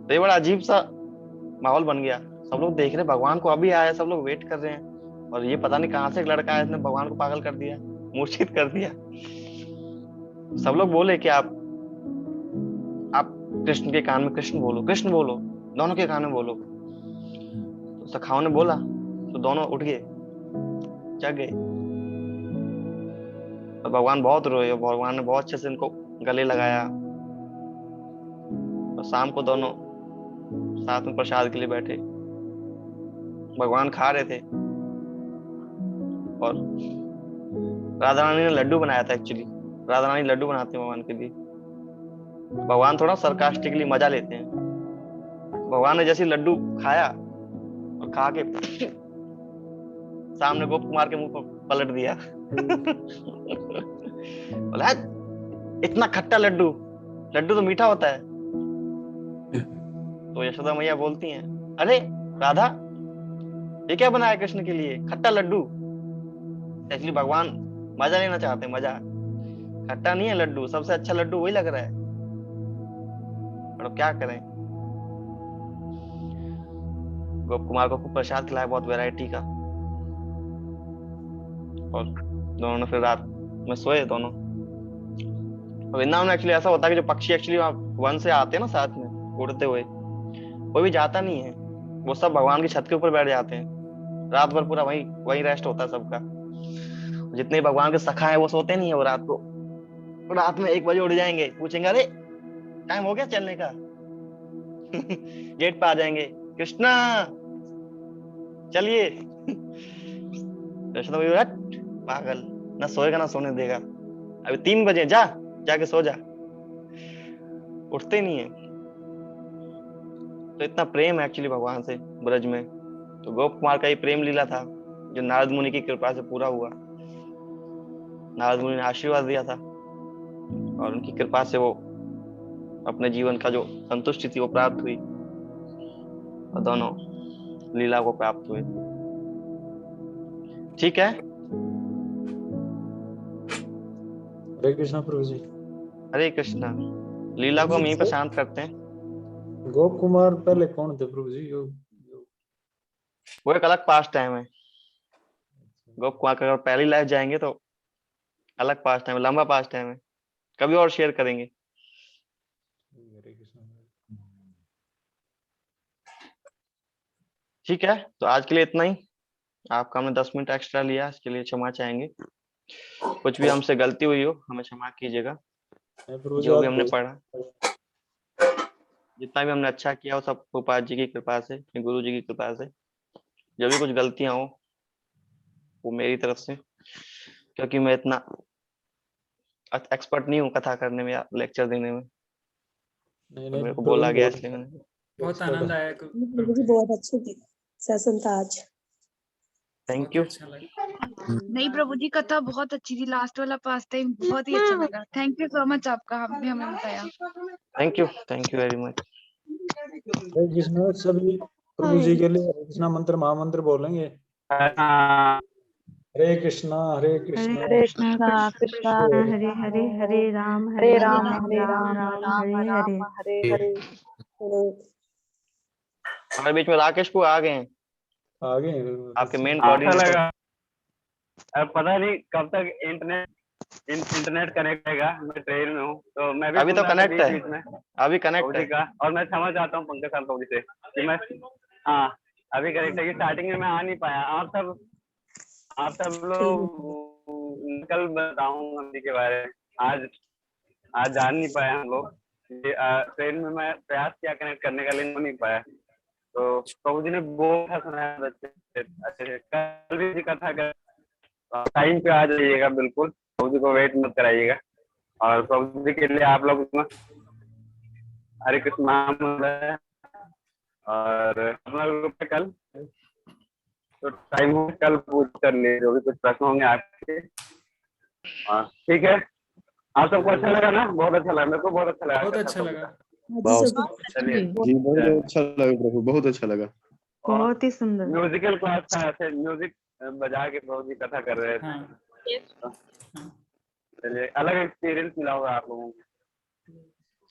तो ये बड़ा अजीब सा माहौल बन गया। सब लोग देख रहे भगवान को, अभी आया, सब लोग वेट कर रहे हैं, और ये पता नहीं कहां से एक लड़का आया, इसने भगवान को पागल कर दिया, मूर्छित कर दिया। सब लोग बोले कि आप कृष्ण के कान में कृष्ण बोलो, दोनों के कान में बोलो। तो सखाओं ने बोला तो दोनों उठ गए, जग गए। तो भगवान बहुत रोए और भगवान ने बहुत अच्छे से इनको गले लगाया। और शाम को दोनों साथ में प्रसाद के लिए बैठे। भगवान खा रहे थे और राधा रानी ने लड्डू बनाया था। एक्चुअली राधा रानी लड्डू बनाते हैं भगवान के लिए। भगवान थोड़ा सरकास्टिकली मजा लेते हैं। भगवान ने जैसे लड्डू खाया और खा के सामने गोप कुमार के मुंह पर पलट दिया। बोला इतना खट्टा लड्डू तो मीठा होता है। तो यशोदा मैया बोलती हैं, अरे राधा, ये क्या बनाया कृष्ण के लिए, खट्टा लड्डू। एक्चुअली भगवान मजा लेना चाहते हैं, मजा। खट्टा नहीं है लड्डू, सबसे अच्छा लड्डू वही लग रहा है, पर क्या करें। गोप कुमार को खूब प्रसाद खिलाया, बहुत वैरायटी का। और दोनों ने फिर रात में सोए दोनों। वृंदावन में एक्चुअली ऐसा होता है कि जो पक्षी एक्चुअली वहां वन से आते हैं ना साथ में उड़ते हुए, कोई भी जाता नहीं है, वो सब भगवान की छत के ऊपर बैठ जाते हैं। रात भर पूरा वही रेस्ट होता है सबका। जितने भगवान के सखा है वो सोते नहीं है। वो रात में 1 बजे उड़ जाएंगे, पूछेंगे अरे टाइम हो गया चलने का। गेट पे आ जाएंगे, कृष्णा चलिए। पागल, ना सोएगा ना सोने देगा, अभी 3 बजे, जाके सो जा। उठते नहीं है। तो इतना प्रेम है एक्चुअली भगवान से ब्रज में। तो गोप कुमार का ही प्रेम लीला था जो नारद मुनि की कृपा से पूरा हुआ। नारद मुनि ने आशीर्वाद दिया था और उनकी कृपा से वो अपने जीवन का जो संतुष्टि थी वो प्राप्त हुई और दोनों लीला को प्राप्त हुए। ठीक है। हरे कृष्णा प्रभु जी। हरे कृष्णा। लीला को हम यहीं पे शांत करते हैं। गोप कुमार पहले कौन थे प्रभु जी? वो एक अलग पास्ट टाइम है। गोप कुमार का अगर पहली लाइफ जाएंगे तो अलग पास्ट टाइम, लंबा पास्ट टाइम है, कभी और शेयर करेंगे। ठीक है, तो आज के लिए इतना ही। आपका हमने 10 मिनट एक्स्ट्रा लिया, इसके लिए क्षमा चाहेंगे। कुछ भी हमसे गलती हुई हो हमें क्षमा कीजिएगा। जो भी हमने पढ़ा, जितना भी हमने अच्छा किया वो सब गोपाल जी की कृपा से, गुरु जी की कृपा से। जो भी कुछ गलतियां हो वो मेरी तरफ से, क्योंकि मैं इतना एक्सपर्ट नहीं हूँ कथा करने में या लेक्चर देने में। मेरे को बोला गया इसलिए मैंने। बहुत आनंद आया। बहुत अच्छी थी सेशन था आज। Thank you. नहीं प्रभु जी, कथा बहुत अच्छी थी। लास्ट वाला पास टाइम बहुत ही अच्छा लगा। थैंक यू सो मच आपका, हमें बताया। Thank you very much. Hare Krishna. सभी प्रभु जी के लिए हरे कृष्णा मंत्र महामंत्र बोलेंगे। हरे कृष्णा हरे कृष्णा कृष्णा कृष्णा हरे हरे, हरे राम राम राम हरे हरे। हमारे बीच में राकेश को आ गए हैं, आपके मेन कोऑर्डिनेटर। पता नहीं कब तक इंटरनेट कनेक्ट रहेगा। मैं ट्रेन में हूँ तो मैं भी अभी तो कनेक्ट है, अभी कनेक्ट है। और मैं क्षमा चाहता हूँ पंकज साहब कौड़ी से कि मैं अभी कनेक्ट है कि स्टार्टिंग में मैं आ नहीं पाया। आप सब लोग कल बताऊंगा हम जी के बारे में। आज जान नहीं पाया हम लोग। ट्रेन में मैं प्रयास किया कनेक्ट करने का, लेकिन हो नहीं पाया। तो प्रभु जी ने बहुत अच्छा सुनाया अच्छे से। कल भी जी कथा कर टाइम पे आ जाइएगा, बिल्कुल प्रभु जी को वेट मत कराइएगा। और प्रभु जी के लिए आप लोग हरे कृष्ण महामंत्र और अपना लोग कल तो टाइम हो, कल पूछ कर लिए जो भी कुछ प्रश्न होंगे आपके। ठीक है, आप सबको अच्छा लगा ना? बहुत अच्छा लगा, मेरे को बहुत अच्छा लगा। बहुत अच्छा लगा। चलिए जी बहुत अच्छा लगा प्रभु, बहुत अच्छा लगा। बहुत ही सुंदर म्यूजिकल क्लास था, ऐसे म्यूजिक बजा के प्रभु जी कथा कर रहे थे। चलिए अलग एक्सपीरियंस मिला होगा आप लोगों को।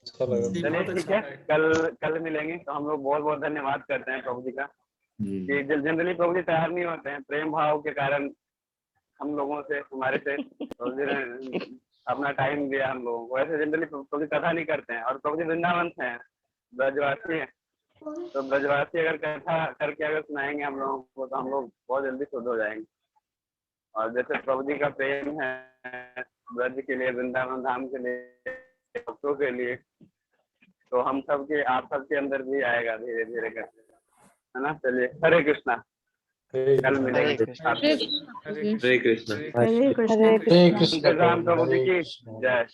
चलिए ठीक है, कल मिलेंगे। तो हम लोग बहुत बहुत धन्यवाद करते हैं प्रभु जी का कि जनरली प्रभु जी तैयार नहीं होते हैं। प्रेम भाव के कारण हम लोगों से, हमारे से प्रभु जी ने अपना टाइम दिया हम लोगों को। ऐसे जनरली प्रभु जी कथा नहीं करते हैं। और प्रभु जी वृंदावन से हैं, ब्रजवासी हैं। तो ब्रजवासी अगर कथा करके अगर सुनाएंगे हम लोगों को तो हम लोग बहुत जल्दी शुद्ध हो जाएंगे। और जैसे प्रभु जी का प्रेम है ब्रज के लिए, वृंदावन धाम के लिए, भक्तों के लिए, तो हम सब के, आप सबके अंदर भी आएगा धीरे धीरे करके, है ना? चलिए हरे कृष्णा, कल मिलेंगे। हरे कृष्णा। राम प्रभु जी की जय।